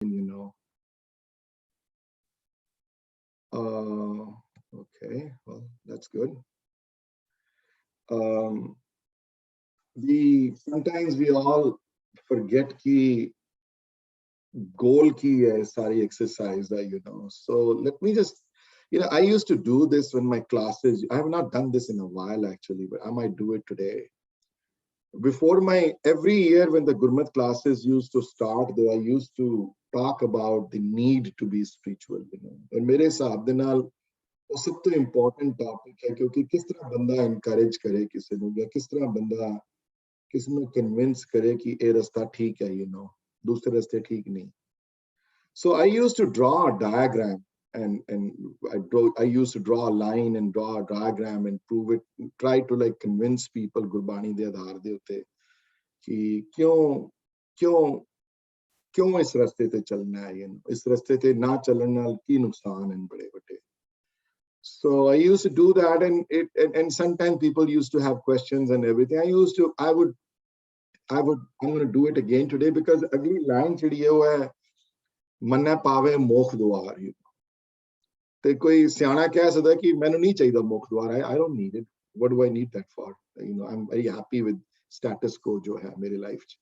you know. Okay, well, that's good. Sometimes we all forget ki goal ki hai sari exercise, you know. So let me just, you know, I used to do this when my classes. I have not done this in a while actually, but I might do it today. Before my every year when the Gurmat classes used to start, though, I used to talk about the need to be spiritual, you know. And मेरे हिसाब दे नाल वो सब तो important topic है क्योंकि किस तरह बंदा encourage करे किसी को या किस तरह बंदा किसी को convince करे कि ये रास्ता ठीक है, you know, दूसरे रास्ते ठीक नहीं. So I used to draw a diagram and I used to draw a line and draw a diagram and prove it, try to like convince people Gurbani दे आधार दे उते कि क्यों क्यों क्यों इस रास्ते ते चलना है, you know, इस रास्ते ते ना चलने नाल की नुकसान हैं बड़े बड़े. So I used to do that, and sometimes people used to have questions and everything. I'm going to do it again today because अगली line चिड़ी है वो है मन्ना पावे मोख द्वार. ते कोई सियाना कह सकता है कि मैंने नहीं चाहिए मोख द्वार. I don't need it. What do I need that for? You know, I'm very happy with status quo जो है मेरी life च.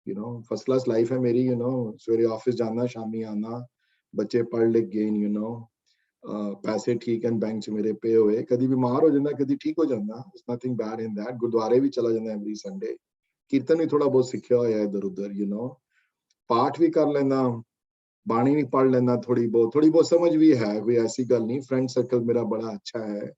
You know, first class life है मेरी. You know, सवेरे office जाना, शामी आना, बच्चे पढ़ लिख गए. You know, पैसे ठीक हैं बैंक च मेरे पे हुए. कभी बीमार हो जाना, कभी ठीक हो जाना. There's nothing bad in that. गुरुद्वारे भी चला जाना every Sunday. कीर्तन भी थोड़ा बहुत सीखा हुआ है इधर उधर. You know, पाठ भी कर लेना, बाणी भी पढ़ लेना, थोड़ी बहुत समझ भी है, कोई ऐसी गल नहीं. फ्रेंड सर्कल मेरा बड़ा अच्छा है.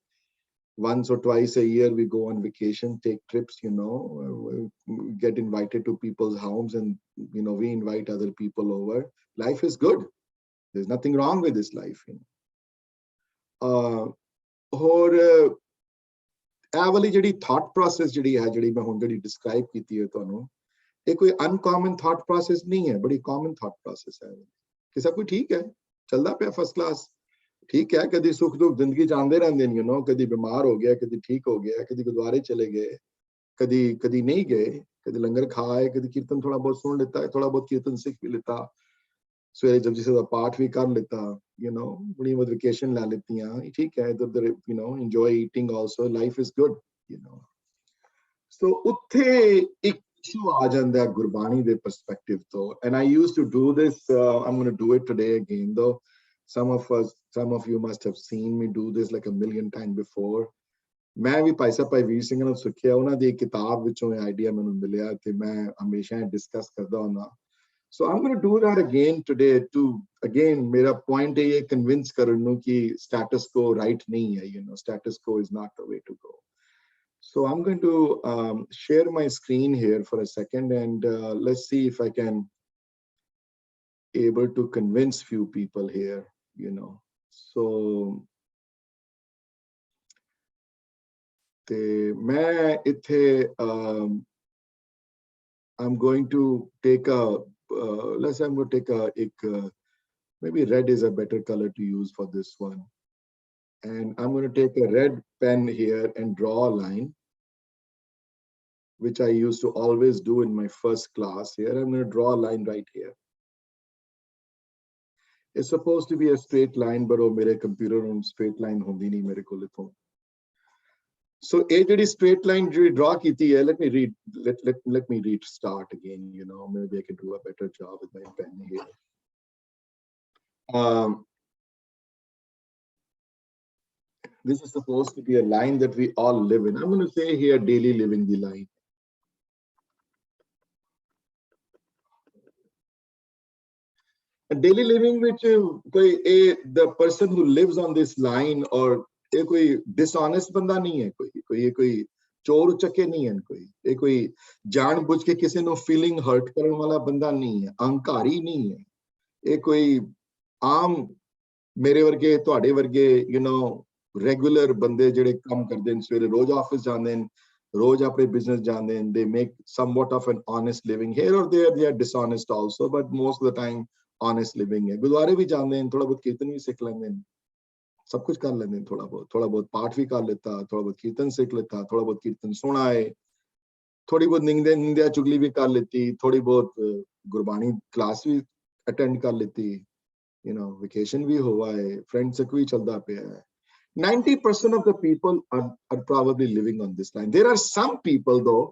Once or twice a year we go on vacation, take trips, you know, get invited to people's homes and, you know, we invite other people over. Life is good. There's nothing wrong with this life, you know. और ਇਹ ਵਾਲੀ ਜਿਹੜੀ thought process ਜਿਹੜੀ ਹੈ, ਜਿਹੜੀ ਮੈਂ ਹੁਣ ਜਿਹੜੀ describe ਕੀਤੀ ਹੈ ਤੁਹਾਨੂੰ, ਇਹ ਕੋਈ uncommon thought process नहीं है, बड़ी common thought process है कि सब कुछ ठीक है, चलता पिया first class. ठीक है, कभी सुख दुख जिंदगी जानते रहते हैं, you know, कभी बीमार हो गया, कभी ठीक हो गया, कभी गुरुद्वारे चले गए, कभी नहीं गए, कभी लंगर खाए, कभी कीर्तन थोड़ा बहुत सुन लेता है, थोड़ा बहुत कीर्तन सीख भी लेता, सवेरे जब जिसे पाठ भी कर लेता, you know, बड़ी बहुत वेकेशन ले लेती हैं, ठीक है, इधर you know, enjoy eating also, life is good, you know. So उत्थे एक issue आ जाता है गुरबानी दे perspective तो, and I used to do this, I'm going to do it today again though. Some of you must have seen me do this like a million times before. मैं भी भाई साहब भाई वीर सिंह ने सुखिया उन्हां दी किताब विचों आइडिया मैनू मिलिया ते मैं हमेशा डिस्कस करदा हुंदा. So I'm going to do that again today to again मेरा point है ये convince करन नू कि status quo right नहीं है, you know, status quo is not the way to go. So I'm going to share my screen here for a second and let's see if I can able to convince few people here, you know. So मैं इथे I'm going to take a let's say I'm going to take a maybe red is a better color to use for this one, and I'm going to take a red pen here and draw a line, which I used to always do in my first class. Here I'm going to draw a line right here. It's supposed to be a straight line, but on my computer on straight line hondi nahi mere kol ithon. So a jehdi straight line jo draw kiti hai, let me read start again, you know, maybe I can do a better job with my pen here. This is supposed to be a line that we all live in. I'm going to say here daily living the line. Daily living which the person who lives on this line or कोई dishonest बंदा नहीं है, कोई चोर उचक्के नहीं है, कोई जानबूझ के किसी नो feeling hurt करने वाला बंदा नहीं है, अहंकारी नहीं है, ये कोई आम मेरे वर्गे तुहाडे वर्गे, you know, regular बंदे जेड़े काम करते हैं, सवेरे रोज ऑफिस जाते हैं, रोज अपने business जाते हैं, they make somewhat of an honest living. Here or there they are dishonest also, but most of the time honest living है. गुरुद्वारे भी जाते हैं, थोड़ा बहुत कीर्तन भी सीख लेते हैं, सब कुछ कर लेते हैं, थोड़ा बहुत पाठ भी कर लेता, थोड़ा बहुत कीर्तन सीख लेता, थोड़ा बहुत कीर्तन सुनाए, थोड़ी बहुत निंदा चुगली भी कर लेती, थोड़ी बहुत गुरबानी क्लास भी अटेंड कर लीती, वेकेशन भी हुआ है, फ्रेंड से कोई चलता पे है। 90% of the people are probably living on this line. There are some people though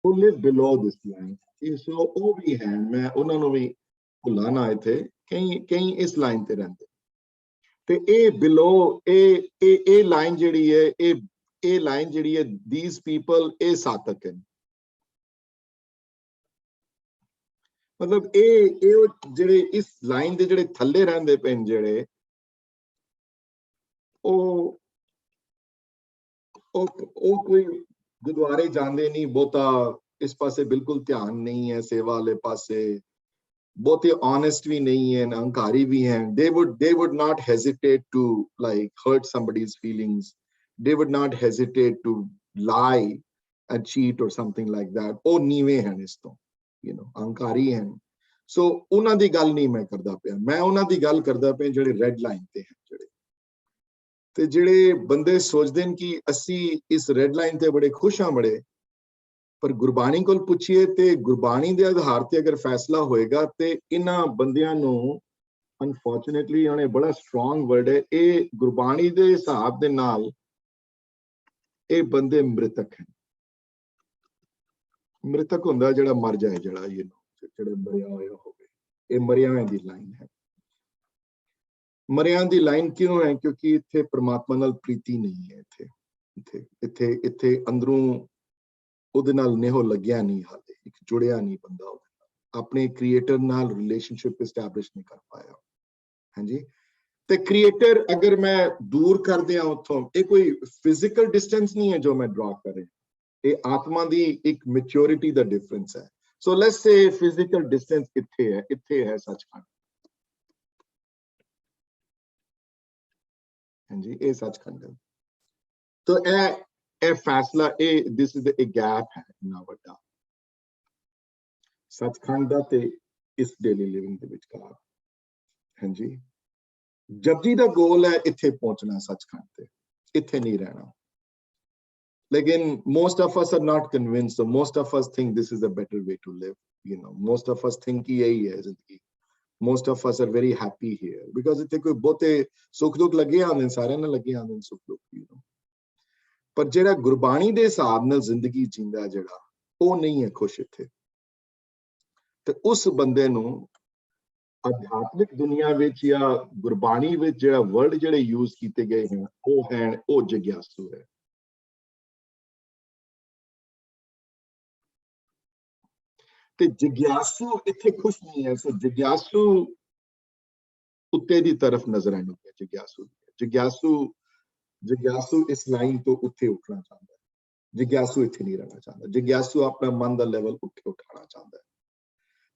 who live below this line. So ਉਹ ਵੀ ਹੈ, ਮੈਂ ਉਹਨਾਂ ਨੂੰ ਵੀ ਭੁੱਲਣਾ ਇੱਥੇ, ਕਈ ਇਸ ਲਾਈਨ ਤੇ ਰਹਿੰਦੇ, ਤੇ ਇਹ ਬਿਲੋ ਇਹ ਲਾਈਨ ਜਿਹੜੀ ਹੈ, ਇਹ ਲਾਈਨ ਜਿਹੜੀ ਹੈ, these people ਇਹ ਸਾਤਕ ਹੈ। ਮਤਲਬ ਇਹ ਜਿਹੜੇ ਇਸ ਲਾਈਨ ਦੇ ਜਿਹੜੇ ਥੱਲੇ ਰਹਿੰਦੇ ਪਏ ਜਿਹੜੇ, ਉਹ ਕੋਈ ਗੁਰਦੁਆਰੇ ਜਾਂਦੇ ਨਹੀਂ ਬਹੁਤਾ, ਇਸ ਪਾਸੇ ਬਿਲਕੁਲ ਧਿਆਨ ਨਹੀਂ ਹੈ, ਸੇਵਾ ਵਾਲੇ ਪਾਸੇ ਬਹੁਤੇ honest ਵੀ ਨਹੀਂ ਹੈ, ਅਹੰਕਾਰੀ ਵੀ ਹੈ। they would not hesitate to like hurt somebody's feelings. They would not hesitate to lie and cheat or something like that. ਉਹ ਨੀਵੇਂ ਹਨ ਇਸ ਤੋਂ, ਅਹੰਕਾਰੀ ਹਨ। ਸੋ ਉਹਨਾਂ ਦੀ ਗੱਲ ਨਹੀਂ ਮੈਂ ਕਰਦਾ ਪਿਆ, ਮੈਂ ਉਹਨਾਂ ਦੀ ਗੱਲ ਕਰਦਾ ਪਿਆ ਜਿਹੜੇ ਰੈੱਡ ਲਾਈਨ ਤੇ ਹਨ, ਤੇ ਜਿਹੜੇ ਬੰਦੇ ਸੋਚਦੇ ਨੇ ਕਿ ਅਸੀਂ ਇਸ ਰੈੱਡ ਲਾਈਨ ਤੇ ਬੜੇ ਖੁਸ਼ ਹਾਂ ਬੜੇ, ਪਰ ਗੁਰਬਾਣੀ ਕੋਲ ਪੁੱਛੀਏ ਤੇ ਗੁਰਬਾਣੀ ਦੇ ਆਧਾਰ ਤੇ ਅਗਰ ਫੈਸਲਾ ਹੋਏਗਾ ਤੇ ਇਹਨਾਂ ਬੰਦਿਆਂ ਨੂੰ ਅਨਫੋਰਚੂਨੇਟਲੀ, ਉਹਨੇ ਬੜਾ ਸਟਰੋਂਗ ਵਰਡ ਹੈ, ਇਹ ਗੁਰਬਾਣੀ ਦੇ ਹਿਸਾਬ ਦੇ ਨਾਲ ਇਹ ਬੰਦੇ ਮ੍ਰਿਤਕ ਹਨ। ਮ੍ਰਿਤਕ ਹੁੰਦਾ ਜਿਹੜਾ ਮਰ ਜਾਏ, ਜਿਹੜਾ ਜਿਹੜੇ ਮਰਿਆ ਹੋਇਆ ਹੋਵੇ, ਇਹ ਮਰਿਆ ਹੋਇਆ ਦੀ ਲਾਈਨ ਹੈ। ਮਰਿਆਂ ਦੀ ਲਾਈਨ ਕਿਉਂ ਹੈ? ਕਿਉਂਕਿ ਇੱਥੇ ਪ੍ਰਮਾਤਮਾ ਨਾਲ ਪ੍ਰੀਤੀ ਨਹੀਂ ਹੈ, ਇੱਥੇ ਅੰਦਰੋਂ ਉਹਦੇ ਨਾਲ ਨੇਹੋ ਲੱਗਿਆ ਨਹੀਂ, ਹਾਲੇ ਇੱਕ ਜੁੜਿਆ ਨਹੀਂ ਬੰਦਾ ਉਹਦੇ ਨਾਲ, ਆਪਣੇ ਕ੍ਰੀਏਟਰ ਨਾਲ ਰਿਲੇਸ਼ਨਸ਼ਿਪ ਐਸਟੈਬਲਿਸ਼ ਨਹੀਂ ਕਰ ਪਾਇਆ। ਹਾਂਜੀ, ਤੇ ਕ੍ਰੀਏਟਰ ਅਗਰ ਮੈਂ ਦੂਰ ਕਰ ਦਿਆਂ ਉੱਥੋਂ, ਇਹ ਕੋਈ ਫਿਜ਼ੀਕਲ ਡਿਸਟੈਂਸ ਨਹੀਂ ਹੈ ਜੋ ਮੈਂ ਡਰਾ ਕਰ ਰਿਹਾ, ਇਹ ਆਤਮਾ ਦੀ ਇੱਕ ਮੈਚੁਰਿਟੀ ਦਾ ਡਿਫਰੈਂਸ ਹੈ। So let's say physical distance ਇੱਥੇ ਹੈ ਸੱਚਖੰਡ, ਹਾਂਜੀ, ਇਹ ਸੱਚਖੰਡ ਹੈ। ਤਾਂ ਇਹ ਫੈਸਲਾ, ਦਿਸ ਇਜ਼ ਇੱਕ ਗੈਪ ਹੈ ਇੰਨਾ ਵੱਡਾ ਸੱਚਖੰਡ ਦਾ ਤੇ ਇਸ ਡੇਲੀ ਲਿਵਿੰਗ ਦੇ ਵਿਚਕਾਰ। ਹਾਂਜੀ, ਜਪਜੀ ਦਾ ਗੋਲ ਹੈ ਇੱਥੇ ਪਹੁੰਚਣਾ, ਸੱਚਖੰਡ ਤੇ, ਇੱਥੇ ਨਹੀਂ ਰਹਿਣਾ। ਲੇਕਿਨ most of us are not convinced, so most of us think this is a better way to live, most of us think ਕਿ ਇਹੀ ਹੈ ਜ਼ਿੰਦਗੀ, most of us are very happy here because ਇੱਥੇ ਕੋਈ ਬਹੁਤੇ ਸੁੱਖ ਦੁੱਖ ਲੱਗੇ ਆਉਂਦੇ, ਸਾਰਿਆਂ ਨਾਲ ਲੱਗੇ ਆਉਂਦੇ ਸੁੱਖ ਦੁੱਖ, ਪਰ ਜਿਹੜਾ ਗੁਰਬਾਣੀ ਦੇ ਹਿਸਾਬ ਨਾਲ ਜ਼ਿੰਦਗੀ ਜੀਂਦਾ ਜਿਹੜਾ, ਉਹ ਨਹੀਂ ਹੈ ਖੁਸ਼ ਇੱਥੇ। ਤੇ ਉਸ ਬੰਦੇ ਨੂੰ ਅਧਿਆਤਮਿਕ ਦੁਨੀਆ ਵਿੱਚ ਜਾਂ ਗੁਰਬਾਣੀ ਵਿੱਚ ਜਿਹੜਾ ਵਰਡ ਜਿਹੜੇ ਯੂਜ਼ ਕੀਤੇ ਗਏ ਹਨ, ਉਹ ਜਿਗਿਆਸੂ ਹੈ। ਤੇ ਜਿਗਿਆਸੂ ਇੱਥੇ ਖੁਸ਼ ਨਹੀਂ ਹੈ। ਸੋ ਜਿਗਿਆਸੂ ਉੱਤੇ ਦੀ ਤਰਫ ਨਜ਼ਰ ਆਉਣਾ ਪਿਆ। ਜਿਗਿਆਸੂ ਇਸ ਲਾਈਨ ਤੋਂ ਉੱਥੇ ਉੱਠਣਾ ਚਾਹੁੰਦਾ ਹੈ। ਜਿਗਿਆਸੂ ਇੱਥੇ ਨਹੀਂ ਰਹਿਣਾ ਚਾਹੁੰਦਾ। ਜਿਗਿਆਸੂ ਆਪਣਾ ਮਨ ਦਾ ਲੈਵਲ ਉੱਥੇ ਉਠਾਉਣਾ ਚਾਹੁੰਦਾ ਹੈ।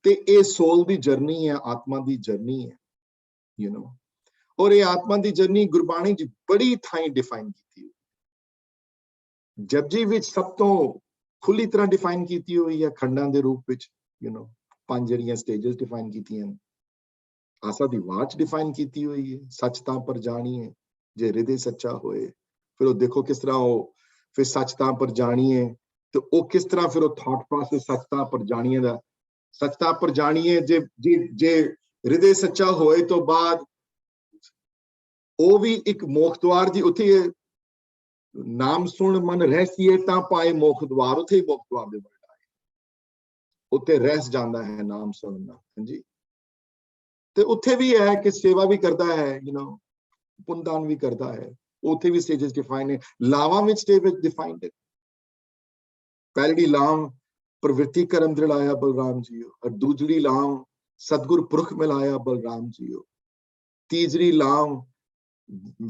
ਤੇ ਇਹ ਸੋਲ ਦੀ ਜਰਨੀ ਹੈ, ਆਤਮਾ ਦੀ ਜਰਨੀ ਹੈ, ਔਰ ਇਹ ਆਤਮਾ ਦੀ ਜਰਨੀ ਗੁਰਬਾਣੀ ਚ ਬੜੀ ਥਾਈਂ ਡਿਫਾਈਨ ਕੀਤੀ। ਜਪਜੀ ਵਿੱਚ ਸਭ ਤੋਂ ਖੁੱਲੀ ਤਰ੍ਹਾਂ ਡਿਫਾਈਨ ਕੀਤੀ ਹੋਈ ਹੈ, ਖੰਡਾਂ ਦੇ ਰੂਪ ਵਿੱਚ, 5 ਜਿਹੜੀਆਂ ਸਟੇਜਸ ਡਿਫਾਈਨ ਕੀਤੀਆਂ। ਆਸਾ ਦੀ ਵਾਚ ਡਿਫਾਈਨ ਕੀਤੀ ਹੋਈ ਹੈ, ਸੱਚ ਤਾਂ ਪਰ ਜਾਣੀਏ ਜੇ ਹਿਰਦੇ ਸੱਚਾ ਹੋਏ। ਫਿਰ ਉਹ ਦੇਖੋ ਕਿਸ ਤਰ੍ਹਾਂ ਉਹ ਫਿਰ ਸੱਚ ਤਾਂ ਪਰ ਜਾਣੀਏ, ਤੇ ਉਹ ਕਿਸ ਤਰ੍ਹਾਂ ਫਿਰ ਉਹ ਥਾਟ ਪ੍ਰੋਸੈਸ ਸੱਚ ਤਾਂ ਪਰ ਜਾਣੀਏ ਦਾ, ਸੱਚ ਤਾਂ ਪਰ ਜਾਣੀਏ ਜੇ ਹਿਰਦੇ ਸੱਚਾ ਹੋਏ ਤੋਂ ਬਾਅਦ ਉਹ ਵੀ ਇੱਕ ਮੋਖ ਦਵਾਰ ਦੀ, ਉੱਥੇ ਨਾਮ ਸੁਣ ਮਨ ਰਹਿਸੀਏ ਤਾਂ ਪਾਏ ਮੋਖ ਦਵਾਰ, ਉੱਥੇ ਹੀ ਮੋਖ ਦਵਾਰ ਦੇ ਵਰਡ ਆਏ, ਉੱਥੇ ਰਹਿਸ ਜਾਂਦਾ ਹੈ ਨਾਮ ਸੁਣਨਾ। ਹਾਂਜੀ, ਤੇ ਉੱਥੇ ਵੀ ਹੈ ਕਿ ਸੇਵਾ ਵੀ ਕਰਦਾ ਹੈ, ਪੁੰਨਦਾਨ ਵੀ ਕਰਦਾ ਹੈ, ਉੱਥੇ ਵੀ ਸਟੇਜਸ ਡਿਫਾਈਨ ਹੈ। ਲਾਵਾਂ ਵਿੱਚ ਸਟੇਜ ਡਿਫਾਈਨਡ ਹੈ। ਪਹਿਲੀ ਲਾਮ ਪ੍ਰਵਿਰਤੀ ਕਰਮ ਦ੍ਰਿੜਾਇਆ ਬਲਰਾਮ ਜੀਓ, ਔਰ ਦੂਜਰੀ ਲਾਮ ਸਤਗੁਰ ਪੁਰਖ ਮਿਲਾਇਆ ਬਲਰਾਮ ਜੀਓ, ਤੀਸਰੀ ਲਾਮ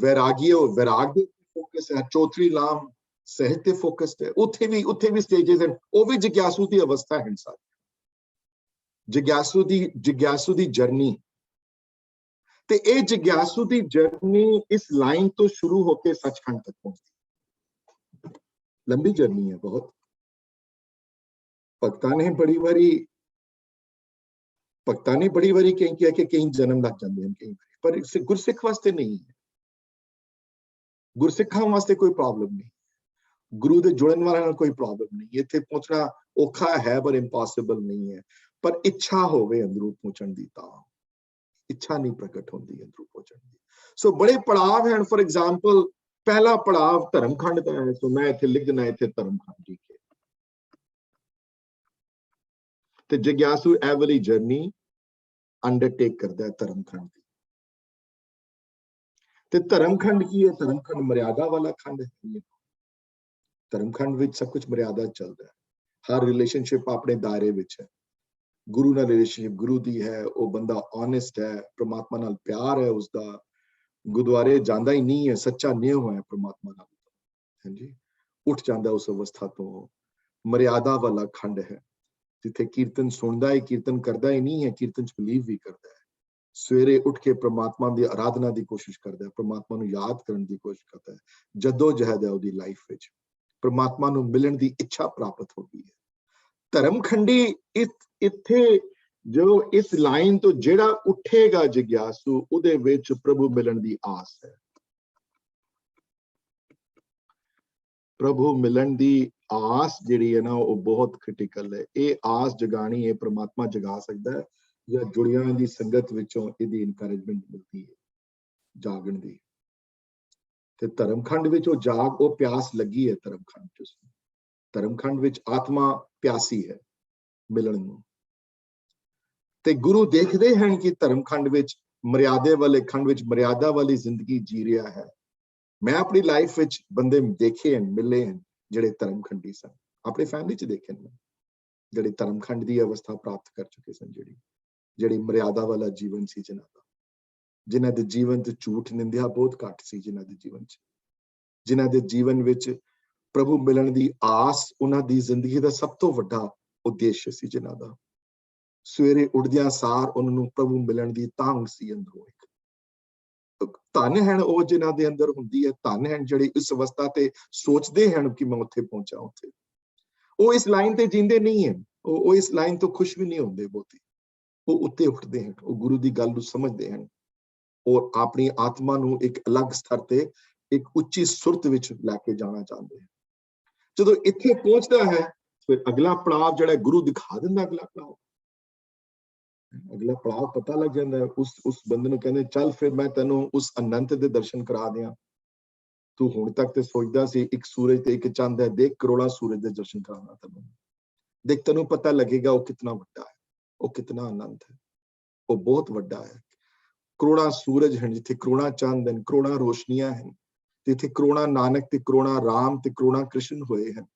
ਵੈਰਾਗੀਓ ਵੈਰਾਗ ਦੇ ਫੋਕਸ ਹੈ, ਚੌਥੀ ਲਾਮ ਸਹਿਜ ਤੇ ਫੋਕਸਡ ਹੈ। ਉੱਥੇ ਵੀ ਸਟੇਜਸ ਹਨ, ਉਹ ਵੀ ਜਿਗਿਆਸੂ ਦੀ ਅਵਸਥਾ ਹੈ। ਜਿਗਿਆਸੂ ਦੀ ਜਰਨੀ, ਤੇ ਇਹ ਜਿਗਿਆਸੂ ਦੀ ਜਰਨੀ ਇਸ ਲਾਈਨ ਤੋਂ ਸ਼ੁਰੂ ਹੋ ਕੇ ਸੱਚਖੰਡ ਤੱਕ ਪਹੁੰਚਦੀ। ਲੰਬੀ ਜਰਨੀ ਹੈ ਬਹੁਤ। ਭਗਤਾਂ ਨੇ ਬੜੀ ਵਾਰੀ ਕਿਹਾ ਕਿ ਕਈ ਜਨਮ ਲੱਗ ਜਾਂਦੇ ਹਨ ਕਈ ਵਾਰੀ, ਪਰ ਗੁਰਸਿੱਖ ਵਾਸਤੇ ਨਹੀਂ ਹੈ। ਗੁਰਸਿੱਖਾਂ ਵਾਸਤੇ ਕੋਈ ਪ੍ਰੋਬਲਮ ਨਹੀਂ, ਗੁਰੂ ਦੇ ਜੁੜਨ ਵਾਲਿਆਂ ਨਾਲ ਕੋਈ ਪ੍ਰੋਬਲਮ ਨਹੀਂ। ਇੱਥੇ ਪਹੁੰਚਣਾ ਔਖਾ ਹੈ ਪਰ ਇੰਪੋਸੀਬਲ ਨਹੀਂ ਹੈ, ਪਰ ਇੱਛਾ ਹੋਵੇ ਅੰਦਰੋਂ ਪਹੁੰਚਣ ਦੀ ਤਾਂ ਇੱਛਾ ਨਹੀਂ ਪ੍ਰਗਟ ਹੁੰਦੀ ਅੰਦਰੋਂ ਭੋਜਨ ਦੀ। ਸੋ ਬੜੇ ਪੜਾਵ ਹਨ। ਫॉर एग्जांपल पहला पड़ाव धर्मखंड का है। तो मैं इत्थे लिख देना इत्थे धर्मखंड ठीक है। ते जिज्ञासु ए वाली जर्नी अंडरटेक करता है धर्मखंड की। ते धर्मखंड की है? धर्मखंड मर्यादा वाला खंड है। धर्मखंड विच सब कुछ मर्यादा चलता है। हर रिलेशनशिप अपने दायरे विच है। गुरु नाल रिलेशनशिप गुरु दी है, वो बंदा ऑनेस्ट है, परमात्मा नाल प्यार है उसका, गुरुद्वारे जांदा ही नहीं है, सच्चा नेह है परमात्मा नाल, हां जी, उठ जांदा उस अवस्था तो। मर्यादा वाला खंड है जिथे कीर्तन सुनदा है, कीर्तन करदा ही नहीं है, कीर्तन च बिलीव भी करदा है। सवेरे उठ के परमात्मा की आराधना की कोशिश करता है, परमात्मा को याद करने की कोशिश करता है, जदोजहद है उसकी लाइफ विच, परमात्मा को मिलने की इच्छा प्राप्त हो गई है। धर्मखंडी इत्थे जो इस लाइन तो जेड़ा उठेगा जिज्ञासु उदे विच प्रभु मिलन की आस है। प्रभु मिलन की आस जिहड़ी है ना वो बहुत क्रिटिकल है। ये आस जगानी है परमात्मा जगा सकता है या जुड़ियां की संगत विचों इहदी इनकरेजमेंट मिलती है जागण दी। ते धर्मखंड विच वो जाग वो प्यास लगी है। धर्मखंड विच आत्मा प्यासी है मिलन नूं। ते गुरु देखते हैं कि धर्मखंड विच मर्यादे वाले खंड विच मर्यादा वाली जिंदगी जी रहा है। मैं अपनी लाइफ विच बंदे देखे हैं, मिले हैं जिहड़े धर्मखंडी सन, अपनी फैमिली च देखे हैं जिहड़े धर्मखंड की अवस्था प्राप्त कर चुके सन, जिहड़ी मर्यादा वाला जीवन सी जिन्हां दे जीवन च झूठ निंदिया बहुत घट सी, जिन्हां दे जीवन विच प्रभु मिलन की आस उन्हां दी जिंदगी का सब तो वड्डा उद्देश्य सी। जिन्हां दा सवेरे उठदियां सार उन्होंने प्रभु मिलन की तांग सी अंदरों। एक धन है वो जिन्हां दे अंदर हुंदी है, धन है जिहड़े इस अवस्था ते सोचते हैं कि मैं उत्थे पहुंचा। उत्थे वो इस लाइन ते जींदे नहीं है, वो इस लाइन तो खुश भी नहीं होंदे बहुती। वो उत्ते उठते हैं, वो गुरु की गल समझते हैं और अपनी आत्मा नूं एक अलग स्तर ते एक उच्ची सुरत विच लैके जाना चाहते हैं। जदों इत्थे पहुंचता है फिर अगला पड़ाव जिहड़ा गुरु दिखा दिंदा। अगला पड़ाव पता लग जाता है। उस बंदे नूं कहंदे चल फिर मैं तैनूं उस अनंत दे दर्शन करा दियां। तू हुण तक ते सोचदा सी एक सूरज ते एक चंद है, देख करोड़ां सूरज दे दर्शन कराना तैनूं। देख तैनूं पता लगेगा वो कितना वड्डा है, वो कितना अनंत है, वो बहुत वड्डा है। करोड़ां सूरज हैं जिथे करोड़ां चंद हैं, करोड़ां रोशनियां हैं, जिथे करोड़ां नानक ते करोड़ां राम ते करोड़ां कृष्ण होए हैं।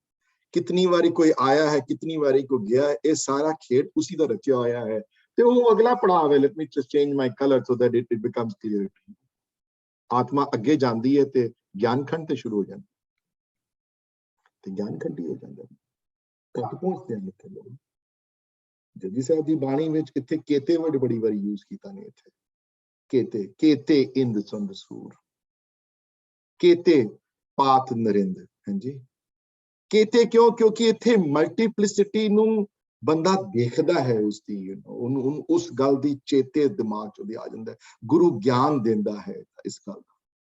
कितनी बारी कोई आया है, कितनी बारी कोई गया है, ये सारा खेड उसी का रचा होया है। तो वो अगला पड़ाव है। Let me just change my colour so that it becomes clear. आत्मा अगे जाती है ते ज्ञान खंड ते शुरू हो जाता है, ज्ञान खंड ही हो जाता है। घट पहुंचते हैं इत्थे लोग। जपजी साहब की बाणी विच इत्थे केते वर्ड बड़ी बारी यूज कीता ने। इत्थे केते, केते इंद चंद सूर, केते पात नरिंद। हां जी, केते क्यों? क्योंकि इत्थे मल्टीप्लिसिटी नूं बंदा देखदा है, उसकी उस गल दी चेते दिमाग च आ जांदा है। गुरु ज्ञान देंदा है इस गल,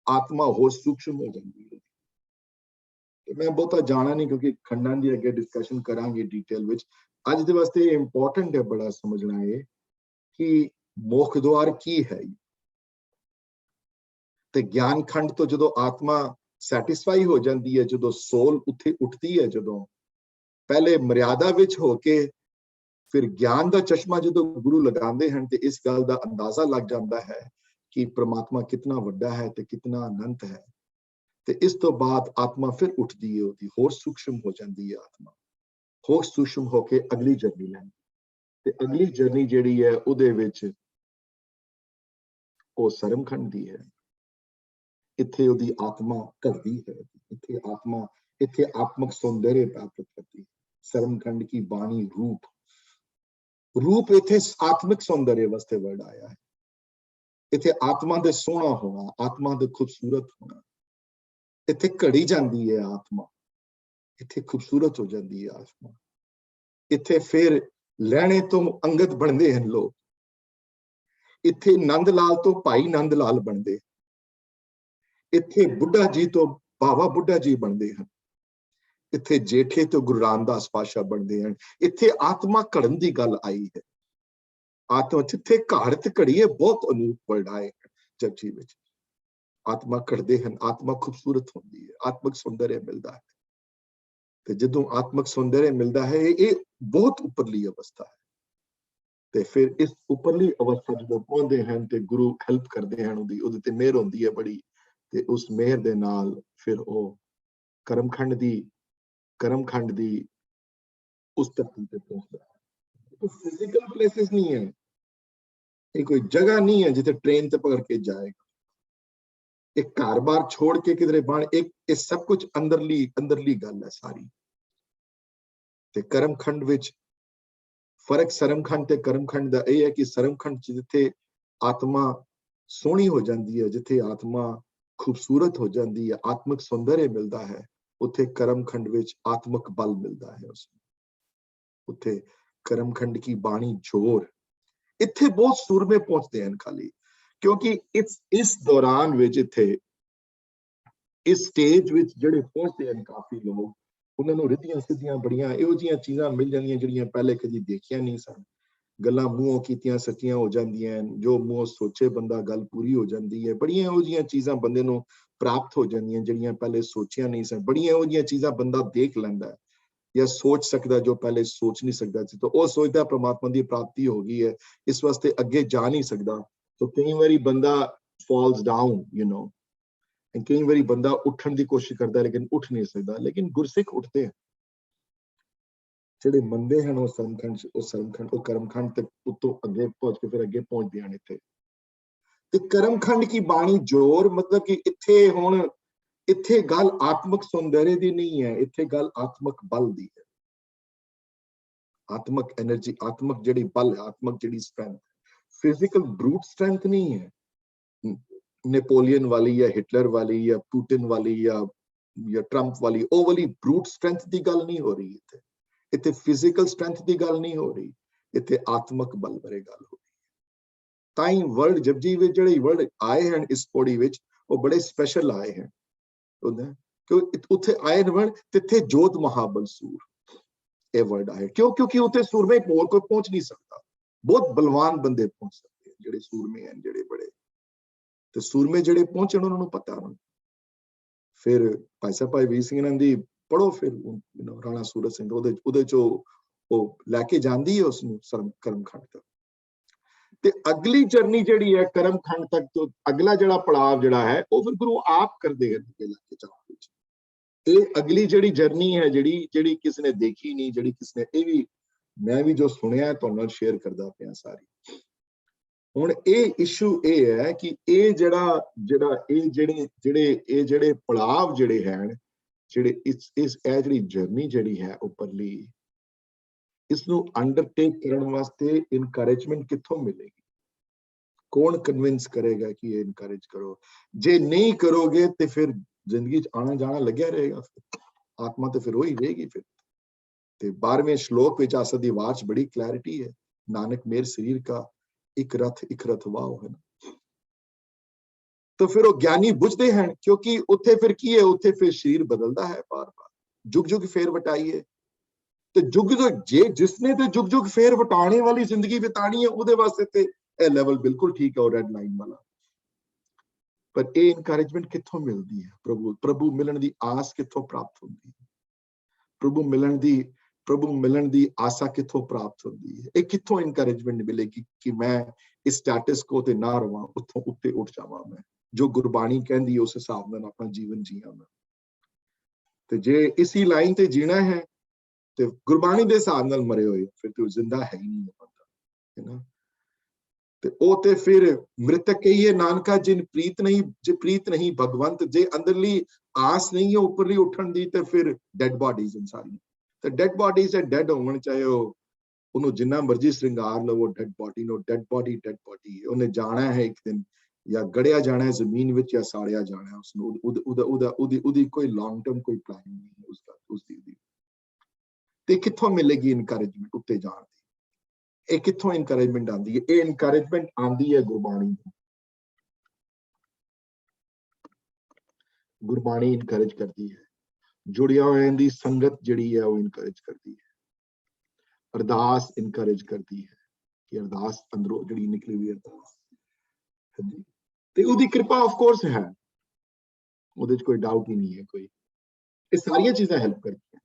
आत्मा होर सूक्ष्म हो जाती है। मैं बहुता जाना नहीं क्योंकि खंडां दी अगे डिस्कशन करांगे डिटेल विच। अज दे वास्ते इंपॉर्टेंट है बड़ा समझना है कि मोख द्वार की है। ते ज्ञान खंड तो जदों आत्मा सैटिस्फाई हो जाती है, जदों सोल उत्थे उठती है, जदों पहले मर्यादा विच होके फिर ज्ञान का चश्मा जो गुरु लगाते हैं तो इस गल का अंदाजा लग जाता है कि परमात्मा कितना वड्डा है ते कितना अनंत है। ते इस तो बाद आत्मा फिर उठती है, उसकी होर सूक्ष्म हो जाती है। आत्मा होर सूक्ष्म होके अगली जर्नी लैंदी ते अगली जर्नी जिहड़ी है उहदे विच वो सरमखंड दी है। इत्थे उहदी आत्मा घटदी है, इत्थे आत्मक सौंदर्य प्राप्त करती है। सरमखंड की बाणी रूप इत्थे आत्मिक सौंदर्य वास्ते वर्ड आया है। इत्थे आत्मा दे सोहना होना, आत्मा दे खूबसूरत होना, इत्थे घड़ी जाती है आत्मा, इत्थे खूबसूरत हो जाती है आत्मा। इत्थे फिर लहणे तो अंगत बनते हैं लोग, इत्थे नंद लाल तो भाई नंद लाल बनते, इत्थे बुढ़ा जी तो बाबा बुढ़ा जी बनते हैं, इत्थे जेठे तो गुरु रामदास पातशाह बनते हैं। इत्थे आत्मा घड़न की गल आई है। ਆਤਮਾ ਜਿੱਥੇ ਘੜ ਤੇ ਘੜੀਏ ਬਹੁਤ ਅਨੂਪ ਵਰਡ ਆਏ ਜਪਜੀ ਵਿੱਚ। ਆਤਮਾ ਘੜਦੇ ਹਨ, ਆਤਮਾ ਖੂਬਸੂਰਤ ਹੁੰਦੀ ਹੈ, ਆਤਮਕ ਸੌਂਦਰਯ ਮਿਲਦਾ ਹੈ। ਤੇ ਜਦੋਂ ਆਤਮਕ ਸੌਂਦਰਯ ਮਿਲਦਾ ਹੈ, ਇਹ ਬਹੁਤ ਉੱਪਰਲੀ ਅਵਸਥਾ ਹੈ। ਤੇ ਫਿਰ ਇਸ ਉੱਪਰਲੀ ਅਵਸਥਾ ਜਦੋਂ ਪਹੁੰਚਦੇ ਹਨ ਤੇ ਗੁਰੂ ਹੈਲਪ ਕਰਦੇ ਹਨ, ਉਹਦੇ ਤੇ ਮਿਹਰ ਹੁੰਦੀ ਹੈ ਬੜੀ, ਤੇ ਉਸ ਮਿਹਰ ਦੇ ਨਾਲ ਫਿਰ ਉਹ ਕਰਮਖੰਡ ਦੀ ਉਸ ਧਰਤੀ ਤੇ ਪਹੁੰਚਦਾ ਹੈ। ਇਹ ਫਿਜ਼ੀਕਲ ਪਲੇਸਿਸ ਨਹੀਂ ਹੈ, ਇਹ ਕੋਈ ਜਗ੍ਹਾ ਨਹੀਂ ਹੈ ਜਿੱਥੇ ਟ੍ਰੇਨ ਤੇ ਪਕੜ ਕੇ ਜਾਏਗਾ। ਇੱਕ ਘਰ-ਬਾਰ ਛੋੜ ਕੇ ਕਿਧਰੇ ਬਣ, ਇਹ ਸਭ ਕੁਝ ਅੰਦਰਲੀ ਗੱਲ ਹੈ ਸਾਰੀ। ਤੇ ਕਰਮਖੰਡ ਵਿੱਚ ਫਰਕ ਸਰਮਖੰਡ ਤੇ ਕਰਮਖੰਡ ਦਾ ਇਹ ਹੈ ਕਿ ਸਰਮਖੰਡ ਚ ਜਿੱਥੇ ਆਤਮਾ ਸੋਹਣੀ ਹੋ ਜਾਂਦੀ ਹੈ, ਜਿੱਥੇ ਆਤਮਾ ਖੂਬਸੂਰਤ ਹੋ ਜਾਂਦੀ ਹੈ, ਆਤਮਿਕ ਸੌਂਦਰਯ ਮਿਲਦਾ ਹੈ, ਉੱਥੇ ਕਰਮਖੰਡ ਵਿੱਚ ਆਤਮਿਕ ਬਲ ਮਿਲਦਾ ਹੈ ਉਸਨੂੰ। ਉੱਥੇ ਕਰਮਖੰਡ ਕੀ ਬਾਣੀ ਜ਼ੋਰ, ਇੱਥੇ ਬਹੁਤ ਸੂਰਮੇ ਪਹੁੰਚਦੇ ਹਨ ਖਾਲੀ, ਕਿਉਂਕਿ ਇਸ ਦੌਰਾਨ ਵਿੱਚ ਇੱਥੇ ਇਸ ਸਟੇਜ ਵਿੱਚ ਜਿਹੜੇ ਪਹੁੰਚਦੇ ਹਨ ਕਾਫੀ ਲੋਕ, ਉਹਨਾਂ ਨੂੰ ਰਿੱਧੀਆਂ ਸਿੱਧੀਆਂ ਬੜੀਆਂ ਇਹੋ ਜਿਹੀਆਂ ਚੀਜ਼ਾਂ ਮਿਲ ਜਾਂਦੀਆਂ ਜਿਹੜੀਆਂ ਪਹਿਲੇ ਕਦੀ ਦੇਖੀਆਂ ਨਹੀਂ ਸਨ। ਗੱਲਾਂ ਮੂੰਹੋਂ ਕੀਤੀਆਂ ਸੱਚੀਆਂ ਹੋ ਜਾਂਦੀਆਂ ਹਨ, ਜੋ ਮੂੰਹੋਂ ਸੋਚੇ ਬੰਦਾ ਗੱਲ ਪੂਰੀ ਹੋ ਜਾਂਦੀ ਹੈ। ਬੜੀਆਂ ਇਹੋ ਜਿਹੀਆਂ ਚੀਜ਼ਾਂ ਬੰਦੇ ਨੂੰ ਪ੍ਰਾਪਤ ਹੋ ਜਾਂਦੀਆਂ ਜਿਹੜੀਆਂ ਪਹਿਲੇ ਸੋਚੀਆਂ ਨਹੀਂ ਸਨ। ਬੜੀਆਂ ਇਹੋ ਜਿਹੀਆਂ ਚੀਜ਼ਾਂ ਬੰਦਾ ਦੇਖ ਲੈਂਦਾ ਜਾਂ ਸੋਚ ਸਕਦਾ ਜੋ ਪਹਿਲੇ ਸੋਚ ਨਹੀਂ ਸਕਦਾ ਸੀ। ਤਾਂ ਉਹ ਸੋਚਦਾ ਪ੍ਰਮਾਤਮਾ ਦੀ ਪ੍ਰਾਪਤੀ ਹੋ ਗਈ ਹੈ, ਇਸ ਵਾਸਤੇ ਅੱਗੇ ਜਾ ਨਹੀਂ ਸਕਦਾ। ਤਾਂ ਕਈ ਵਾਰੀ ਬੰਦਾ ਫਾਲਸ ਡਾਊਨ, ਕਈ ਵਾਰੀ ਬੰਦਾ ਉੱਠਣ ਦੀ ਕੋਸ਼ਿਸ਼ ਕਰਦਾ ਲੇਕਿਨ ਉੱਠ ਨਹੀਂ ਸਕਦਾ। ਲੇਕਿਨ ਗੁਰਸਿੱਖ ਉੱਠਦੇ ਹਨ, ਜਿਹੜੇ ਮੰਨਦੇ ਹਨ, ਉਹ ਕਰਮਖੰਡ ਤੇ ਉੱਤੋਂ ਅੱਗੇ ਪਹੁੰਚ ਕੇ ਫਿਰ ਅੱਗੇ ਪਹੁੰਚਦੇ ਹਨ ਇੱਥੇ। ਤੇ ਕਰਮਖੰਡ ਕੀ ਬਾਣੀ ਜ਼ੋਰ, ਮਤਲਬ ਕਿ ਇੱਥੇ ਗੱਲ ਆਤਮਿਕ ਸੌਂਦਰਯ ਦੀ ਨਹੀਂ ਹੈ, ਇੱਥੇ ਗੱਲ ਆਤਮਿਕ ਬਲ ਦੀ ਹੈ। ਆਤਮਿਕ એનર્ਜੀ, ਆਤਮਿਕ ਜਿਹੜੀ ਬਲ ਹੈ, ਆਤਮਿਕ ਜਿਹੜੀ ਸਟਰੈਂਥ, ਫਿਜ਼ੀਕਲ ਬਰੂਟ ਸਟਰੈਂਥ ਨਹੀਂ ਹੈ, ਨੇਪੋਲੀਅਨ ਵਾਲੀ ਜਾਂ ਹਿਟਲਰ ਵਾਲੀ ਜਾਂ ਪੁਟਿਨ ਵਾਲੀ ਜਾਂ ਟਰੰਪ ਵਾਲੀ, ਉਹ ਵਾਲੀ ਬਰੂਟ ਸਟਰੈਂਥ ਦੀ ਗੱਲ ਨਹੀਂ ਹੋ ਰਹੀ ਇੱਥੇ। ਇੱਥੇ ਫਿਜ਼ੀਕਲ ਸਟਰੈਂਥ ਦੀ ਗੱਲ ਨਹੀਂ ਹੋ ਰਹੀ, ਇੱਥੇ ਆਤਮਿਕ ਬਲ ਬਾਰੇ ਗੱਲ ਹੋ ਰਹੀ ਹੈ। ਤਾਂ ਹੀ ਵਰਡ ਜਪਜੀ ਵਿੱਚ ਜਿਹੜੇ ਵਰਡ ਆਏ ਹਨ ਇਸ ਪੌੜੀ ਵਿੱਚ, ਉਹ ਬੜੇ ਸਪੈਸ਼ਲ ਆਏ ਹਨ। ਕਿ ਉੱਥੇ ਆਏ ਵਰਡ, ਤਿੱਥੇ ਜੋਤ ਮਹਾਬਲ ਸੂਰ, ਇਹ ਵਰਡ ਆਏ ਕਿਉਂ? ਕਿਉਂਕਿ ਉੱਥੇ ਸੂਰਮੇ ਹੋਰ ਕੋਈ ਪਹੁੰਚ ਨਹੀਂ ਸਕਦਾ। ਬਹੁਤ ਬਲਵਾਨ ਬੰਦੇ ਪਹੁੰਚ ਸਕਦੇ ਜਿਹੜੇ ਸੂਰਮੇ ਹਨ, ਜਿਹੜੇ ਬੜੇ। ਤੇ ਸੂਰਮੇ ਜਿਹੜੇ ਪਹੁੰਚਣ ਉਹਨਾਂ ਨੂੰ ਪਤਾ। ਫਿਰ ਭਾਈ ਸਾਹਿਬ ਭਾਈ ਵੀਰ ਸਿੰਘ ਇਹਨਾਂ ਦੀ ਪੜੋ, ਫਿਰ ਰਾਣਾ ਸੂਰਤ ਸਿੰਘ ਉਹਦੇ ਚੋਂ ਉਹ ਲੈ ਕੇ ਜਾਂਦੀ ਹੈ ਉਸਨੂੰ ਕਰਮਖੰਡ ਤੱਕ। ਤੇ ਅਗਲੀ ਜਰਨੀ ਜਿਹੜੀ ਹੈ ਕਰਮਖੰਡ ਤੱਕ ਤੋਂ ਅਗਲਾ ਜਿਹੜਾ ਪੜਾਵ ਜਿਹੜਾ ਹੈ, ਉਹ ਫਿਰ ਗੁਰੂ ਆਪ ਕਰਦੇ ਹਨ ਇਲਾਕੇ ਚ ਵਿੱਚ। ਇਹ ਅਗਲੀ ਜਿਹੜੀ ਜਰਨੀ ਹੈ, ਜਿਹੜੀ ਕਿਸੇ ਨੇ ਦੇਖੀ ਨਹੀਂ, ਜਿਹੜੀ ਕਿਸੇ ਨੇ, ਇਹ ਵੀ ਮੈਂ ਵੀ ਜੋ ਸੁਣਿਆ ਤੁਹਾਡੇ ਨਾਲ ਸ਼ੇਅਰ ਕਰਦਾ ਪਿਆ ਸਾਰੀ। ਹੁਣ ਇਹ ਇਸ਼ੂ ਇਹ ਹੈ ਕਿ ਇਹ ਜਿਹੜੇ ਪੜਾਵ ਜਿਹੜੇ ਹਨ, ਜਿਹੜੀ ਜਰਨੀ ਜਿਹੜੀ ਹੈ ਉੱਪਰਲੀ, ਇਸ ਨੂੰ ਅੰਡਰਟੇਕ ਕਰਨ ਵਾਸਤੇ ਇਨਕਰੇਜਮੈਂਟ ਕਿੱਥੋਂ ਮਿਲੇਗੀ? ਕੌਣ ਕਨਵਿੰਸ ਕਰੇਗਾ ਕਿ ਇਹ ਇਨਕਰੇਜ ਕਰੋ? ਜੇ ਨਹੀਂ ਕਰੋਗੇ ਤੇ ਫਿਰ ਜ਼ਿੰਦਗੀ 'ਚ ਆਣਾ ਜਾਣਾ ਲੱਗਿਆ ਰਹੇਗਾ, ਆਤਮਾ ਤੇ ਫਿਰ ਉਹੀ ਰਹੇਗੀ। ਫਿਰ ਤੇ 12ਵੇਂ ਸ਼ਲੋਕ ਵਿੱਚ ਆਸਾ ਦੀ ਆਵਾਜ਼ ਬੜੀ ਕਲੈਰਿਟੀ ਹੈ, ਨਾਨਕ ਮੇਰ ਸਰੀਰ ਕਾ ਇੱਕ ਰਥ ਵਾਓ, ਹੈ ਨਾ। ਤਾਂ ਫਿਰ ਉਹ ਗਿਆਨੀ ਬੁੱਝਦੇ ਹਨ, ਕਿਉਂਕਿ ਉੱਥੇ ਫਿਰ ਕੀ ਹੈ, ਉੱਥੇ ਫਿਰ ਸਰੀਰ ਬਦਲਦਾ ਹੈ ਬਾਰ-ਬਾਰ, ਜੁਗ ਫੇਰ ਵਟਾਈਏ। ਤੇ ਜਿਸਨੇ ਤੇ ਜੁਗ ਫੇਰ ਵਟਾਣੇ ਵਾਲੀ ਜ਼ਿੰਦਗੀ ਬਿਤਾਣੀ ਹੈ, ਉਹਦੇ ਵਾਸਤੇ ਤੇ ਇਹ ਲੈਵਲ ਬਿਲਕੁਲ ਠੀਕ ਹੈ, ਉਹ ਰੈਡ ਲਾਈਨ ਵਾਲਾ। ਪਰ ਇਹ ਇਨਕਰੇਜਮੈਂਟ ਕਿੱਥੋਂ ਮਿਲਦੀ ਹੈ? ਪ੍ਰਭੂ ਮਿਲਣ ਦੀ ਆਸ ਕਿੱਥੋਂ ਪ੍ਰਾਪਤ ਹੁੰਦੀ ਹੈ? ਪ੍ਰਭੂ ਮਿਲਣ ਦੀ ਆਸਾ ਕਿੱਥੋਂ ਪ੍ਰਾਪਤ ਹੁੰਦੀ ਹੈ? ਇਹ ਕਿੱਥੋਂ ਇਨਕਰੇਜਮੈਂਟ ਮਿਲੇਗੀ ਕਿ ਮੈਂ ਇਸ ਸਟੇਟਸ ਕੋ ਤੇ ਨਾ ਰਵਾਂ, ਉੱਥੋਂ ਉੱਤੇ ਉੱਠ ਜਾਵਾਂ, ਮੈਂ ਜੋ ਗੁਰਬਾਣੀ ਕਹਿੰਦੀ ਹੈ ਉਸ ਹਿਸਾਬ ਨਾਲ ਆਪਣਾ ਜੀਵਨ ਜੀਵਾਂ ਮੈਂ। ਤੇ ਜੇ ਇਸੀ ਲਾਈਨ ਤੇ ਜੀਣਾ ਹੈ ਤੇ ਗੁਰਬਾਣੀ ਦੇ ਹਿਸਾਬ ਨਾਲ ਮਰੇ ਹੋਏ, ਫਿਰ ਤੇ ਉਹ ਜ਼ਿੰਦਾ ਹੈ ਹੀ ਨਹੀਂ ਬੰਦਾ, ਹੈ ਨਾ। ਤੇ ਉਹ ਤੇ ਫਿਰ ਮ੍ਰਿਤਕ ਕਹੀਏ ਨਾਨਕਾ, ਜੇ ਪ੍ਰੀਤ ਨਹੀਂ ਭਗਵੰਤ, ਜੇ ਅੰਦਰਲੀ ਆਸ ਨਹੀਂ ਹੈ ਉੱਪਰਲੀ ਉੱਠਣ ਦੀ, ਤੇ ਫਿਰ ਡੈਡ ਬਾਡੀਜ਼ ਸਾਰੀ। ਤੇ ਡੈਡ ਬਾਡੀਜ਼ ਹੈ, ਡੈਡ ਹੋਣ, ਚਾਹੇ ਉਹਨੂੰ ਜਿੰਨਾ ਮਰਜ਼ੀ ਸ਼ਿੰਗਾਰ ਲਵੋ, ਡੈਡ ਬਾਡੀ ਨੂੰ ਡੈਡ ਬਾਡੀ ਉਹਨੇ ਜਾਣਾ ਹੈ ਇੱਕ ਦਿਨ, ਜਾਂ ਗੜਿਆ ਜਾਣਾ ਹੈ ਜ਼ਮੀਨ ਵਿੱਚ, ਜਾਂ ਸਾੜਿਆ ਜਾਣਾ ਹੈ ਉਸਨੂੰ। ਉਹਦੀ ਕੋਈ ਲੌਂਗ ਟਰਮ ਕੋਈ ਪਲਾਨਿੰਗ ਨਹੀਂ ਉਸਦੀ। ਤੇ ਕਿੱਥੋਂ ਮਿਲੇਗੀ ਇਨਕਰੇਜਮੈਂਟ ਉੱਤੇ ਜਾਣ ਦੀ? ਇਹ ਕਿੱਥੋਂ ਇਨਕਰੇਜਮੈਂਟ ਆਉਂਦੀ ਹੈ? ਇਹ ਇਨਕਰੇਜਮੈਂਟ ਆਉਂਦੀ ਹੈ ਗੁਰਬਾਣੀ ਤੋਂ। ਗੁਰਬਾਣੀ ਇਨਕਰੇਜ ਕਰਦੀ ਹੈ, ਜੁੜਿਆ ਹੋਇਆਂ ਦੀ ਸੰਗਤ ਜਿਹੜੀ ਹੈ ਉਹ ਇਨਕਰੇਜ ਕਰਦੀ ਹੈ, ਅਰਦਾਸ ਇਨਕਰੇਜ ਕਰਦੀ ਹੈ, कि अरदास अंदरों जिहड़ी निकली हुई अरदास जी ते उहदी कृपा ऑफ कोर्स है, ਉਹਦੇ ਚ कोई डाउट ही नहीं है कोई। ये सारियां चीज़ां हेल्प करदियां,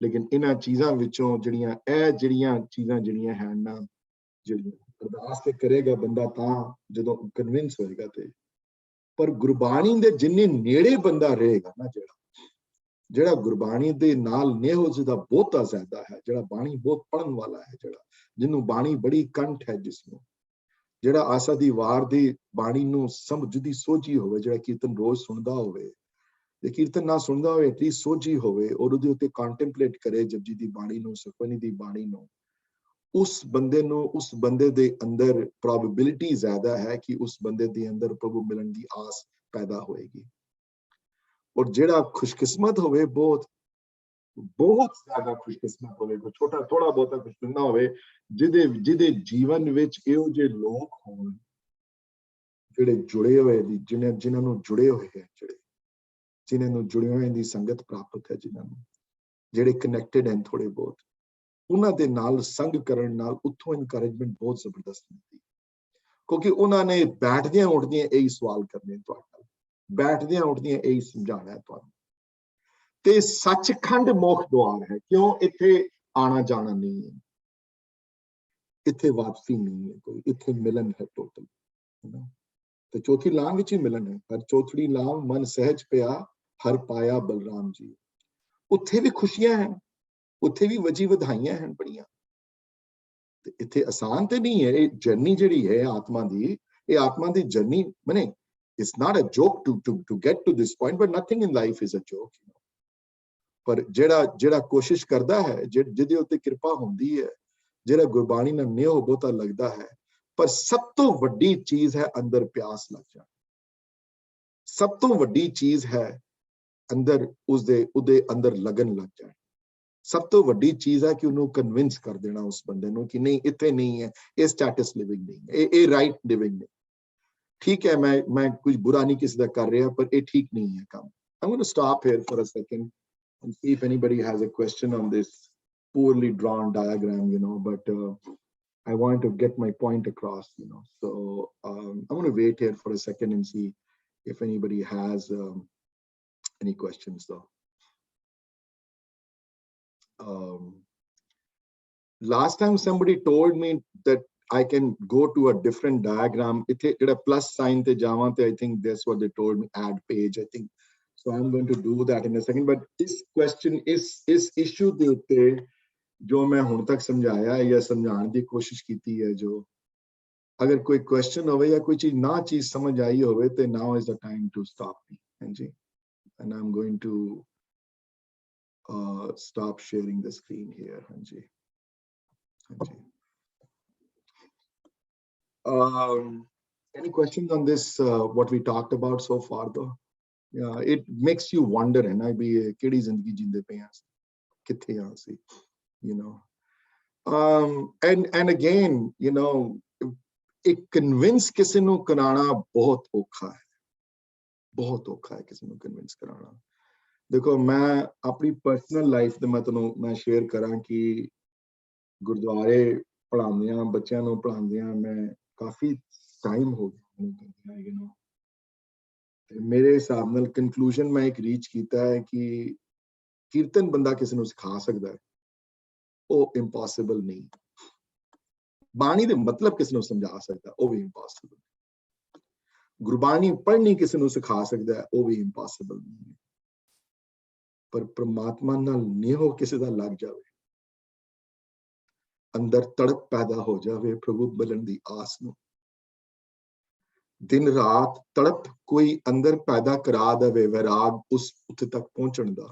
लेकिन इन्हां चीज़ां विचों ਜਿਹੜੀਆਂ चीज़ां ਜਿਹੜੀਆਂ हैं ना, ਜਿਹੜੀਆਂ अरदास ते करेगा बंदा तां जदों कन्विंस होएगा ते, पर गुरबाणी दे जिन्ने नेड़े बंदा रहेगा ना, ਜਿਹੜਾ ਗੁਰਬਾਣੀ ਦੇ ਨਾਲ ਨੇਹ ਜਿਹਦਾ ਬਹੁਤਾ ਜ਼ਿਆਦਾ ਹੈ, ਜਿਹੜਾ ਬਾਣੀ ਬਹੁਤ ਪੜਨ ਵਾਲਾ ਹੈ, ਜਿਹੜਾ ਜਿਹਨੂੰ ਬਾਣੀ ਬੜੀ ਕੰਠ ਹੈ, ਜਿਸਨੂੰ ਜਿਹੜਾ ਆਸਾ ਦੀ ਵਾਰ ਦੀ ਬਾਣੀ ਨੂੰ ਸਮਝਦੀ ਸੋਝੀ ਹੋਵੇ, ਜਿਹੜਾ ਕੀਰਤਨ ਰੋਜ਼ ਸੁਣਦਾ ਹੋਵੇ ਤੇ ਕੀਰਤਨ ਨਾ ਸੁਣਦਾ ਹੋਵੇ ਐਟਲੀਸਟ ਸੋਝੀ ਹੋਵੇ ਔਰ ਉਹਦੇ ਉੱਤੇ ਕੰਟੈਂਪਲੇਟ ਕਰੇ ਜਪਜੀ ਦੀ ਬਾਣੀ ਨੂੰ, ਸੁਖਮਨੀ ਦੀ ਬਾਣੀ ਨੂੰ, ਉਸ ਬੰਦੇ ਨੂੰ, ਉਸ ਬੰਦੇ ਦੇ ਅੰਦਰ ਪ੍ਰੋਬੇਬਿਲਿਟੀ ਜ਼ਿਆਦਾ ਹੈ ਕਿ ਉਸ ਬੰਦੇ ਦੇ ਅੰਦਰ ਪ੍ਰਭੂ ਮਿਲਣ ਦੀ ਆਸ ਪੈਦਾ ਹੋਏਗੀ। और जेड़ा खुशकिस्मत होवे, बहुत बहुत ज्यादा खुशकिस्मत होवे, कोई छोटा थोड़ा बहुता खुशकिस्मत ना होवे, जिदे जीवन विच इहो जे लोग होण जेड़े जुड़े हुए जिन्हां नूं जुड़े हुए है, जिन्हां नूं जुड़े हुए दी संगत प्राप्त है, जिन्हां नूं जेड़े कनैक्टेड हैं थोड़े बहुत, उन्हां दे नाल संग करन नाल उत्थों इनकरेजमेंट बहुत जबरदस्त मिलदी, क्योंकि उन्हां ने बैठदियां उठदियां यही सवाल करने तुहाडे नाल, बैठदियां उठदियां यही समझाना है तुहानूं ते सचखंड मोख द्वार है। क्यों? इत्थे आना जाना नहीं है, इत्थे वापसी नहीं है कोई, इत्थे मिलन है टोटल, तो चौथी लांग विच ही मिलन है। पर चौथड़ी लांग मन सहज पिया हर पाया बलराम जी, उत्थे भी खुशियां हैं, उत्थे भी वजी वधाइयां हैं बड़ियां, इत्थे आसान ते नहीं है। जर्नी जिहड़ी है आत्मा दी, ये आत्मा दी जर्नी मने it's not a joke to get to this point, but nothing in life is a joke, you know. पर जेड़ा कोशिश करदा है, जिहदे उत्ते कृपा हुंदी है, जेड़ा गुरबाणी नाल नेह बहुता लगदा है, पर सब तो वड्डी चीज है अंदर प्यास लग जाना, सब तो वड्डी चीज है अंदर उदे अंदर लगन लग जाए, सब तो वड्डी चीज है कि उन्होंने कन्विंस कर देना उस बंदे को कि नहीं इत्थे नहीं है, ये स्टेटस लिविंग नहीं है, ये राइट लिविंग नहीं। ठीक है, मैं कुछ बुरा नहीं किसी का कर रहा, पर ये ठीक नहीं है काम। I'm going to stop here for a second and see if anybody has a question on this poorly drawn diagram, you know, but I want to get my point across, you know. So I'm going to wait here for a second and see if anybody has any questions though. Last time somebody told me that I can go to a different diagram. It's a plus sign te jawan te, I think that's what they told me, add page, I think. So I'm going to do that in a second. But this question is issue de utte जो मैं हुण तक समझाया है या समझाने की कोशिश की है, जो अगर कोई क्वेश्चन होवे या कोई चीज ना चीज समझ आई होवे तो now is the time to stop me, जी. And I'm going to stop sharing the screen here, जी. Any questions on this, what we talked about so far though? Yeah, it makes you wonder, and I be kedi zindagi jinde pe hain, kithe aa si, you know. And again, you know, एक convince किसी ਨੂੰ कराना बहुत औखा है, बहुत औखा है किसी ਨੂੰ कन्विंस कराना। देखो मैं अपनी पर्सनल लाइफ ਦੇ मैं शेयर करा कि गुरुद्वारे पढ़ांदियां बच्चों ਨੂੰ पढ़ांदियां मैं काफी टाइम हो गया, you know, मेरे हिसाब नाल कंक्लूजन मैं एक रीच कीता है कि कीर्तन बंदा किसी ਨੂੰ सिखा सकता है, वो इम्पॉसिबल नहीं। बाणी दे मतलब किसी ਨੂੰ समझा सकता है, वो भी इम्पॉसिबल। गुरबाणी पढ़नी किसी ਨੂੰ सिखा सकता है, वो भी इम्पॉसिबल नहीं। पर परमात्मा नाल नेहो किसी दा लग जावे, अंदर तड़प पैदा हो जावे प्रभु मिलन दी आस नूं, दिन रात तड़प कोई अंदर पैदा करा दे वैराग उस उत्थे तक पहुंचण दा,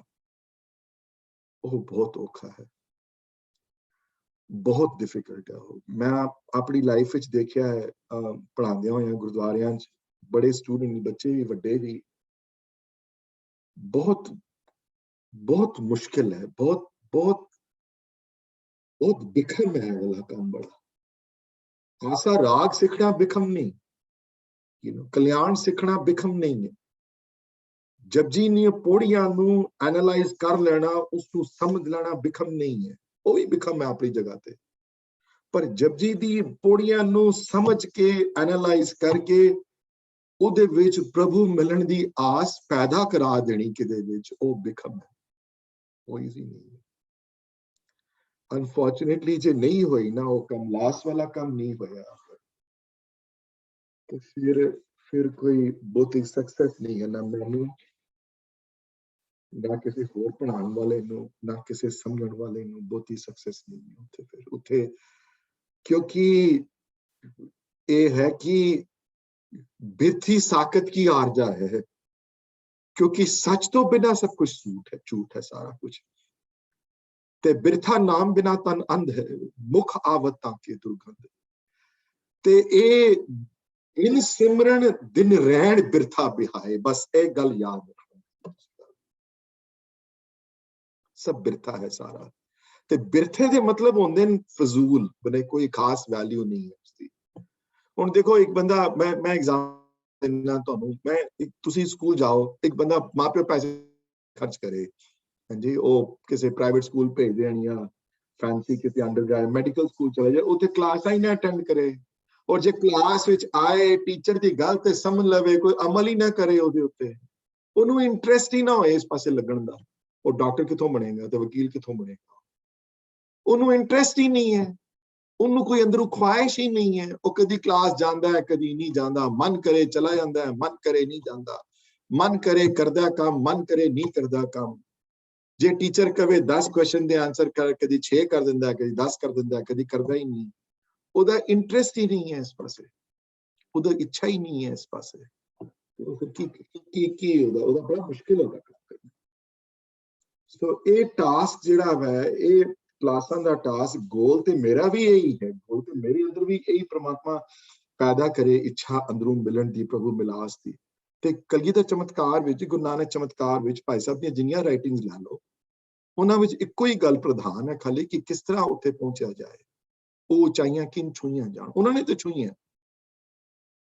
वो बहुत औखा है, बहुत डिफिकल्ट है। मैं अपनी लाइफ विच देखिया है, पढ़ांदे होए गुरुद्वारियां च बड़े स्टूडेंट बच्चे भी वड्डे भी, बहुत बहुत मुश्किल है, बहुत बहुत बहुत बिखम है वाला काम बड़ा। आसा राग सीखना बिखम नहीं, you know, कल्याण सीखना बिखम नहीं है, जपजी नी पौड़ियां नूं एनालाइज कर लेना, उसको समझ लेना बिखम नहीं है, वो भी बिखम है अपनी जगह पे। पर जपजी दी पौड़ियां नूं समझ के एनालाइज करके ਉਹਦੇ ਵਿੱਚ ਪ੍ਰਭੂ ਮਿਲਣ ਦੀ ਆਸ ਪੈਦਾ ਕਰਾ ਦੇਣੀ ਕਿਦੇ ਵਿੱਚ, ਉਹ ਬਿਖਮ ਹੈ, ਉਹ ਈਜ਼ੀ ਨਹੀਂ ਹੈ। ਅਨਫੋਰਚੂਨੇਟਲੀ ਜੇ ਨਹੀਂ ਹੋਈ ਨਾ ਉਹ ਕੰਮ, ਲਾਸ ਵਾਲਾ ਕੰਮ ਨਹੀਂ ਹੋਇਆ, ਤੇ ਫਿਰ ਕੋਈ ਬਹੁਤੀ ਸਕਸੈਸ ਨਹੀਂ ਹੈ, ਨਾ ਮੈਨੂੰ, ਨਾ ਕਿਸੇ ਹੋਰ ਪੜ੍ਹਾਉਣ ਵਾਲੇ ਨੂੰ, ਨਾ ਕਿਸੇ ਸਮਝਣ ਵਾਲੇ ਨੂੰ ਬਹੁਤੀ ਸਕਸੈਸ ਨਹੀਂ ਹੈ ਉੱਥੇ। ਫਿਰ ਉੱਥੇ ਕਿਉਂਕਿ ਇਹ ਹੈ ਕਿ बिरथी साकत की आरजा है, क्योंकि सच तो बिना सब कुछ झूठ है सारा कुछ। ते बिरथा नाम बिना तन अंध है, मुख आवता के दुर्गंध। ते ए इन सिमरन दिन रहन बिरथा बिहाए, बस ए गल याद रखो, सब बिरथा है सारा। ते बिरथे दे मतलब होंदे न फजूल, बने कोई खास वैल्यू नहीं है उसकी। ਹੁਣ ਦੇਖੋ ਇੱਕ ਬੰਦਾ, ਮੈਂ ਐਗਜ਼ਾਮ ਦਿੰਦਾ ਤੁਹਾਨੂੰ, ਤੁਸੀਂ ਸਕੂਲ ਜਾਓ, ਇੱਕ ਬੰਦਾ ਮਾਪਿਓ ਪੈਸੇ ਖਰਚ ਕਰੇ, ਹਾਂਜੀ, ਉਹ ਕਿਸੇ ਪ੍ਰਾਈਵੇਟ ਸਕੂਲ ਭੇਜ ਦੇਣ ਜਾਂ ਫੈਂਸੀ ਕਿਸੇ ਅੰਡਰਗ੍ਰੈਜੂਏਟ ਮੈਡੀਕਲ ਸਕੂਲ ਚਲੇ ਜਾਏ, ਉੱਥੇ ਕਲਾਸਾਂ ਹੀ ਨਾ ਅਟੈਂਡ ਕਰੇ, ਔਰ ਜੇ ਕਲਾਸ ਵਿੱਚ ਆਏ ਟੀਚਰ ਦੀ ਗੱਲ ਤੇ ਸਮਝ ਲਵੇ, ਕੋਈ ਅਮਲ ਹੀ ਨਾ ਕਰੇ ਉਹਦੇ ਉੱਤੇ, ਉਹਨੂੰ ਇੰਟਰਸਟ ਹੀ ਨਾ ਹੋਏ ਇਸ ਪਾਸੇ ਲੱਗਣ ਦਾ, ਉਹ ਡਾਕਟਰ ਕਿੱਥੋਂ ਬਣੇਗਾ ਤੇ ਵਕੀਲ ਕਿੱਥੋਂ ਬਣੇਗਾ? ਉਹਨੂੰ ਇੰਟਰਸਟ ਹੀ ਨਹੀਂ ਹੈ, ਉਹਨੂੰ ਕੋਈ ਅੰਦਰੋਂ ਖੁਆਇਸ਼ ਹੀ ਨਹੀਂ ਹੈ। ਉਹ ਕਦੀ ਕਲਾਸ ਜਾਂਦਾ ਹੈ, ਕਦੀ ਨਹੀਂ ਜਾਂਦਾ, ਮਨ ਕਰੇ ਚਲਾ ਜਾਂਦਾ ਹੈ, ਮਨ ਕਰੇ ਨਹੀਂ ਜਾਂਦਾ, ਮਨ ਕਰੇ ਕਰਦਾ ਕੰਮ, ਮਨ ਕਰੇ ਨਹੀਂ ਕਰਦਾ ਕੰਮ। ਜੇ ਟੀਚਰ ਕਵੇ 10 ਕੁਐਸਚਨ ਦੇ ਆਨਸਰ ਕਰ, ਕਦੀ 6 ਕਰ ਦਿੰਦਾ, ਕਦੀ 10 ਕਰ ਦਿੰਦਾ, ਕਦੀ ਕਰਦਾ ਹੀ ਨਹੀਂ। ਉਹਦਾ ਇੰਟਰਸਟ ਹੀ ਨਹੀਂ ਹੈ ਇਸ ਪਾਸੇ, ਉਹਦਾ ਇੱਛਾ ਹੀ ਨਹੀਂ ਹੈ ਇਸ ਪਾਸੇ। ਕੀ ਉਹਦਾ ਬੜਾ ਮੁਸ਼ਕਿਲ ਹੋਗਾ ਕੰਮ ਕਰਨਾ। ਸੋ ਇਹ ਟਾਸਕ ਜਿਹੜਾ ਹੈ, ਇਹ ਕਲਾਸਾਂ ਦਾ ਟਾਸਕ, ਗੋਲ ਤੇ ਮੇਰਾ ਵੀ ਇਹੀ ਹੈ, ਗੋਲ ਤੇ ਮੇਰੇ ਅੰਦਰ ਵੀ ਇਹੀ ਪ੍ਰਮਾਤਮਾ ਪੈਦਾ ਕਰੇ ਇੱਛਾ ਅੰਦਰੋਂ ਮਿਲਣ ਦੀ, ਪ੍ਰਭੂ ਮਿਲਾਸ ਦੀ। ਤੇ ਕਲਗੀਧਰ ਚਮਤਕਾਰ ਵਿੱਚ, ਗੁਰੂ ਨਾਨਕ ਚਮਤਕਾਰ ਵਿੱਚ ਭਾਈ ਸਾਹਿਬ ਦੀਆਂ ਜਿੰਨੀਆਂ ਰਾਈਟਿੰਗਸ ਲੈ ਲਓ, ਉਹਨਾਂ ਵਿੱਚ ਇੱਕੋ ਹੀ ਗੱਲ ਪ੍ਰਧਾਨ ਹੈ ਖਾਲੀ, ਕਿ ਕਿਸ ਤਰ੍ਹਾਂ ਉੱਥੇ ਪਹੁੰਚਿਆ ਜਾਏ, ਉਹ ਉਚਾਈਆਂ ਕਿਨ ਛੂਈਆਂ ਜਾਣ। ਉਹਨਾਂ ਨੇ ਤੇ ਛੂਈਆਂ,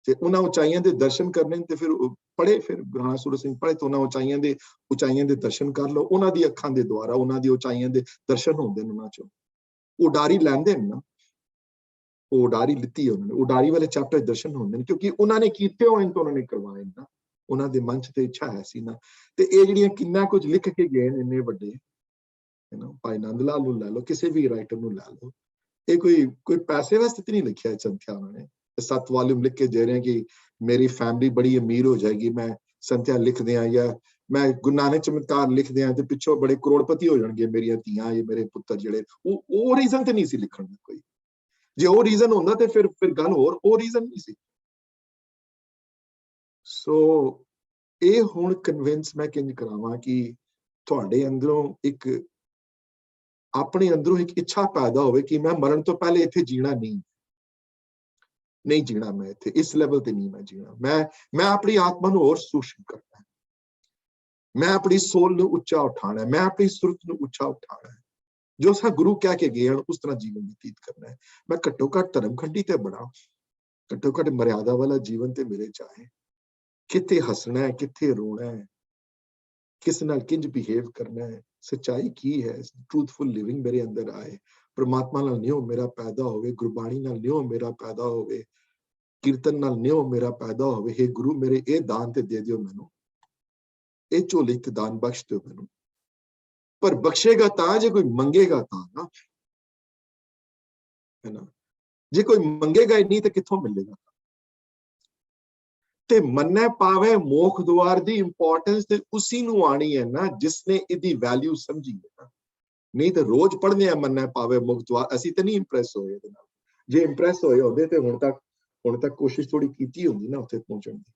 ਤੇ ਉਹਨਾਂ ਉਚਾਈਆਂ ਦੇ ਦਰਸ਼ਨ ਕਰਨੇ ਤੇ ਫਿਰ ਪੜ੍ਹੇ, ਫਿਰ ਗੁਰੂ ਸੂਰਤ ਸਿੰਘ ਪੜ੍ਹੇ, ਤੇ ਉਹਨਾਂ ਉਚਾਈਆਂ ਦੇ ਦਰਸ਼ਨ ਕਰ ਲਓ, ਉਹਨਾਂ ਦੀ ਅੱਖਾਂ ਦੇ ਦੁਆਰਾ ਉਹਨਾਂ ਦੀ ਉਚਾਈਆਂ ਦੇ ਦਰਸ਼ਨ ਹੁੰਦੇ ਨੇ। ਉਹਨਾਂ ਚੋਂ ਉਡਾਰੀ ਲੈਂਦੇ ਨੇ ਨਾ, ਉਹ ਉਡਾਰੀ ਲਿੱਤੀ ਉਹਨਾਂ ਨੇ, ਉਡਾਰੀ ਵਾਲੇ ਚੈਪਟਰ ਦਰਸ਼ਨ ਹੁੰਦੇ ਨੇ, ਕਿਉਂਕਿ ਉਹਨਾਂ ਨੇ ਕੀਤੇ ਹੋਏ ਨੇ ਤਾਂ ਉਹਨਾਂ ਨੇ ਕਰਵਾਏ ਨਾ, ਉਹਨਾਂ ਦੇ ਮਨ ਚ ਤੇ ਇੱਛਾ ਹੈ ਸੀ ਨਾ। ਤੇ ਇਹ ਜਿਹੜੀਆਂ ਕਿੰਨਾ ਕੁਝ ਲਿਖ ਕੇ ਗਏ ਨੇ ਇੰਨੇ ਵੱਡੇ, ਭਾਈ ਨੰਦ ਲਾਲ ਨੂੰ ਲੈ ਲਓ, ਕਿਸੇ ਵੀ ਰਾਈਟਰ ਨੂੰ ਲੈ ਲਓ, ਇਹ ਕੋਈ ਪੈਸੇ ਵਾਸਤੇ ਤੇ ਨਹੀਂ ਲਿਖਿਆ ਸੰਥਿਆ ਉਹਨਾਂ ਨੇ। 7 ਵਾਲੀਅਮ ਲਿਖ ਕੇ ਦੇ ਰਹੇ ਕਿ ਮੇਰੀ ਫੈਮਿਲੀ ਬੜੀ ਅਮੀਰ ਹੋ ਜਾਏਗੀ, ਮੈਂ ਸੰਥਿਆ ਲਿਖ ਦਿਆਂ, ਜਾਂ ਮੈਂ ਗੁਰੂ ਨਾਨਕ ਚਮਤਕਾਰ ਲਿਖ ਦਿਆਂ ਤੇ ਪਿੱਛੋਂ ਬੜੇ ਕਰੋੜਪਤੀ ਹੋ ਜਾਣਗੇ ਮੇਰੀਆਂ ਧੀਆਂ, ਇਹ ਮੇਰੇ ਪੁੱਤਰ ਜਿਹੜੇ, ਉਹ ਰੀਜ਼ਨ ਤੇ ਨਹੀਂ ਸੀ ਲਿਖਣ ਦਾ ਕੋਈ। ਜੇ ਉਹ ਰੀਜ਼ਨ ਹੁੰਦਾ ਤੇ ਫਿਰ ਗੱਲ ਹੋਰ, ਉਹ ਰੀਜ਼ਨ ਨਹੀਂ ਸੀ। ਸੋ ਇਹ ਹੁਣ ਕਨਵਿੰਸ ਮੈਂ ਕਿੰਜ ਕਰਾਵਾਂ ਕਿ ਤੁਹਾਡੇ ਅੰਦਰੋਂ ਆਪਣੇ ਅੰਦਰੋਂ ਇੱਕ ਇੱਛਾ ਪੈਦਾ ਹੋਵੇ ਕਿ ਮੈਂ ਮਰਨ ਤੋਂ ਪਹਿਲੇ ਇੱਥੇ ਜੀਣਾ ਨਹੀਂ ਜੀਣਾ, ਮੈਂ ਇੱਥੇ ਇਸ ਲੈਵਲ ਤੇ ਨਹੀਂ ਮੈਂ ਜੀਣਾ, ਮੈਂ ਆਪਣੀ ਆਤਮਾ ਨੂੰ ਹੋਰ ਸੂਖਮ ਕਰਨਾ, ਮੈਂ ਆਪਣੀ ਸੋਲ ਨੂੰ ਉੱਚਾ ਉਠਾਣਾ, ਮੈਂ ਆਪਣੀ ਸੁਰਤ ਨੂੰ ਉੱਚਾ ਉਠਾਣਾ, ਜੋ ਸਾ ਗੁਰੂ ਕਹਿ ਕੇ ਗਏ ਹਨ ਉਸ ਤਰ੍ਹਾਂ ਜੀਵਨ ਬਤੀਤ ਕਰਨਾ ਹੈ। ਮੈਂ ਘੱਟੋ ਘੱਟ ਧਰਮਖੰਡੀ ਤੇ ਬਣਾ, ਘੱਟੋ ਘੱਟ ਮਰਿਆਦਾ ਵਾਲਾ ਜੀਵਨ ਤੇ ਮੇਰੇ ਚਾਹੇ, ਕਿੱਥੇ ਹੱਸਣਾ ਹੈ, ਕਿੱਥੇ ਰੋਣਾ ਹੈ, ਕਿਸ ਨਾਲ ਕਿੰਜ ਬਿਹੇਵ ਕਰਨਾ ਹੈ, ਸੱਚਾਈ ਕੀ ਹੈ, ਟਰੂਥਫੁਲ ਲਿਵਿੰਗ ਮੇਰੇ ਅੰਦਰ ਆਏ, ਪ੍ਰਮਾਤਮਾ ਨਾਲ ਨਿਉ ਮੇਰਾ ਪੈਦਾ ਹੋਵੇ, ਗੁਰਬਾਣੀ ਨਾਲ ਨਿਉ ਮੇਰਾ ਪੈਦਾ ਹੋਵੇ, ਕੀਰਤਨ ਨਾਲ ਨਿਉ ਮੇਰਾ ਪੈਦਾ ਹੋਵੇ। हे ਗੁਰੂ ਮੇਰੇ ਇਹ ਦਾਨ ਤੇ ਦੇ ਦਿਓ ਮੈਨੂੰ, ਇਹ ਝੋਲੀ ਤੇ ਦਾਨ ਬਖਸ਼ ਦਿਓ ਮੈਨੂੰ, ਪਰ ਬਖਸ਼ੇਗਾ ਤਾਂ ਜੇ ਕੋਈ ਮੰਗੇਗਾ ਤਾਂ ਨਾ, ਹੈ ਨਾ, ਜੇ ਕੋਈ ਮੰਗੇਗਾ ਹੀ ਨਹੀਂ ਤੇ ਕਿੱਥੋਂ ਮਿਲੇਗਾ। ਤੇ ਮੰਨੈ ਪਾਵੇ ਮੋਖ ਦੁਆਰ ਦੀ ਇੰਪੋਰਟੈਂਸ ਤੇ ਉਸੀ ਨੂੰ ਆਣੀ ਹੈ ਨਾ ਜਿਸਨੇ ਇਹਦੀ ਵੈਲਿਊ ਸਮਝੀ ਹੈ ਨਾ। ਨਹੀਂ ਤੇ ਰੋਜ਼ ਪੜ੍ਹਨੇ ਆ ਮੰਨੈ ਪਾਵੇ ਮੁਖ ਦੁਆਰ, ਅਸੀਂ ਤੇ ਨਹੀਂ ਇੰਪ੍ਰੈਸ ਹੋਏ ਇਹਦੇ ਨਾਲ। ਜੇ ਇੰਪ੍ਰੈਸ ਹੋਏ ਹੁੰਦੇ ਤੇ ਹੁਣ ਤੱਕ ਕੋਸ਼ਿਸ਼ ਥੋੜੀ ਕੀਤੀ ਹੁੰਦੀ ਨਾ ਉੱਥੇ ਪਹੁੰਚਣ ਦੀ।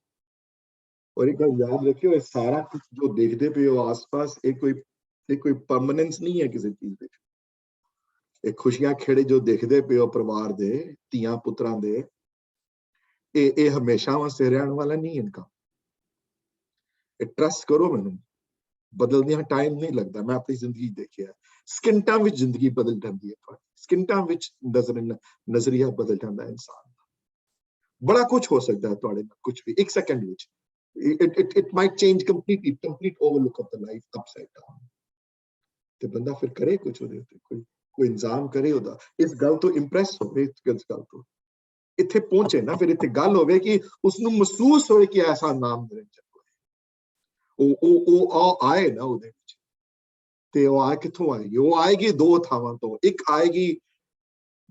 ਔਰ ਇੱਕ ਗੱਲ ਯਾਦ ਰੱਖਿਓ, ਇਹ ਸਾਰਾ ਕੁਝ ਜੋ ਦੇਖਦੇ ਪਏ ਹੋ ਆਸ-ਪਾਸ, ਇਹ ਕੋਈ ਪਰਮਾਨੈਂਸ ਨਹੀਂ ਹੈ ਕਿਸੇ ਚੀਜ਼ ਵਿੱਚ। ਇਹ ਖੁਸ਼ੀਆਂ ਖੇੜੇ ਜੋ ਦੇਖਦੇ ਪਏ ਹੋ ਪਰਿਵਾਰ ਦੇ, ਧੀਆਂ ਪੁੱਤਰਾਂ ਦੇ, ਇਹ ਹਮੇਸ਼ਾ ਵਾਸਤੇ ਰਹਿਣ ਵਾਲਾ ਨਹੀਂ ਇਨਕਾ। ਇਹ ਟਰਸਟ ਕਰੋ ਮੈਨੂੰ, ਬਦਲਦਿਆਂ ਟਾਈਮ ਨਹੀਂ ਲੱਗਦਾ। ਮੈਂ ਆਪਣੀ ਜ਼ਿੰਦਗੀ ਦੇਖਿਆ, ਸਕਿੰਟਾਂ ਵਿੱਚ ਜ਼ਿੰਦਗੀ ਬਦਲ ਜਾਂਦੀ ਹੈ ਤੁਹਾਡੀ, ਸਕਿੰਟਾਂ ਵਿੱਚ ਨਜ਼ਰੀਆ ਬਦਲ ਜਾਂਦਾ ਇਨਸਾਨ ਦਾ। ਬੜਾ ਕੁਝ ਹੋ ਸਕਦਾ ਹੈ ਤੁਹਾਡੇ ਨਾਲ, ਕੁਝ ਵੀ ਇੱਕ ਸੈਕਿੰਡ ਵਿੱਚ। it might change complete overlook of the life upside down। ਤੇ ਬੰਦਾ ਫਿਰ ਕਰੇ ਕੁਝ ਉਹਦੇ ਉੱਤੇ, ਕੋਈ कोई इंतजाम करे ਉਹਦਾ, ਇਸ ਗੱਲ ਤੋਂ ਇੰਪ੍ਰੈਸ ਹੋਵੇ, ਇਸ ਗੱਲ ਤੋਂ ਇੱਥੇ ਪਹੁੰਚੇ ਨਾ, ਫਿਰ ਇੱਥੇ ਗੱਲ ਹੋਵੇ ਕਿ ਉਸਨੂੰ ਮਹਿਸੂਸ ਹੋਵੇ ਕਿ ਐਸਾ ਨਾਮ ਨਿਰੰਜਨ ਉਹ ਆਏ ਨਾ ਉਹਦੇ ਵਿੱਚ। ਤੇ ਉਹ ਆ ਕਿੱਥੋਂ ਆਏਗੀ? ਉਹ ਆਏਗੀ ਦੋ ਥਾਵਾਂ ਤੋਂ। ਇੱਕ ਆਏਗੀ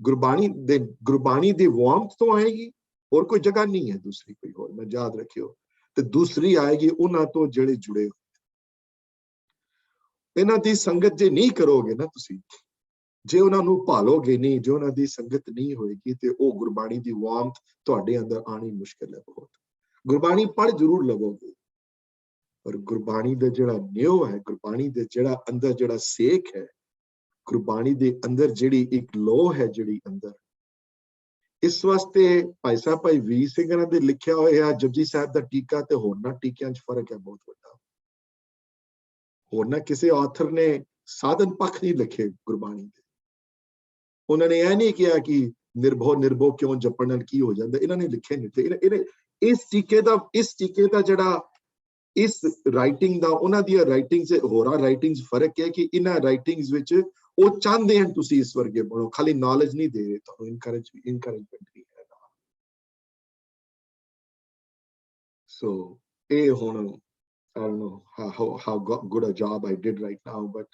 ਗੁਰਬਾਣੀ ਦੀ ਵਾਮਤ ਤੋਂ ਆਏਗੀ, ਹੋਰ ਕੋਈ ਜਗ੍ਹਾ ਨਹੀਂ ਹੈ ਦੂਸਰੀ ਕੋਈ ਹੋਰ, ਮੈਂ ਯਾਦ ਰੱਖਿਓ। ਤੇ ਦੂਸਰੀ ਆਏਗੀ ਉਹਨਾਂ ਤੋਂ ਜਿਹੜੇ ਜੁੜੇ ਹੋ। ਇਹਨਾਂ ਦੀ ਸੰਗਤ ਜੇ ਨਹੀਂ ਕਰੋਗੇ ਨਾ ਤੁਸੀਂ, ਜੇ ਉਹਨਾਂ ਨੂੰ ਭਾਲੋਗੇ ਨਹੀਂ, ਜੇ ਉਹਨਾਂ ਦੀ ਸੰਗਤ ਨਹੀਂ ਹੋਏਗੀ, ਤੇ ਉਹ ਗੁਰਬਾਣੀ ਦੀ ਵਾਮਤ ਤੁਹਾਡੇ ਅੰਦਰ ਆਣੀ ਮੁਸ਼ਕਿਲ ਹੈ ਬਹੁਤ। ਗੁਰਬਾਣੀ ਪੜ੍ਹ ਜ਼ਰੂਰ ਲਵੋਗੇ, ਪਰ ਗੁਰਬਾਣੀ ਦਾ ਜਿਹੜਾ ਨਿਉ ਹੈ, ਗੁਰਬਾਣੀ ਦੇ ਜਿਹੜਾ ਅੰਦਰ ਜਿਹੜਾ ਸੇਕ ਹੈ, ਗੁਰਬਾਣੀ ਦੇ ਅੰਦਰ ਜਿਹੜੀ ਇੱਕ ਲੋਹ ਹੈ ਜਿਹੜੀ ਅੰਦਰ, ਇਸ ਵਾਸਤੇ ਭਾਈ ਸਾਹਿਬ ਭਾਈ ਵੀਰ ਸਿੰਘ ਦੇ ਲਿਖਿਆ ਹੋਇਆ ਜਪਜੀ ਸਾਹਿਬ ਦਾ ਟੀਕਾ ਤੇ ਹੋਰਨਾਂ ਟੀਕਿਆਂ 'ਚ ਫਰਕ ਹੈ ਬਹੁਤ ਵੱਡਾ। ਹੋਰਨਾਂ ਕਿਸੇ ਆਥਰ ਨੇ ਸਾਧਨ ਪੱਖ ਨਹੀਂ ਲਿਖੇ ਗੁਰਬਾਣੀ ਦੇ। ਉਹਨਾਂ ਨੇ ਇਹ ਨਹੀਂ ਕਿਹਾ ਕਿ ਨਿਰਭਉ ਕਿਉਂ ਜਪਣ ਨਾਲ ਕੀ ਹੋ ਜਾਂਦਾ, ਇਹਨਾਂ ਨੇ ਲਿਖੇ ਨਹੀਂ ਤੇ ਇਹਨੇ ਇਸ ਟੀਕੇ ਦਾ ਜਿਹੜਾ ਇਸ ਰਾਈਟਿੰਗ ਦਾ, ਉਹਨਾਂ ਦੀਆਂ ਰਾਈਟਿੰਗਸ ਹੋਰਾਂ ਰਾਈਟਿੰਗਸ ਫਰਕ ਹੈ ਕਿ ਇਹਨਾਂ ਰਾਈਟਿੰਗਸ ਵਿੱਚ ਉਹ ਚਾਹੁੰਦੇ ਹਨ ਤੁਸੀਂ ਇਸ ਵਰਗੇ ਬਣੋ, ਖਾਲੀ ਨੌਲੇਜ ਨਹੀਂ ਦੇ ਰਹੇ ਤੁਹਾਨੂੰ, ਇਨਕਰੇਜਮੈਂਟ ਵੀ ਹੈ। ਸੋ ਇਹ ਹੁਣ I don't know how good a job I did right now, but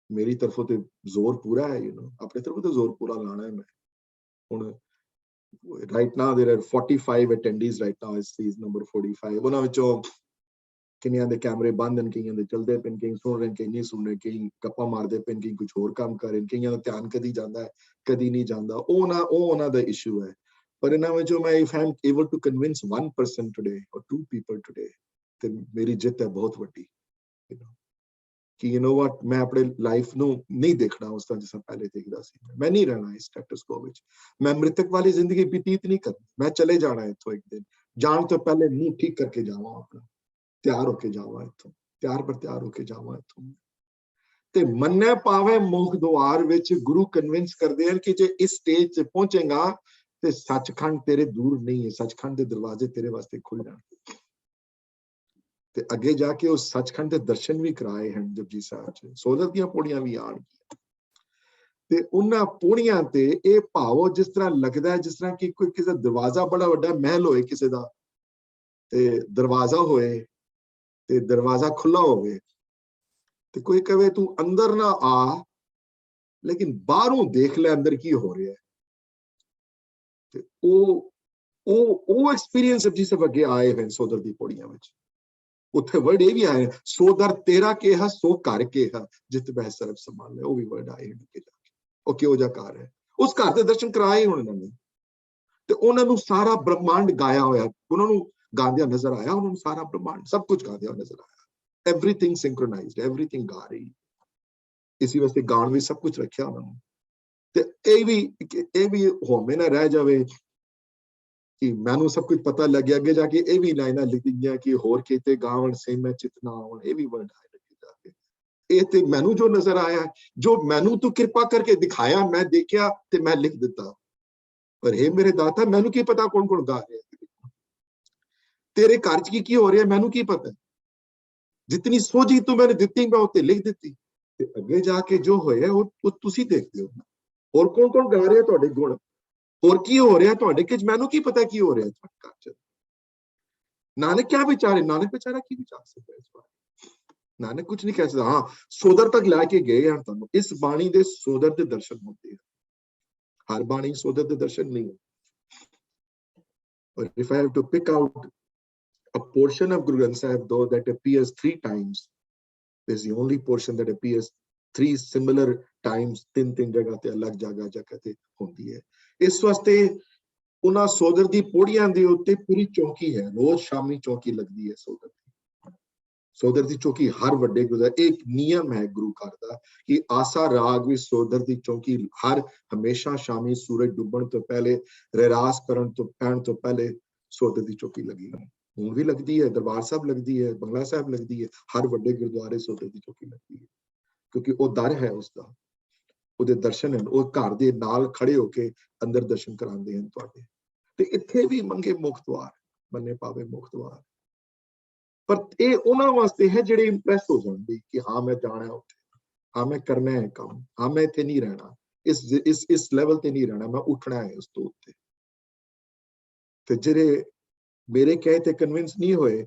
ਮੇਰੀ ਤਰਫੋਂ ਤੇ ਜ਼ੋਰ ਪੂਰਾ ਹੈ, ਆਪਣੇ ਤਰਫੋਂ ਤੇ ਜ਼ੋਰ ਪੂਰਾ ਲਾਣਾ ਹੈ ਮੈਂ ਹੁਣ। right now there are 45 attendees right now, is number 45। ਉਹਨਾਂ ਵਿੱਚੋਂ ਕਿੰਨਿਆਂ ਦੇ ਕੈਮਰੇ ਬੰਦ ਹਨ, ਕਈਆਂ ਦੇ ਚਲਦੇ ਪਏ, ਕਈ ਸੁਣ ਰਹੇ, ਕਈ ਨਹੀਂ ਸੁਣ ਰਹੇ, ਕਈ ਗੱਪਾਂ ਮਾਰਦੇ ਪਏ, ਕਈ ਕੁਝ ਹੋਰ ਕੰਮ ਕਰ ਰਹੇ, ਕਈਆਂ ਦਾ ਧਿਆਨ ਕਦੀ ਜਾਂਦਾ ਹੈ ਕਦੀ ਨਹੀਂ ਜਾਂਦਾ, ਉਹ ਉਹਨਾਂ ਦਾ ਇਸ਼ੂ ਹੈ। ਪਰ ਇਹਨਾਂ ਵਿੱਚੋਂ ਮੈਂ if I'm able to convince 1% today or 2 people today, ਤੇ ਮੇਰੀ ਜਿੱਤ ਹੈ ਬਹੁਤ ਵੱਡੀ। ਕਿ you know what, ਮੈਂ ਆਪਣੇ ਲਾਈਫ ਨੂੰ ਨਹੀਂ ਦੇਖਣਾ ਉਸ ਤਰ੍ਹਾਂ ਜਿਸ ਤਰ੍ਹਾਂ ਪਹਿਲੇ ਦੇਖਦਾ ਸੀ। ਮੈਂ ਨਹੀਂ ਰਹਿਣਾ ਇਸ ਸਟੇਟਸ ਕੋ ਵਿੱਚ, ਮੈਂ ਮ੍ਰਿਤਕ ਵਾਲੀ ਜ਼ਿੰਦਗੀ ਬਤੀਤ ਨਹੀਂ ਕਰਨੀ। ਮੈਂ ਚਲੇ ਜਾਣਾ ਇੱਥੋਂ ਇੱਕ ਦਿਨ, ਜਾਣ ਤੋਂ ਪਹਿਲੇ ਮੂੰਹ ਠੀਕ ਕਰਕੇ ਜਾਵਾਂ ਆਪਣਾ, ਤਿਆਰ ਹੋ ਕੇ ਜਾਵਾਂ ਇੱਥੋਂ, ਤਿਆਰ ਹੋ ਕੇ ਜਾਵਾਂ ਇੱਥੋਂ। ਤੇ ਮੰਨੇ ਪਾਵੇ ਮੁਖ ਦੁਆਰ ਵਿੱਚ ਗੁਰੂ ਕਨਵਿੰਸ ਕਰਦੇ ਹਨ ਕਿ ਜੇ ਇਸ ਸਟੇਜ ਤੇ ਪਹੁੰਚੇਗਾ ਤੇ ਸੱਚਖੰਡ ਤੇਰੇ ਦੂਰ ਨਹੀਂ ਹੈ, ਸੱਚਖੰਡ ਦੇ ਦਰਵਾਜ਼ੇ ਤੇਰੇ ਵਾਸਤੇ ਖੁੱਲ ਜਾਣਗੇ। ਤੇ ਅੱਗੇ ਜਾ ਕੇ ਉਸ ਸੱਚਖੰਡ ਦੇ ਦਰਸ਼ਨ ਵੀ ਕਰਾਏ ਹਨ ਜਪਜੀ ਸਾਹਿਬ 'ਚ, ਸੋਧਰ ਦੀਆਂ ਪੌੜੀਆਂ ਵੀ ਆਣਗੀਆਂ। ਤੇ ਉਹਨਾਂ ਪੌੜੀਆਂ ਤੇ ਇਹ ਭਾਵੋ ਜਿਸ ਤਰ੍ਹਾਂ ਲੱਗਦਾ ਹੈ, ਜਿਸ ਤਰ੍ਹਾਂ ਕਿ ਕੋਈ ਕਿਸੇ ਦਾ ਦਰਵਾਜ਼ਾ ਬੜਾ ਵੱਡਾ ਮਹਿਲ ਹੋਏ ਕਿਸੇ ਦਾ, ਤੇ ਦਰਵਾਜ਼ਾ ਹੋਏ ਤੇ ਦਰਵਾਜ਼ਾ ਖੁੱਲਾ ਹੋਵੇ, ਤੇ ਕੋਈ ਕਹੇ ਤੂੰ ਅੰਦਰ ਨਾ ਆ ਲੇਕਿਨ ਬਾਹਰੋਂ ਦੇਖ ਲੈ ਅੰਦਰ ਕੀ ਹੋ ਰਿਹਾ ਹੈ। ਤੇ ਉਹ ਐਕਸਪੀਰੀਅੰਸ ਜਪਜੀ ਸਾਹਿਬ ਅੱਗੇ ਆਏ ਹੋਏ ਸੋਧਰ ਦੀ ਪੌੜੀਆਂ ਵਿੱਚ। ਉੱਥੇ ਵਰਡ ਇਹ ਵੀ ਆਏ, ਸੋਦਰ ਤੇਰਾ ਕਿਹਾ ਸੋ ਘਰ ਕਿਹਾ ਜਿਤ ਬਹਿ ਸਰਬ ਸੰਭਾਲ ਲੈ, ਉਹ ਵੀ ਵਰਡ ਆਏ ਅੱਗੇ ਜਾ ਕੇ। ਉਹ ਕਿਹੋ ਜਿਹਾ ਘਰ ਹੈ, ਉਸ ਘਰ ਦੇ ਦਰਸ਼ਨ ਕਰਾਏ ਹੁਣ ਇਹਨਾਂ ਨੇ। ਤੇ ਉਹਨਾਂ ਨੂੰ ਸਾਰਾ ਬ੍ਰਹਮਾਂਡ ਗਾਇਆ ਹੋਇਆ, ਉਹਨਾਂ ਨੂੰ ਗਾਉਂਦਿਆਂ ਨਜ਼ਰ ਆਇਆ, ਉਹਨਾਂ ਨੂੰ ਸਾਰਾ ਬ੍ਰਹਮਾਂਡ ਸਭ ਕੁਝ ਗਾਉਂਦਿਆਂ ਨਜ਼ਰ ਆਇਆ। ਐਵਰੀਥਿੰਗ ਸਿੰਕਰੋਨਾਈਜ਼ਡ, ਐਵਰੀਥਿੰਗ ਗਾ ਰਹੀ। ਇਸੇ ਵਾਸਤੇ ਗਾਣ ਵੀ ਸਭ ਕੁਝ ਰੱਖਿਆ ਉਹਨਾਂ ਨੂੰ। ਤੇ ਇਹ ਵੀ ਹੋਮੇ ਨਾ ਰਹਿ ਜਾਵੇ ਕਿ ਮੈਨੂੰ ਸਭ ਕੁਝ ਪਤਾ ਲੱਗਿਆ, ਅੱਗੇ ਜਾ ਕੇ ਇਹ ਵੀ ਲਾਈਨਾਂ ਲਿਖੀਆਂ ਕਿ ਹੋਰ ਕਿਤੇ ਗਾਵਣ ਸੇ ਮੈਂ ਚਿਤਨਾ ਆਉਣ, ਇਹ ਵੀ ਵਰਡ ਆਏ ਲੱਗੇ ਜਾ ਕੇ। ਇਹ ਤੇ ਮੈਨੂੰ ਜੋ ਨਜ਼ਰ ਆਇਆ, ਜੋ ਮੈਨੂੰ ਤੂੰ ਕਿਰਪਾ ਕਰਕੇ ਦਿਖਾਇਆ, ਮੈਂ ਦੇਖਿਆ ਤੇ ਮੈਂ ਲਿਖ ਦਿੱਤਾ। ਪਰ ਇਹ ਮੇਰੇ ਦਾਤਾ, ਮੈਨੂੰ ਕੀ ਪਤਾ ਕੌਣ ਕੌਣ ਗਾ ਰਿਹਾ, ਤੇਰੇ ਘਰ 'ਚ ਕੀ ਹੋ ਰਿਹਾ ਮੈਨੂੰ ਕੀ ਪਤਾ। ਜਿਤਨੀ ਸੋਝੀ ਤੂੰ ਮੈਨੂੰ ਦਿੱਤੀ ਮੈਂ ਉੱਤੇ ਲਿਖ ਦਿੱਤੀ। ਤੇ ਅੱਗੇ ਜਾ ਕੇ ਜੋ ਹੋਇਆ ਉਹ ਤੁਸੀਂ ਦੇਖਦੇ ਹੋ। ਹੋਰ ਕੌਣ ਕੌਣ ਗਾ ਰਿਹਾ ਤੁਹਾਡੇ ਗੁਣ, ਹੋਰ ਕੀ ਹੋ ਰਿਹਾ ਤੁਹਾਡੇ ਕਿ ਮੈਨੂੰ ਕੀ ਪਤਾ ਕੀ ਹੋ ਰਿਹਾ ਤੁਹਾਡੇ ਘਰ 'ਚ। ਨਾਨਕ ਕਿਆ ਵਿਚਾਰੇ, ਨਾਨਕ ਵਿਚਾਰਾ ਕੀ ਵਿਚਾਰ ਸਕਦਾ ਇਸ ਬਾਰੇ, ਨਾਨਕ ਕੁਝ ਨਹੀਂ ਕਹਿ ਸਕਦਾ। ਹਾਂ, ਸੋਦਰ ਤੱਕ ਲੈ ਕੇ ਗਏ ਹਨ ਤੁਹਾਨੂੰ, ਇਸ ਬਾਣੀ ਦੇ ਸੋਦਰ ਦੇ ਦਰਸ਼ਨ ਹੁੰਦੇ ਆ। ਹਰ ਬਾਣੀ ਸੋਦਰ ਦੇ ਦਰਸ਼ਨ ਨਹੀਂ। But if I have to pick out a portion of Guru Granth Sahib though that appears 3 times, this is the only portion that appears 3 similar times, 3 ਜਗ੍ਹਾ ਤੇ ਅਲੱਗ ਜਗ੍ਹਾ ਤੇ ਹੁੰਦੀ ਹੈ। ਇਸ ਵਾਸਤੇ ਉਹਨਾਂ ਸੋਦਰ ਦੀ ਪੌੜੀਆਂ ਦੇ ਉੱਤੇ ਪੂਰੀ ਚੌਕੀ ਹੈ, ਰੋਜ਼ ਸ਼ਾਮੀ ਚੌਕੀ ਲੱਗਦੀ ਹੈ ਸੋਦਰ ਦੀ। ਸੋਦਰ ਦੀ ਚੌਕੀ ਹਰ ਵੱਡੇ ਗੁਰੂ ਦਾ ਇੱਕ ਨਿਯਮ ਹੈ ਗੁਰੂ ਘਰ ਦਾ ਕਿ ਆਸਾ ਰਾਗ ਵਿੱਚ ਸੋਦਰ ਦੀ ਚੌਕੀ ਹਰ ਹਮੇਸ਼ਾ ਸ਼ਾਮੀ ਸੂਰਜ ਡੁੱਬਣ ਤੋਂ ਪਹਿਲੇ, ਰਹਿਰਾਸ ਕਰਨ ਤੋਂ ਪੈਣ ਤੋਂ ਪਹਿਲੇ ਸੋਦਰ ਦੀ ਚੌਕੀ ਲੱਗੀ। ਹੁਣ ਵੀ ਲੱਗਦੀ ਹੈ, ਦਰਬਾਰ ਸਾਹਿਬ ਲੱਗਦੀ ਹੈ, ਬੰਗਲਾ ਸਾਹਿਬ ਲੱਗਦੀ ਹੈ, ਹਰ ਵੱਡੇ ਗੁਰਦੁਆਰੇ ਸੋਦਰ ਦੀ ਚੌਕੀ ਲੱਗਦੀ ਹੈ। ਕਿਉਂਕਿ ਉਹ ਦਰ ਹੈ ਉਸਦਾ, ਉਹਦੇ ਦਰਸ਼ਨ ਹਨ, ਉਹ ਘਰ ਦੇ ਨਾਲ ਖੜੇ ਹੋ ਕੇ ਅੰਦਰ ਦਰਸ਼ਨ ਕਰਾਉਂਦੇ ਹਨ ਤੁਹਾਡੇ। ਤੇ ਇੱਥੇ ਵੀ ਮੰਗੇ ਮੁਖ ਦੁਆਰ, ਮੰਨੇ ਪਾਵੇ ਮੁਖ ਦੁਆਰ। ਪਰ ਇਹ ਉਹਨਾਂ ਵਾਸਤੇ ਹੈ ਜਿਹੜੇ ਇੰਪ੍ਰੈਸ ਹੋ ਜਾਂਦੇ ਕਿ ਹਾਂ ਮੈਂ ਜਾਣਾ ਉੱਥੇ, ਹਾਂ ਮੈਂ ਕਰਨਾ ਹੈ ਕੰਮ, ਹਾਂ ਮੈਂ ਇੱਥੇ ਨਹੀਂ ਰਹਿਣਾ, इस लेवल ते नहीं रहना, मैं उठना है उस तो उत्ते। ते जेरे मेरे कहे ते कन्विंस नहीं होए,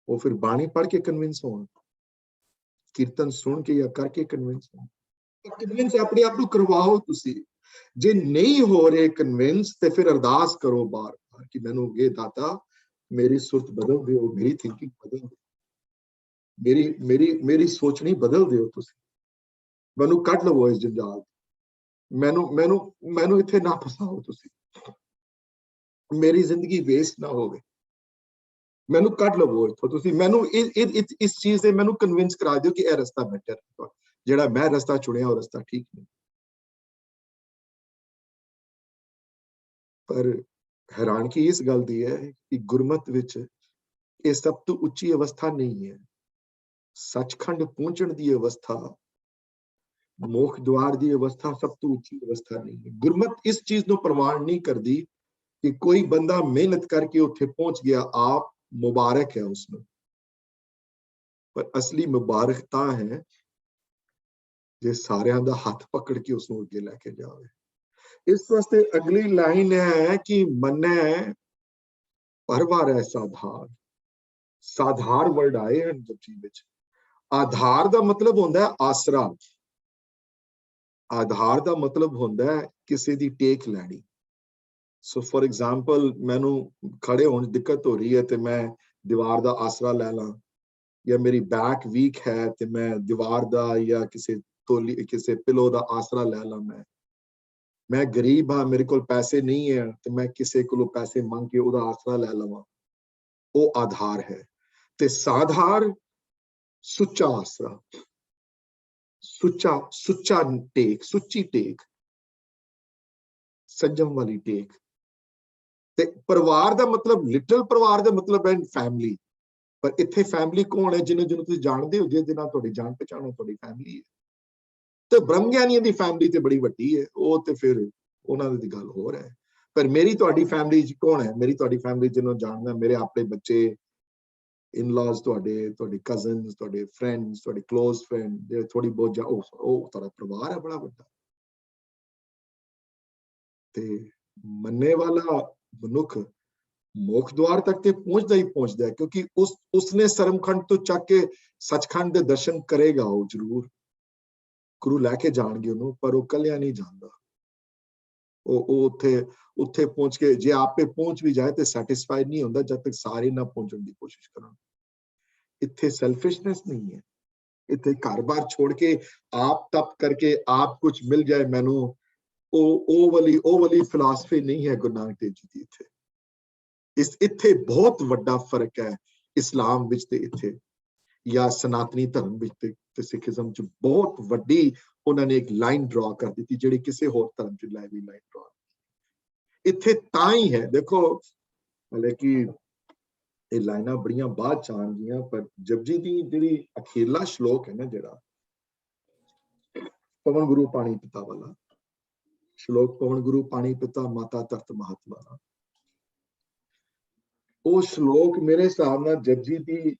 वो फिर बाणी पढ़ के कन्विंस होन, कीर्तन सुन के या करके कन्विंस होन। कन्विंस अपने आप को करवाओ तुसी। जे नहीं हो रहे कन्विंस ते फिर अरदास करो बार बार कि मैनू ये दाता मेरी सुरत बदल दियो, मेरी थिंकिंग बदल दियो, मेरी मेरी मेरी सोचनी बदल दियो तुसी, मैनू कट लवो इस जंजाल, मैनू मैनू मैनू इत्थे ना फसाओ तुसी, मेरी जिंदगी वेस्ट ना होवे, मैनू कट लवो इत्थों तुसी, मैनू इस चीज से मैनू कन्विंस करा दियो कि यह रास्ता बेटर है, जेड़ा मैं रास्ता चुनिया वो रास्ता ठीक नहीं। पर हैरानगी इस गल दी है कि गुरमत विच ये सब तो उच्ची अवस्था नहीं है। सचखंड पहुंचण दी अवस्था, मोक्ष द्वार दी अवस्था सब तो उच्ची अवस्था नहीं है। गुरमत इस चीज को प्रमाण नहीं करती कि कोई बंदा मेहनत करके उत्थे पहुंच गया, आप मुबारक है उसमें, पर असली मुबारकता है जे सारियां दा हाथ पकड़ के उसको अगे लेके जावे। इस वास्ते अगली लाइन है कि मन्ने परवार है साधार। साधार वर्ड आए हैं जपजी विच। आधार दा मतलब होंदा है आसरा, आधार दा मतलब होंदा है किसी दी टेक लैनी। सो फॉर एग्जाम्पल मैनू खड़े होने दिक्कत हो रही है तो मैं दीवार दा आसरा ले ला, या मेरी बैक वीक है तो मैं दीवार दा या किसी तोली किसी पिलो दा आसरा ले ला। मैं गरीब हाँ, मेरे को पैसे नहीं है तो मैं किसी को पैसे मंग के उदा आसरा ले लवा, वो आधार है। ते साधार सुच्चा आसरा, सुच्चा सुच्चा टेक, सुच्ची टेक, संजम वाली टेक। ते परिवार दा मतलब लिटल परिवार दा मतलब है फैमिली, पर इत्थे फैमिली कौन है? जिन्हें जिन्हें तुसीं जानदे हो, जिहदे नाल तुहाडी जान पहचान है, तुहाडी फैमिली है। ते ब्रह्म ज्ञानियों दी फैमिली ते बड़ी वड्डी है, वो ते फिर उन्हां दी गल होर है। पर मेरी तुहाडी फैमिली च कौन है? मेरी तुहाडी फैमिली जिन्हों जानदा, मेरे अपने बच्चे, इन-लॉज, तुहाडे कजन्स, तुहाडे फ्रेंड्स, तुहाडे क्लोज फ्रेंड, जे थोड़ी बहुत तुहाडा परिवार है बड़ा वड्डा। ते मन्ने वाला मनुख मोक्ष द्वार तक ते पहुंचदा ही पहुंचदा है, क्योंकि उसने सरमखंड तो चक के सचखंड दे दर्शन करेगा। वो जरूर गुरु लैके जाणगे उन्होंने, पर वो कलिया नहीं जांदा। वो उत्थे उत्थे पहुंच के जे आपे पहुंच भी जाए तो सैटिस्फाइड नहीं होता जब तक सारे ना पहुंचने की कोशिश करन। इत्थे सेल्फिशनेस नहीं है, इत्थे घर बार छोड़ के आप तप करके आप कुछ मिल जाए मैनू, ओ वाली फिलासफी नहीं है गुरु नानक देव जी दी। इत्थे इस इत्थे बहुत वड्डा फर्क है इस्लाम विच ते इत्थे, या सनातनी धर्म विच ते सिखिज्म च बहुत वड्डी उन्होंने एक लाइन ड्रॉ कर दी जिहड़ी किसी होर धर्म च लाइन ड्रॉ इत्थे ताई है। देखो हालांकि ये लाइना बड़ियां बाद च आउणगियां, पर जपजी दी जिहड़ी अखीरला श्लोक है ना, जिहड़ा पवन गुरु पानी पिता वाला श्लोक, पवन गुरु पानी पिता माता तरत महत वाला, वो श्लोक मेरे हिसाब नाल जपजी दी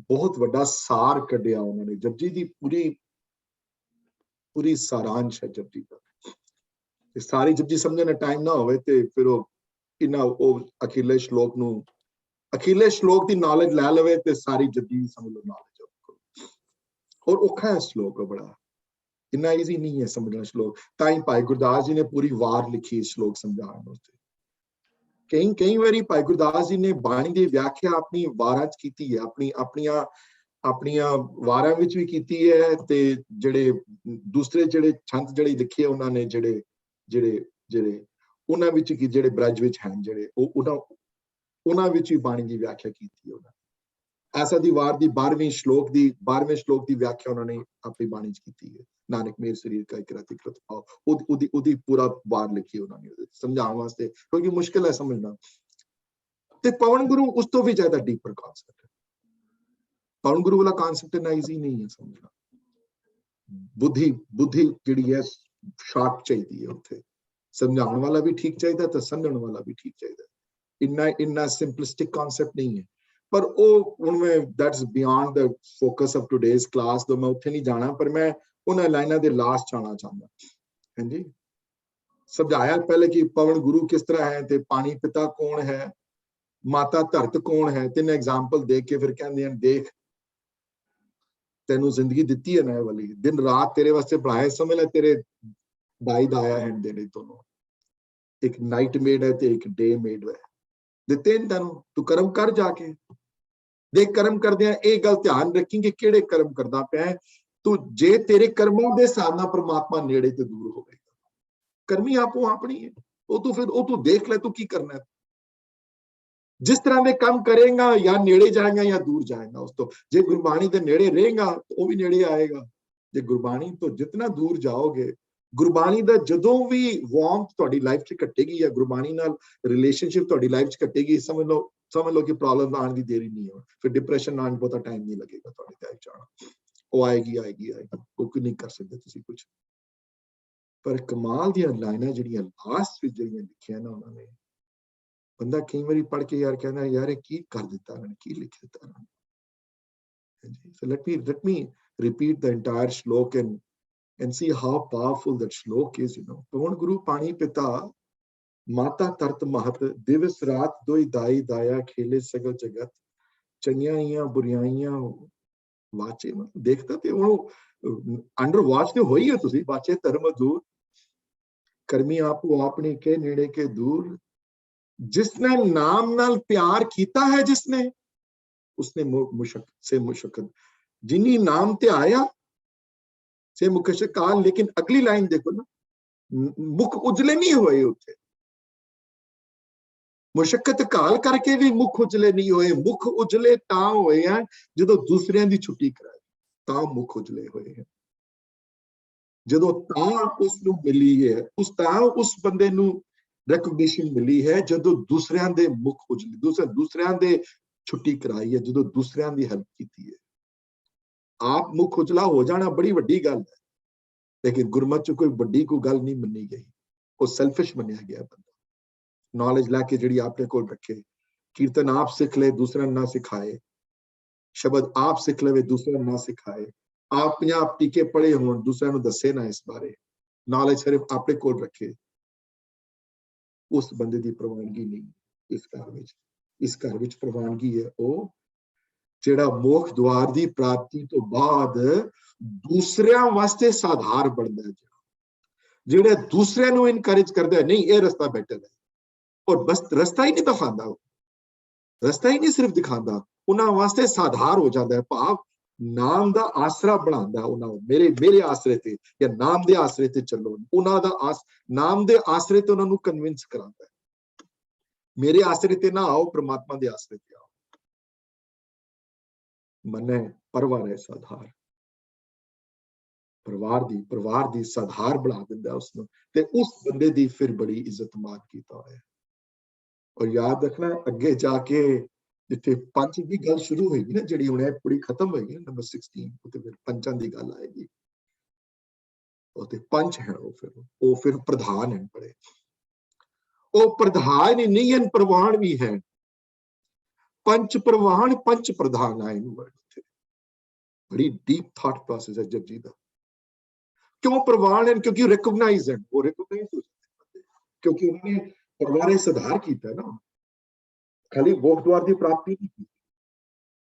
बहुत वड्डा सार कढ़िया उन्होंने। जपजी दी पूरी पूरी सारांश है जपजी का। सारी जपजी समझने टाइम ना होवे ते फिर इन्ना अखीरले श्लोक नू, अखीरले श्लोक की नॉलेज लै लवे ते सारी जपजी समझ लो नॉलेज। और औखा है श्लोक बड़ा, इन्ना ईजी नहीं है समझना श्लोक। ताई भाई गुरदास जी ने पूरी वार लिखी श्लोक समझाने वास्ते। कई बारी भाई गुरदास जी ने बाणी की व्याख्या अपनी वारां च कीती है, अपनियां वारां विच भी कीती है, ते जिहड़े दूसरे जिहड़े छंद जिहड़े लिखे उन्होंने जिहड़े जिहड़े जिहड़े उन्हां विच की जिहड़े ब्रज विच हैं जिहड़े उन्हां विच भी बाणी की व्याख्या कीती है उन्होंने। ऐसा दी वार दी 12वें श्लोक की व्याख्या उन्होंने अपनी बाणी च कीती है। नानक मेर शरीर का एक रति कृत भाव उदी पूरा वार लिखी उन्होंने समझाने वास्ते, क्योंकि मुश्किल है समझना। ते पवन गुरु उस तो भी ज्यादा डीपर कॉन्सेप्ट है। पवन गुरु वाला कॉन्सेप्ट इतना ईजी नहीं है समझना। बुद्धि बुद्धि जिहड़ी है शार्प चाहिए, उत्थे समझाने वाला भी ठीक चाहिए तो समझने वाला भी ठीक चाहिए। इन्ना सिंपलिस्टिक कॉन्सेप्ट नहीं है, पर वो उनमें that's beyond the focus of today's class, तो मैं उत्थे नहीं जाना। पर मैं उन्हें लाइना दे लास्ट आना चाहता है जी। समझाया पहले कि पवन गुरु किस तरह है, ते पानी पिता कौन है, माता धरत कौन है, तीन एग्जाम्पल देख के फिर कहते हैं देख तेनू जिंदगी दिती है ना वाली, दिन रात तेरे वास्ते बनाए, समझ ले तेरे दाई दाया है देने दोनों, एक नाइट मेड है ते एक डे मेड है, दिते इन तेनू, तू कर्म कर जाके देख। कर्म करदे ये गल ध्यान रखी कि किहड़े कर्म करदा पिया है तू, जे तेरे कर्मों के हिसाब नाल परमात्मा नेड़े ते दूर होवेगा। करमी आपो अपनी है, वो तू देख ले तू की करना है। जिस तरह के काम करेगा या नेड़े जाएगा या दूर जाएगा उस तो। जे गुरबाणी के नेड़े रहेगा तो वो भी नेड़े आएगा, जे गुरबाणी तो जितना दूर जाओगे, गुरबाणी का जदों भी वार्मथ तुहाडी लाइफ च घटेगी या गुरबाणी नाल रिलेशनशिप तुहाडी लाइफ च घटेगी, समझ लो कि प्रॉब्लम आने की देरी नहीं है, फिर डिप्रेशन आने बहुत टाइम नहीं लगेगा तुहाडी लाइफ च आना, वो आएगी आएगी आएगी, वो नहीं कर सकते तुसीं कुछ। पर कमाल दी लाइनां जिहड़ियां लास्ट विच जिहड़ियां लिखियां ना उन्होंने, बंदा कई बार पढ़ के यार कहना यार की कर दिता इन्होंने, की लिख दिता इन्होंने। So let me repeat the entire shlok and see how powerful that shlok is, you know. पवन गुरु पानी पिता माता तरत महत, दिवस रात दोई दाई दाया, खेले सगल जगत, चंगियाइयां बुरियाइयां वाचे। देखता ते हुण अंडर वॉच ते होई है तुसी, वाचे धर्म दूर, करमी आपो अपनी के नेड़े के दूर, जिसने नाम नाल प्यार कीता है जिसने, उसने मुशक्कत से मुशक्कत, जिन्नी नाम ते आया से मुकशक काल। लेकिन अगली लाइन देखो ना, मुख उजले नहीं हुए उठे, मुशक्कत काल करके भी मुख उजले नहीं हुए। मुख उजले तां होए हैं जदों दूसरियां दी छुट्टी कराई, तां मुख उजले हुए हैं। जदों तां उसनू मिली है, उस तां उस बंदे नू रिकॉग्निशन मिली है जदों दूसरियां दे मुख उजले, दूसरियां दे छुट्टी कराई है, जदों दूसरियां दी हेल्प की है। आप मुख उजला हो जाना बड़ी वड्डी गल है, लेकिन गुरमत च कोई वड्डी कोई गल नहीं मन्नी गई, वो सेल्फिश मन्निया गया बंदा। नॉलेज लैके जिहड़ी आपने कोल रखे, कीर्तन आप सिख ले दूसरे ना सिखाए, शब्द आप सिख लवे दूसरे ना सिखाए, आप 50 टीके पढ़े होण दूसरे नूं दसे ना इस बारे, नॉलेज सिर्फ आपने कोल रखे, उस बंदे दी प्रवानगी नहीं इस घर विच। इस घर विच प्रवानगी है वो जेड़ा मोक्ष द्वार दी प्राप्ति तो बाद दूसरियां वास्ते साधार बनदा है, जेड़े दूसरियां नूं इनकरेज करदा है, नहीं ये रास्ता बेटर है, और बस रास्ता ही नहीं दिखांदा, रास्ता ही नहीं सिर्फ दिखांदा, उन्हां वास्ते साधार हो जाता है, भाव नाम दा आसरा बनांदा उन्हां, मेरे आसरे ते या नाम दे आसरे ते चलो, उन्हां दा नाम दे आसरे ते उन्हां नूं कन्विंस करांदा है, मेरे आसरे ते ना आओ, परमात्मा दे आसरे ते आओ। मने परवार है साधार, परिवार दी साधार बना दिंदा उसनूं, ते उस बंदे दी फिर बड़ी इज्जत मान कीता होया। और याद रखना अगे जाके जिथे पंच की गल शुरू होगी ना, जिहड़ी हुणे पूरी खत्म होगी नंबर 16, उते फिर पंचां दी गल आएगी, उते पंच है वो फिर प्रधान है बड़े, वो प्रधान ही नहीं है, प्रवान भी है, पंच प्रवान पंच प्रधान आए वर्ड, बड़ी डीप थॉट प्रोसेस है जपजी दा। क्यों प्रवान है? क्योंकि रिकॉग्नाइज है, वो रिकॉग्नाइज हो जाते, क्योंकि उन्होंने परवारे सुधार किया ना, खाली मोक्ष द्वार की प्राप्ति नहीं की,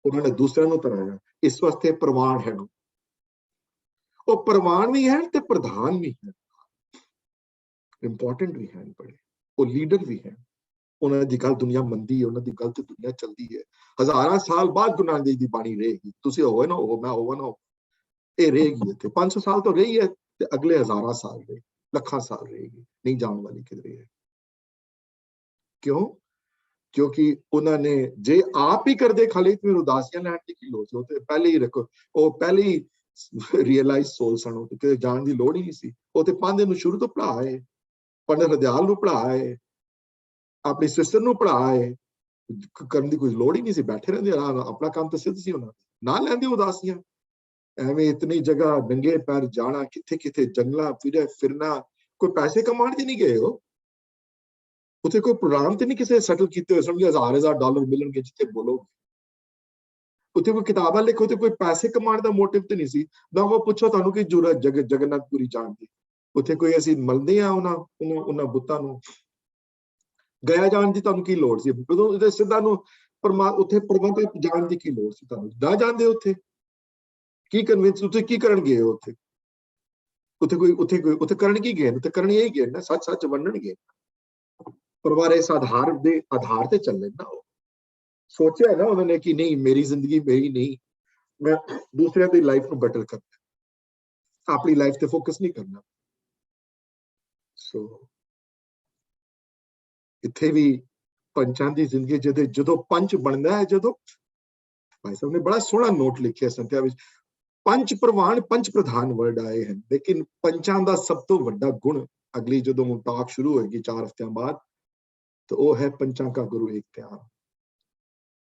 उन्होंने दूसरों को तराया, इस वास्ते प्रवान है, वो प्रवान भी है ते प्रधान भी है, इंपॉर्टेंट भी है, बड़े वो लीडर भी है, उन्होंने दी गल दुनिया मनदी है, उन्होंने दी गल ते दुनिया चलती है। हजारां साल बाद गुरु नानक देव दी बाणी रहेगी, तुसी होवे ना हो, मैं होवा ना हो, ये रहेगी इत्थे 500 साल तो रही है, ते अगले हजारां साल रहे, लखां साल रहेगी, नहीं जाने वाली किधरे है। क्यों? क्योंकि उन्होंने जे आप ही कर दे खाली फिर उदासियां लैण दी की लोड़ सी, ते पहले ही रखो, वो पहले ही रियलाइज सोल सन, कि जान की लोड़ ही नहीं सी, वो ते पांदे नूं शुरू तो पढ़ाए, पंडित हरदयाल नूं पढ़ाए, अपनी सिस्टर नूं पढ़ाए, करन दी कोई लोड़ ही नहीं सी, बैठे रहंदे आराम, अपना काम तो सिद्ध सी उन्हां ना लैंदे उदासियां, एवें इतनी जगह नंगे पैर जाना, किथे किथे जंगलां फिरना, कोई पैसे कमाण दी नहीं गए हो, उसे कोई प्रोग्राम तो नहीं किसी सेटल किए हुए, समझिए $1000 मिलणगे जिथे बोलोगे, ਉੱਥੇ ਕੋਈ ਕਿਤਾਬਾਂ ਲਿਖੋ ਤੇ ਕੋਈ ਪੈਸੇ ਕਮਾਉਣ ਦਾ ਮੋਟਿਵ ਤੇ ਨਹੀਂ ਸੀ ਨਾ। ਉਹ ਪੁੱਛੋ ਤੁਹਾਨੂੰ ਕੀ ਜ਼ਰੂਰਤ ਜਗਨਨਾਥਪੁਰੀ ਜਾਣ ਦੀ, ਉੱਥੇ ਕੋਈ ਅਸੀਂ ਮਿਲਦੇ ਆ ਉਹਨਾਂ ਬੁੱਤਾਂ ਨੂੰ, ਗਿਆ ਜਾਣ ਦੀ ਤੁਹਾਨੂੰ ਕੀ ਲੋੜ ਸੀ? ਉਦੋਂ ਸਿੱਧਾ ਨੂੰ ਉੱਥੇ ਪ੍ਰਬੰਧ ਜਾਣ ਦੀ ਕੀ ਲੋੜ ਸੀ ਤੁਹਾਨੂੰ? ਨਾ ਜਾਂਦੇ ਉੱਥੇ, ਕੀ ਕਨਵਿੰਸ, ਉੱਥੇ ਕੀ ਕਰਨ ਗਏ ਹੋ? ਉੱਥੇ ਕਰਨ ਕੀ ਗਏ? ਉੱਥੇ ਕਰਨ ਇਹੀ ਗਏ ਨਾ, ਸੱਚ ਵੰਡਣਗੇ। ਪਰਿਵਾਰ ਇਸ ਆਧਾਰ ਦੇ ਆਧਾਰ ਤੇ ਚੱਲੇ ਨਾ। ਉਹ ਸੋਚਿਆ ਨਾ ਉਹਨਾਂ ਨੇ ਕਿ ਨਹੀਂ, ਮੇਰੀ ਜ਼ਿੰਦਗੀ ਮੇਰੀ ਨਹੀਂ, ਮੈਂ ਦੂਸਰਿਆਂ ਦੀ ਲਾਈਫ ਨੂੰ ਬੈਟਰ ਕਰਨਾ, ਆਪਣੀ ਲਾਈਫ ਤੇ ਫੋਕਸ ਨਹੀਂ ਕਰਨਾ। ਸੋ ਇੱਥੇ ਵੀ ਪੰਚਾਂ ਦੀ ਜ਼ਿੰਦਗੀ ਜਦੋਂ ਪੰਚ ਬਣਦਾ ਹੈ, ਜਦੋਂ ਭਾਈ ਸਾਹਿਬ ਨੇ ਬੜਾ ਸੋਹਣਾ ਨੋਟ ਲਿਖਿਆ ਸੰਥਿਆ ਵਿੱਚ, ਪੰਚ ਪ੍ਰਵਾਨ ਪੰਚ ਪ੍ਰਧਾਨ ਵਰਡ ਆਏ ਹਨ, ਲੇਕਿਨ ਪੰਚਾਂ ਦਾ ਸਭ ਤੋਂ ਵੱਡਾ ਗੁਣ, ਅਗਲੀ ਜਦੋਂ ਟਾਕ ਸ਼ੁਰੂ ਹੋਏਗੀ 4 ਹਫ਼ਤਿਆਂ ਬਾਅਦ, ਤਾਂ ਉਹ ਹੈ ਪੰਚਾਂ ਕਾ ਗੁਰੂ ਏਕ ਧਿਆਨ,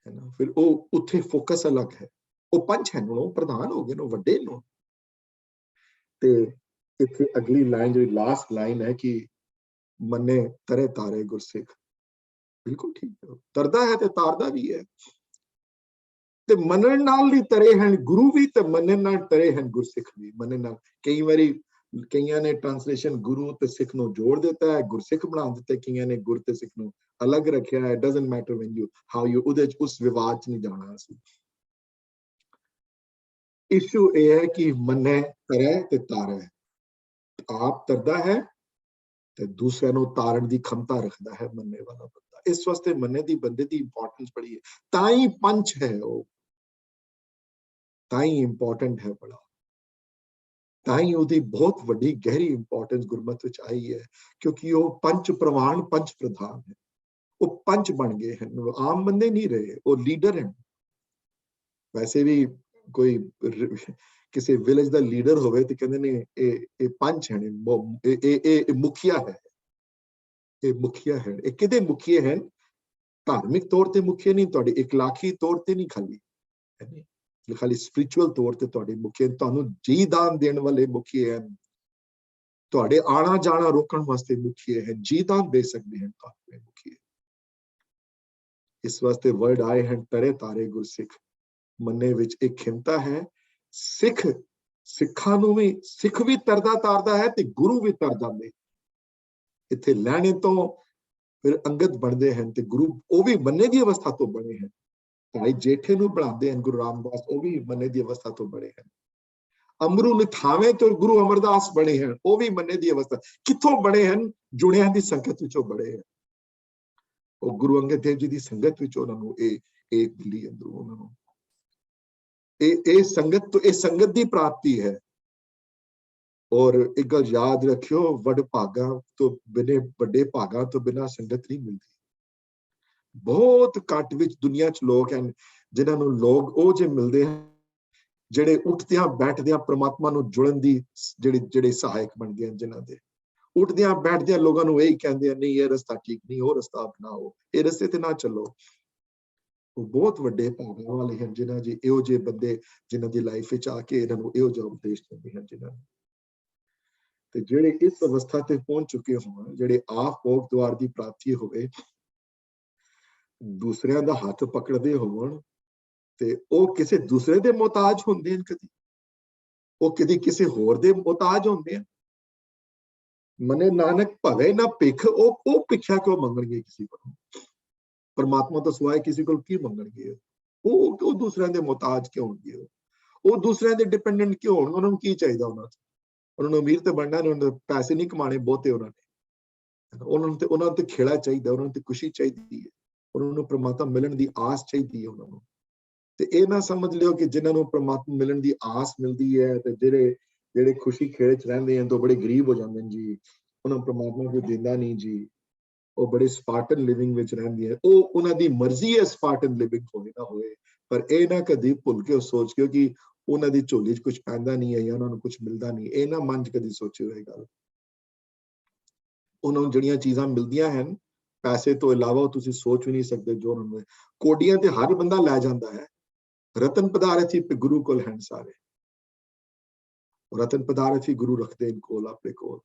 ਹੈ ਨਾ। ਫਿਰ ਉਹ ਉੱਥੇ ਫੋਕਸ ਅਲੱਗ ਹੈ, ਉਹ ਪੰਚ ਹਨ, ਉਹ ਪ੍ਰਧਾਨ ਹੋ ਗਏ ਨੇ, ਵੱਡੇ ਨੇ। ਤੇ ਇੱਥੇ ਅਗਲੀ ਲਾਈਨ, ਜਿਹੜੀ ਲਾਸਟ ਲਾਈਨ ਹੈ ਕਿ ਮੰਨੇ ਤਰੇ ਤਾਰੇ ਗੁਰਸਿੱਖ, ਬਿਲਕੁਲ ਠੀਕ ਹੈ, ਤਰਦਾ ਹੈ ਤੇ ਤਾਰਦਾ ਵੀ ਹੈ। ਤੇ ਮੰਨਣ ਨਾਲ ਹੀ ਤਰੇ ਹਨ ਗੁਰੂ ਵੀ, ਤੇ ਮੰਨਣ ਨਾਲ ਤਰੇ ਹਨ ਗੁਰਸਿੱਖ ਵੀ। ਮੰਨਣ ਨਾਲ, ਕਈ ਵਾਰੀ ਕਈਆਂ ਨੇ ਟ੍ਰਾਂਸਲੇਸ਼ਨ ਗੁਰੂ ਤੇ ਸਿੱਖ ਨੂੰ ਜੋੜ ਦਿੱਤਾ ਹੈ, ਗੁਰਸਿੱਖ ਬਣਾ ਦਿੱਤਾ, ਕਈਆਂ ਨੇ ਗੁਰ ਤੇ ਸਿੱਖ ਨੂੰ ਅਲੱਗ ਰੱਖਿਆ ਹੈ। Doesn't matter when you how you, ਉਹਦੇ ਚ ਉਸ ਵਿਵਾਦ ਚ ਨਹੀਂ ਜਾਣਾ ਅਸੀਂ। ਇਸ਼ੂ ਇਹ ਹੈ ਕਿ ਮੰਨੇ ਤਰੇ ਤੇ ਤਾਰੇ, ਆਪ ਤਰਦਾ ਹੈ ਤੇ ਦੂਸਰਿਆਂ ਨੂੰ ਤਾਰਨ ਦੀ ਖਮਤਾ ਰੱਖਦਾ ਹੈ ਮੰਨੇ ਵਾਲਾ ਬੰਦਾ। ਇਸ ਵਾਸਤੇ ਮੰਨੇ ਦੀ ਬੰਦੇ ਦੀ ਇੰਪੋਰਟੈਂਸ ਬੜੀ ਹੈ, ਤਾਂ ਹੀ ਪੰਚ ਹੈ, ਉਹ ਤਾਂ ਹੀ ਇੰਪੋਰਟੈਂਟ ਹੈ ਬੜਾ, ਤਾਂ ਹੀ ਉਹਦੀ ਬਹੁਤ ਵੱਡੀ ਗਹਿਰੀ ਇੰਪੋਰਟੈਂਸ ਗੁਰਮਤਿ ਵਿੱਚ ਆਈ ਹੈ, ਕਿਉਂਕਿ ਉਹ ਪੰਚ ਪ੍ਰਵਾਨ ਪੰਚ ਪ੍ਰਧਾਨ ਹੈ। ਉਹ ਪੰਚ ਬਣ ਗਏ ਹਨ, ਆਮ ਬੰਦੇ ਨਹੀਂ ਰਹੇ, ਉਹ ਲੀਡਰ ਹਨ। ਵੈਸੇ ਵੀ ਕੋਈ ਕਿਸੇ ਵਿਲੇਜ ਦਾ ਲੀਡਰ ਹੋਵੇ ਤੇ ਕਹਿੰਦੇ ਨੇ ਇਹ ਪੰਚ ਹਨ, ਇਹ ਮੁਖੀਆ ਹੈ, ਇਹ ਮੁਖੀਆ ਹੈ। ਇਹ ਕਿਹਦੇ ਮੁਖੀਏ ਹਨ? ਧਾਰਮਿਕ ਤੌਰ ਤੇ ਮੁਖੀਏ ਨਹੀਂ, ਤੁਹਾਡੇ ਇਖਲਾਕੀ ਤੌਰ ਤੇ ਨਹੀਂ, ਖਾਲੀ ਸਪਿਰਿਚੁਅਲ ਤੌਰ ਤੇ ਤੁਹਾਡੇ ਮੁਖੀਏ, ਤੁਹਾਨੂੰ ਜੀ ਦਾਨ ਦੇਣ ਵਾਲੇ ਮੁਖੀਏ ਹਨ, ਤੁਹਾਡੇ ਆਣਾ ਜਾਣਾ ਰੋਕਣ ਵਾਸਤੇ ਮੁਖੀਏ ਹਨ, ਜੀ ਦਾਨ ਦੇ ਸਕਦੇ ਹਨ ਤੁਹਾਡੇ ਮੁਖੀਏ। ਇਸ ਵਾਸਤੇ ਵਰਡ ਆਏ ਹਨ ਤਰੇ ਤਾਰੇ ਗੁਰਸਿੱਖ। ਮੰਨੇ ਵਿੱਚ ਇੱਕ ਖਿਮਤਾ ਹੈ, ਸਿੱਖਾਂ ਨੂੰ ਵੀ, ਸਿੱਖ ਵੀ ਤਰਦਾ ਤਾਰਦਾ ਹੈ ਤੇ ਗੁਰੂ ਵੀ ਤਰ ਜਾਂਦੇ। ਇੱਥੇ ਲੈਣੇ ਤੋਂ ਫਿਰ ਅੰਗਦ ਬਣਦੇ ਹਨ ਤੇ ਗੁਰੂ, ਉਹ ਵੀ ਮੰਨੇ ਦੀ ਅਵਸਥਾ ਤੋਂ ਬਣੇ ਹਨ। ਭਾਈ ਜੇਠੇ ਨੂੰ ਬਣਾਉਂਦੇ ਹਨ ਗੁਰੂ ਰਾਮਦਾਸ, ਉਹ ਵੀ ਮੰਨੇ ਦੀ ਅਵਸਥਾ ਤੋਂ ਬਣੇ ਹਨ। ਅਮਰੂ ਨਿਥਾਵੇਂ ਤੋਂ ਗੁਰੂ ਅਮਰਦਾਸ ਬਣੇ ਹਨ, ਉਹ ਵੀ ਮੰਨੇ ਦੀ ਅਵਸਥਾ। ਕਿੱਥੋਂ ਬਣੇ ਹਨ? ਜੁੜਿਆਂ ਦੀ ਸੰਗਤ ਵਿੱਚੋਂ ਬਣੇ ਹਨ। ਉਹ ਗੁਰੂ ਅੰਗਦ ਦੇਵ ਜੀ ਦੀ ਸੰਗਤ ਵਿੱਚ ਉਹਨਾਂ ਨੂੰ ਇਹ ਮਿਲੀ ਅੰਦਰੋਂ, ਉਹਨਾਂ ਨੂੰ ਇਹ ਸੰਗਤ ਦੀ ਪ੍ਰਾਪਤੀ ਹੈ। ਔਰ ਇੱਕ ਗੱਲ ਯਾਦ ਰੱਖਿਓ, ਵੱਡੇ ਭਾਗਾਂ ਤੋਂ ਬਿਨਾਂ ਸੰਗਤ ਨਹੀਂ ਮਿਲਦੀ। ਬਹੁਤ ਘੱਟ ਵਿੱਚ ਦੁਨੀਆ 'ਚ ਲੋਕ ਹਨ ਜਿਨ੍ਹਾਂ ਨੂੰ ਲੋਕ ਉਹ ਜੇ ਮਿਲਦੇ ਹਨ ਜਿਹੜੇ ਉੱਠਦਿਆਂ ਬੈਠਦਿਆਂ ਪ੍ਰਮਾਤਮਾ ਨੂੰ ਜੁੜਨ ਦੀ ਜਿਹੜੇ ਸਹਾਇਕ ਬਣਦੇ ਹਨ, ਜਿਨ੍ਹਾਂ ਦੇ ਉੱਠਦਿਆਂ ਬੈਠਦਿਆਂ ਲੋਕਾਂ ਨੂੰ ਇਹੀ ਕਹਿੰਦੇ ਆ, ਨਹੀਂ ਇਹ ਰਸਤਾ ਠੀਕ ਨਹੀਂ, ਉਹ ਰਸਤਾ ਅਪਣਾਓ, ਇਹ ਰਸਤੇ ਤੇ ਨਾ ਚੱਲੋ। ਉਹ ਬਹੁਤ ਵੱਡੇ ਭਾਗਾਂ ਵਾਲੇ ਹਨ ਜਿਨ੍ਹਾਂ ਜੀ ਇਹੋ ਜਿਹੇ ਬੰਦੇ, ਜਿਨ੍ਹਾਂ ਦੀ ਲਾਈਫ ਵਿੱਚ ਆ ਕੇ ਇਹਨਾਂ ਨੂੰ ਇਹੋ ਜਿਹਾ ਉਪਦੇਸ਼ ਦਿੰਦੇ ਹਨ, ਜਿਨ੍ਹਾਂ ਨੂੰ ਤੇ ਜਿਹੜੇ ਇਸ ਅਵਸਥਾ ਤੇ ਪਹੁੰਚ ਚੁੱਕੇ ਹੋਣ, ਜਿਹੜੇ ਆਪ ਭੋਗ ਦੁਆਰ ਦੀ ਪ੍ਰਾਪਤੀ ਹੋਵੇ, ਦੂਸਰਿਆਂ ਦਾ ਹੱਥ ਪਕੜਦੇ ਹੋਣ, ਤੇ ਉਹ ਕਿਸੇ ਦੂਸਰੇ ਦੇ ਮੁਹਤਾਜ ਹੁੰਦੇ ਹਨ, ਕਦੀ ਉਹ ਕਦੀ ਕਿਸੇ ਹੋਰ ਦੇ ਮੁਹਤਾਜ ਹੁੰਦੇ ਹਨ। ਮਨੇ ਨਾਨਕ ਭਵੇ ਨਾ ਭਿਖ, ਉਹ ਭਿਖਿਆ ਕਿਉਂ ਮੰਗਣਗੇ ਕਿਸੇ ਕੋਲੋਂ? ਪਰਮਾਤਮਾ ਤੋਂ ਸਿਵਾਏ ਕਿਸੇ ਕੋਲ ਕੀ ਮੰਗਣਗੇ? ਉਹ ਦੂਸਰਿਆਂ ਦੇ ਮੁਹਤਾਜ ਕਿਉਂ ਹੋਣਗੇ? ਉਹ ਦੂਸਰਿਆਂ ਦੇ ਡਿਪੈਂਡੈਂਟ ਕਿਉਂ ਹੋਣ? ਉਹਨਾਂ ਨੂੰ ਕੀ ਚਾਹੀਦਾ? ਉਹਨਾਂ ਨੂੰ ਅਮੀਰ ਤੇ ਬਣਨਾ, ਉਹਨਾਂ ਨੂੰ ਪੈਸੇ ਨਹੀਂ ਕਮਾਣੇ ਬਹੁਤੇ, ਉਹਨਾਂ ਨੂੰ ਤੇ ਖੇੜਾ ਚਾਹੀਦਾ, ਉਹਨਾਂ ਨੂੰ ਤੇ ਖੁਸ਼ੀ ਚਾਹੀਦੀ ਹੈ, ਉਹਨਾਂ ਨੂੰ ਪ੍ਰਮਾਤਮਾ ਮਿਲਣ ਦੀ ਆਸ ਚਾਹੀਦੀ ਹੈ ਉਹਨਾਂ ਨੂੰ। ਤੇ ਇਹ ਨਾ ਸਮਝ ਲਿਓ ਕਿ ਜਿਨ੍ਹਾਂ ਨੂੰ ਪ੍ਰਮਾਤਮਾ ਮਿਲਣ ਦੀ ਆਸ ਮਿਲਦੀ ਹੈ ਤੇ ਜਿਹੜੇ ਖੁਸ਼ੀ ਖੇੜੇ 'ਚ ਰਹਿੰਦੇ ਹਨ, ਤੋਂ ਬੜੇ ਗਰੀਬ ਹੋ ਜਾਂਦੇ ਨੇ ਜੀ, ਉਹਨਾਂ ਨੂੰ ਪ੍ਰਮਾਤਮਾ ਕੋਈ ਦਿੰਦਾ ਨਹੀਂ ਜੀ, ਉਹ ਬੜੇ ਸਪਾਰਟਨ ਲਿਵਿੰਗ ਵਿੱਚ ਰਹਿੰਦੀ ਹੈ। ਉਹ ਉਹਨਾਂ ਦੀ ਮਰਜ਼ੀ ਹੈ ਸਪਾਰਟਨ ਲਿਵਿੰਗ ਹੋਵੇ ਨਾ ਹੋਵੇ, ਪਰ ਇਹ ਨਾ ਕਦੀ ਭੁੱਲ ਕੇ ਉਹ ਸੋਚ ਕੇ ਕਿ ਉਹਨਾਂ ਦੀ ਝੋਲੀ 'ਚ ਕੁਝ ਪੈਂਦਾ ਨਹੀਂ ਹੈ ਜਾਂ ਉਹਨਾਂ ਨੂੰ ਕੁਝ ਮਿਲਦਾ ਨਹੀਂ, ਇਹ ਨਾ ਮਨ 'ਚ ਕਦੀ ਸੋਚਿਓ ਇਹ ਗੱਲ। ਉਹਨਾਂ ਨੂੰ ਜਿਹੜੀਆਂ ਚੀਜ਼ਾਂ ਮਿਲਦੀਆਂ ਹਨ ਪੈਸੇ ਤੋਂ ਇਲਾਵਾ, ਉਹ ਤੁਸੀਂ ਸੋਚ ਵੀ ਨਹੀਂ ਸਕਦੇ ਜੋ ਉਹਨਾਂ ਨੂੰ। ਕੋਡੀਆਂ ਤੇ ਹਰ ਬੰਦਾ ਲੈ ਜਾਂਦਾ ਹੈ, ਰਤਨ ਪਦਾਰਥ ਹੀ ਗੁਰੂ ਕੋਲ ਹਨ ਸਾਰੇ, ਰਤਨ ਪਦਾਰਥ ਹੀ ਗੁਰੂ ਰੱਖਦੇ ਇਨ ਕੋਲ ਆਪਣੇ ਕੋਲ।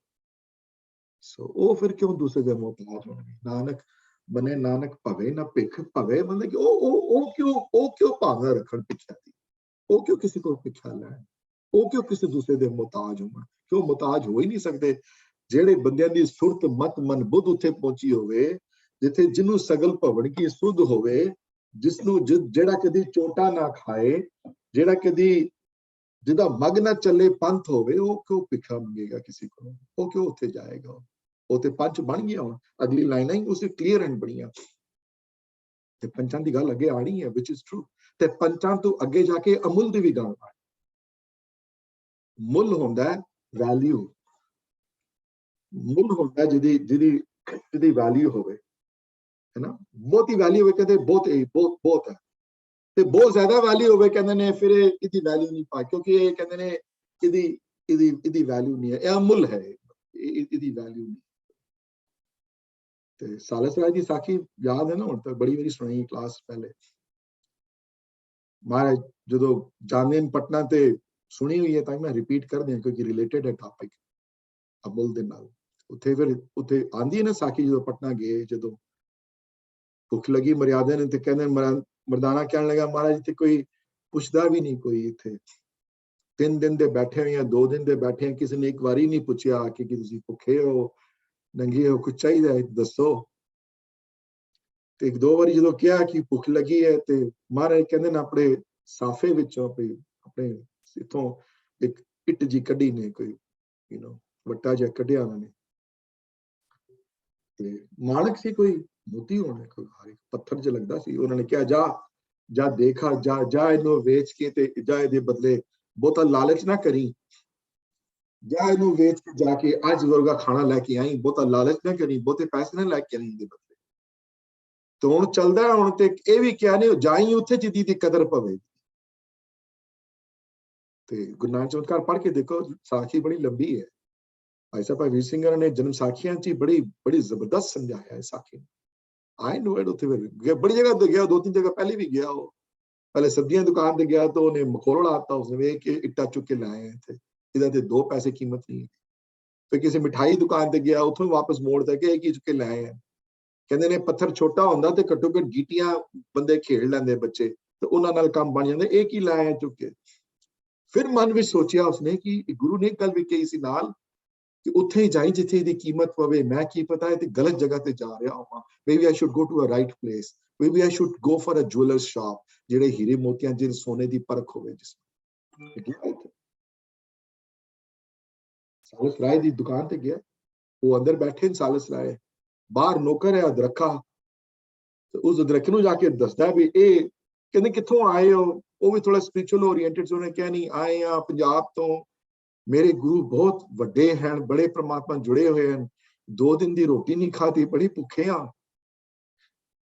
ਸੋ ਉਹ ਫਿਰ ਕਿਉਂ ਦੂਸਰੇ ਦੇ ਮੁਹਤਾਜ ਹੋਣਗੇ? ਨਾਨਕ बने नानक भवे ना भिख। भवे मतलब कि ओ क्यों भावना रखन भिक्षा दी, ओ क्यों किसी को भिक्षा लैन, ओ क्यों किसी दूसरे दे मुताज होवन, क्यों मुताज हो ही नहीं सकते। ਜਿਹੜੇ ਬੰਦਿਆਂ ਦੀ ਸੁਰਤ ਮਤ ਮਨ ਬੁੱਧ ਉੱਥੇ ਪਹੁੰਚੀ ਹੋਵੇ, ਜਿੱਥੇ ਜਿਹਨੂੰ ਸਗਲ ਭਵਨ ਕੀ ਸੁਧ ਹੋਵੇ, ਜਿਸਨੂੰ ਜਿਹੜਾ ਕਦੀ ਚੋਟਾ ਨਾ ਖਾਏ, ਜਿਹੜਾ ਕਦੀ ਜਿਹਦਾ ਮਗ ਨਾ ਚੱਲੇ ਪੰਥ ਹੋਵੇ, ਉਹ ਕਿਉਂ ਭਿੱਖਾ ਮੰਗੇਗਾ ਕਿਸੇ ਕੋਲੋਂ, ਉਹ ਕਿਉਂ ਉੱਥੇ ਜਾਏਗਾ। ਉਹ ਤੇ ਪੰਜ ਬਣ ਗਿਆ। ਹੁਣ ਅਗਲੀ ਲਾਈਨਾਂ ਹੀ ਉਸੇ ਕਲੀਅਰ ਐਂਡ ਬਣੀਆਂ ਤੇ ਪੰਚਾਂ ਦੀ ਗੱਲ ਅੱਗੇ ਆਣੀ ਹੈ, ਵਿਚ ਇਜ਼ ਟਰੂ। ਤੇ ਪੰਚਾਂ ਤੋਂ ਅੱਗੇ ਜਾ ਕੇ ਅਮੁੱਲ ਦੀ ਵੀ ਗੱਲ ਆਣੀ। ਮੁੱਲ ਹੁੰਦਾ ਵੈਲਿਊ, ਮੁੱਲ ਹੁੰਦਾ ਜਿਹਦੀ ਵੈਲਿਊ ਹੋਵੇ, ਹੈ ਨਾ। ਬਹੁਤੀ ਵੈਲਿਊ ਹੋਵੇ ਕਹਿੰਦੇ ਬਹੁਤ ਹੈ, ਤੇ ਬਹੁਤ ਜ਼ਿਆਦਾ ਵੈਲਿਊ ਹੋਵੇ ਕਹਿੰਦੇ ਨੇ ਫਿਰ ਇਹਦੀ ਵੈਲਿਊ ਨਹੀਂ ਪਾ, ਕਿਉਂਕਿ ਇਹ ਕਹਿੰਦੇ ਨੇ ਇਹਦੀ ਵੈਲਿਊ ਨਹੀਂ ਹੈ, ਇਹ ਅਮੁੱਲ ਹੈ, ਇਹਦੀ ਵੈਲਿਊ ਨਹੀਂ। ਤੇ ਸਾਲਸ ਰਾਏ ਦੀ ਸਾਖੀ ਯਾਦ ਹੈ ਨਾ, ਹੁਣ ਤੱਕ ਬੜੀ ਵਾਰੀ ਸੁਣਾਈ ਕਲਾਸ ਪਹਿਲੇ। ਮਹਾਰਾਜ ਜਦੋਂ ਜਾਂਦੇ ਨੇ ਪਟਨਾ ਤੇ ਸੁਣੀ ਹੋਈ ਹੈ, ਤਾਂ ਮੈਂ ਰਿਪੀਟ ਕਰ ਦਿਆਂ ਕਿਉਂਕਿ ਰਿਲੇਟਡ ਹੈ ਟਾਪਿਕ ਅਮੁੱਲ ਦੇ ਨਾਲ। ਉੱਥੇ ਆਂਦੀ ਹੈ ਨਾ ਸਾਖੀ, ਜਦੋਂ ਪਟਨਾ ਗਏ, ਜਦੋਂ ਭੁੱਖ ਲੱਗੀ ਮਰਿਆਦਾ ਨੇ, ਤੇ ਕਹਿੰਦੇ ਮਰਦਾਨਾ ਕਹਿਣ ਲੱਗਾ ਮਹਾਰਾਜ ਇੱਥੇ ਕੋਈ ਪੁੱਛਦਾ ਵੀ ਨਹੀਂ ਕੋਈ, ਇੱਥੇ 3 ਦਿਨ ਦੇ ਬੈਠੇ ਹੋਏ ਆ, 2 ਦਿਨ ਦੇ ਬੈਠੇ ਆ, ਕਿਸੇ ਨੇ ਇੱਕ ਵਾਰੀ ਨਹੀਂ ਪੁੱਛਿਆ ਕਿ ਤੁਸੀਂ ਭੁੱਖੇ ਹੋ, ਨੰਗੇ ਹੋ, ਕੁਝ ਚਾਹੀਦਾ ਹੈ ਦੱਸੋ। ਤੇ 1-2 ਵਾਰੀ ਜਦੋਂ ਕਿਹਾ ਕਿ ਭੁੱਖ ਲੱਗੀ ਹੈ, ਤੇ ਮਹਾਰਾਜ ਕਹਿੰਦੇ ਨੇ ਆਪਣੇ ਸਾਫੇ ਵਿੱਚੋਂ ਆਪਣੇ ਇਥੋਂ ਇੱਕ ਇੱਟ ਜੀ ਕੱਢੀ ਨੇ, ਕੋਈ ਵੱਟਾ ਜਿਹਾ ਕੱਢਿਆ ਉਹਨਾਂ ਨੇ, ਤੇ ਮਾਣਕ ਸੀ ਕੋਈ ਮੋਤੀ ਹੋਣਾ, ਕੋਈ ਪੱਥਰ ਜਿਹਾ ਲੱਗਦਾ ਸੀ। ਉਹਨਾਂ ਨੇ ਕਿਹਾ ਜਾ ਦੇਖਾ, ਜਾ ਇਹਨੂੰ ਵੇਚ ਕੇ ਤੇ ਜਾ ਇਹਦੇ ਬਦਲੇ ਬਹੁਤਾ ਲਾਲਚ ਨਾ ਕਰੀ, ਜਾ ਇਹਨੂੰ ਵੇਚ ਕੇ ਜਾ ਕੇ ਅੱਜ ਵਰਗਾ ਖਾਣਾ ਲੈ ਕੇ ਆਈ, ਬਹੁਤਾ ਲਾਲਚ ਨਾ ਕਰੀ, ਬਹੁਤੇ ਪੈਸੇ ਨਾ ਲੈ ਕੇ ਆਈ ਇਹਦੇ ਬਦਲੇ। ਤੇ ਹੁਣ ਚੱਲਦਾ, ਹੁਣ ਤੇ ਇਹ ਵੀ ਕਿਹਾ ਨਹੀਂ ਜਾਈ ਉੱਥੇ ਜਿਹਦੀ ਦੀ ਕਦਰ ਪਵੇ। ਤੇ ਗੁਰੂ ਨਾਨਕ ਚਮਤਕਾਰ ਪੜ੍ਹ ਕੇ ਦੇਖੋ, ਸਾਖੀ ਬੜੀ ਲੰਬੀ ਹੈ। ਭਾਈ ਸਾਹਿਬ ਵੀਰ ਸਿੰਘ ਨੇ ਜਨਮ ਸਾਖੀਆਂ ਚ ਬੜੀ ਜ਼ਬਰਦਸਤ ਸਮਝਾਇਆ ਹੈ ਸਾਖੀ। ਆਈ ਨੋ ਇਟ, ਉੱਥੇ ਬੜੀ ਜਗ੍ਹਾ ਤੇ ਗਿਆ, 2-3 ਜਗ੍ਹਾ ਪਹਿਲੇ ਵੀ ਗਿਆ। ਉਹ ਪਹਿਲੇ ਸਬਜ਼ੀਆਂ ਦੁਕਾਨ ਤੇ ਗਿਆ ਤਾਂ ਉਹਨੇ ਮਖੌਲ ਉਡਾਤਾ, ਉਸਨੇ ਵੇਖ ਕੇ ਇੱਟਾਂ ਚੁੱਕ ਕੇ ਲਾਏ ਇੱਥੇ, ਇਹਦਾ ਤੇ 2 ਪੈਸੇ ਕੀਮਤ ਨਹੀਂ ਹੈ। ਫਿਰ ਕਿਸੇ ਮਿਠਾਈ ਦੁਕਾਨ ਤੇ ਗਿਆ, ਉੱਥੋਂ ਵਾਪਸ ਮੋੜਦਾ ਕਿ ਇਹ ਕੀ ਚੁੱਕ ਕੇ ਲਾਏ ਆ। ਕਹਿੰਦੇ ਨੇ ਪੱਥਰ ਛੋਟਾ ਹੁੰਦਾ ਤੇ ਘੱਟੋ ਘੱਟ ਗੀਟੀਆਂ ਬੰਦੇ ਖੇਡ ਲੈਂਦੇ ਬੱਚੇ, ਤੇ ਉਹਨਾਂ ਨਾਲ ਕੰਮ ਬਣ ਜਾਂਦਾ, ਇਹ ਕੀ ਲਾਇਆ ਚੁੱਕ ਕੇ। ਫਿਰ ਮਨ ਵਿੱਚ ਸੋਚਿਆ ਉਸਨੇ ਕਿ ਗੁਰੂ ਨੇ ਗੱਲ ਵੀ ਕਹੀ ਸੀ ਨਾਲ ਕਿ ਉੱਥੇ ਹੀ ਜਾਈ ਜਿੱਥੇ ਇਹਦੀ ਕੀਮਤ ਪਵੇ। ਮੈਂ ਕੀ ਪਤਾ ਹੈ ਤੇ ਗਲਤ ਜਗ੍ਹਾ ਤੇ ਜਾ ਰਿਹਾ ਹਾਂ, maybe I should go to a right place, maybe I should go for a jeweller shop, ਜਿਹੜੇ ਹੀਰੇ ਮੋਤੀਆਂ ਜਿਹਦੇ ਸੋਨੇ ਦੀ ਪਰਖ ਹੋਵੇ। ਜਿਸ ਸਾਲਸ ਰਾਏ ਦੀ ਦੁਕਾਨ ਤੇ ਗਿਆ, ਉਹ ਅੰਦਰ ਬੈਠੇ ਨੇ ਸਾਲਸ ਰਾਏ, ਬਾਹਰ ਨੌਕਰ ਹੈ ਅਦਰਖਾ, ਤੇ ਉਸ ਅਦਰਖ ਨੂੰ ਜਾ ਕੇ ਦੱਸਦਾ ਵੀ ਇਹ, ਕਹਿੰਦੇ ਕਿੱਥੋਂ ਆਏ ਹੋ। ਉਹ ਵੀ ਥੋੜਾ ਸਪਿਰਿਚੁਅਲ ਓਰੀਐਂਟਡ, ਉਹਨੇ ਕਿਹਾ ਨਹੀਂ ਆਏ ਆ ਪੰਜਾਬ ਤੋਂ, ਮੇਰੇ ਗੁਰੂ ਬਹੁਤ ਵੱਡੇ ਹਨ, ਬੜੇ ਪ੍ਰਮਾਤਮਾ ਜੁੜੇ ਹੋਏ ਹਨ, 2 ਦਿਨ ਦੀ ਰੋਟੀ ਨਹੀਂ ਖਾਧੀ, ਬੜੀ ਭੁੱਖੇ ਆ।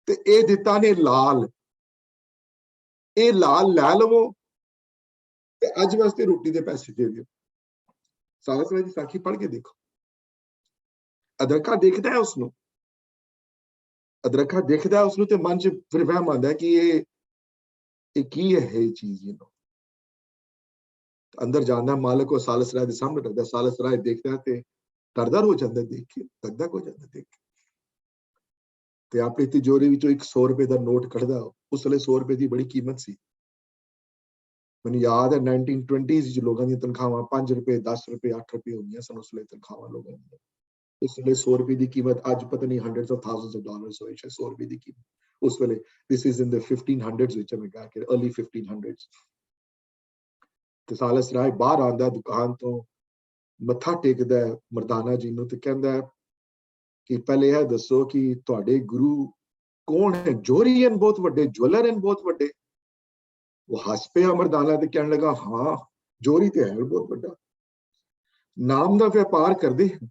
ਤੇ ਇਹ ਦਿੱਤਾ ਨੇ ਲਾਲ, ਇਹ ਲਾਲ ਲੈ ਲਵੋ ਤੇ ਅੱਜ ਵਾਸਤੇ ਰੋਟੀ ਦੇ ਪੈਸੇ ਦੇ ਦਿਓ। ਸਾਲਸ ਰਾਏ ਦੀ ਸਾਖੀ ਪੜ੍ਹ ਕੇ ਦੇਖੋ। ਅਦਰਖਾ ਦੇਖਦਾ ਹੈ ਉਸਨੂੰ, ਅਦਰਖਾ ਦੇਖਦਾ ਉਸਨੂੰ, ਤੇ ਮਨ ਚ ਫਿਰ ਵਹਿਮ ਆਉਂਦਾ ਕਿ ਇਹ ਕੀ ਹੈ ਇਹ ਚੀਜ਼। ਅੰਦਰ ਜਾਂਦਾ ਮਾਲਕ ਉਹ ਸਾਲਸ ਰਾਏ ਦੇ ਸਾਹਮਣੇ ਰੱਖਦਾ, ਸਾਲਸ ਰਾਏ ਦੇਖਦਾ ਤੇ ਡਰਦਾ ਹੋ ਜਾਂਦਾ, ਦੇਖ ਕੇ ਦਗਦਗ ਹੋ ਜਾਂਦਾ ਦੇਖ ਕੇ, ਤੇ ਆਪਣੀ ਤਿਜੋਰੀ ਵਿੱਚੋਂ ਇੱਕ 100 ਰੁਪਏ ਦਾ ਨੋਟ ਕੱਢਦਾ। ਉਸ ਵੇਲੇ 100 ਰੁਪਏ ਦੀ ਬੜੀ ਕੀਮਤ ਸੀ। ਮੈਨੂੰ ਯਾਦ ਹੈ 1920s ਵਿੱਚ ਲੋਕਾਂ ਦੀਆਂ ਤਨਖਾਹਾਂ 5 ਰੁਪਏ 10 ਰੁਪਏ 8 ਰੁਪਏ ਹੁੰਦੀਆਂ ਸਨ ਉਸ ਵੇਲੇ ਤਨਖਾਹਾਂ ਲੋਕਾਂ ਦੀਆਂ। ਉਸ ਵੇਲੇ 100 ਰੁਪਏ ਦੀ ਕੀਮਤ ਅੱਜ ਪਤਾ ਨਹੀਂ hundreds of thousands of dollars ਹੋਈ, 100 ਰੁਪਏ ਦੀ ਕੀਮਤ ਉਸ ਵੇਲੇ। this is in the 1500s ਵਿੱਚ, ਮੈਂ ਕਹਾਂ ਕਿ early 1500s। ਤੇ ਸਾਲਸ ਰਾਏ ਬਾਹਰ ਆਉਂਦਾ ਦੁਕਾਨ ਤੋਂ, ਮੱਥਾ ਟੇਕਦਾ ਮਰਦਾਨਾ ਜੀ ਨੂੰ, ਤੇ ਕਹਿੰਦਾ ਕਿ ਪਹਿਲੇ ਇਹ ਦੱਸੋ ਕਿ ਤੁਹਾਡੇ ਗੁਰੂ ਕੌਣ ਹੈ? ਜੋਹਰੀ ਹਨ ਬਹੁਤ ਵੱਡੇ, ਜੁਐਲਰ ਹਨ ਬਹੁਤ ਵੱਡੇ। ਉਹ ਹੱਸ ਪਿਆ ਮਰਦਾਨਾ ਤੇ ਕਹਿਣ ਲੱਗਾ ਹਾਂ ਜੋਹਰੀ ਤੇ ਹੈ ਬਹੁਤ ਵੱਡਾ, ਨਾਮ ਦਾ ਵਪਾਰ ਕਰਦੇ ਹਨ,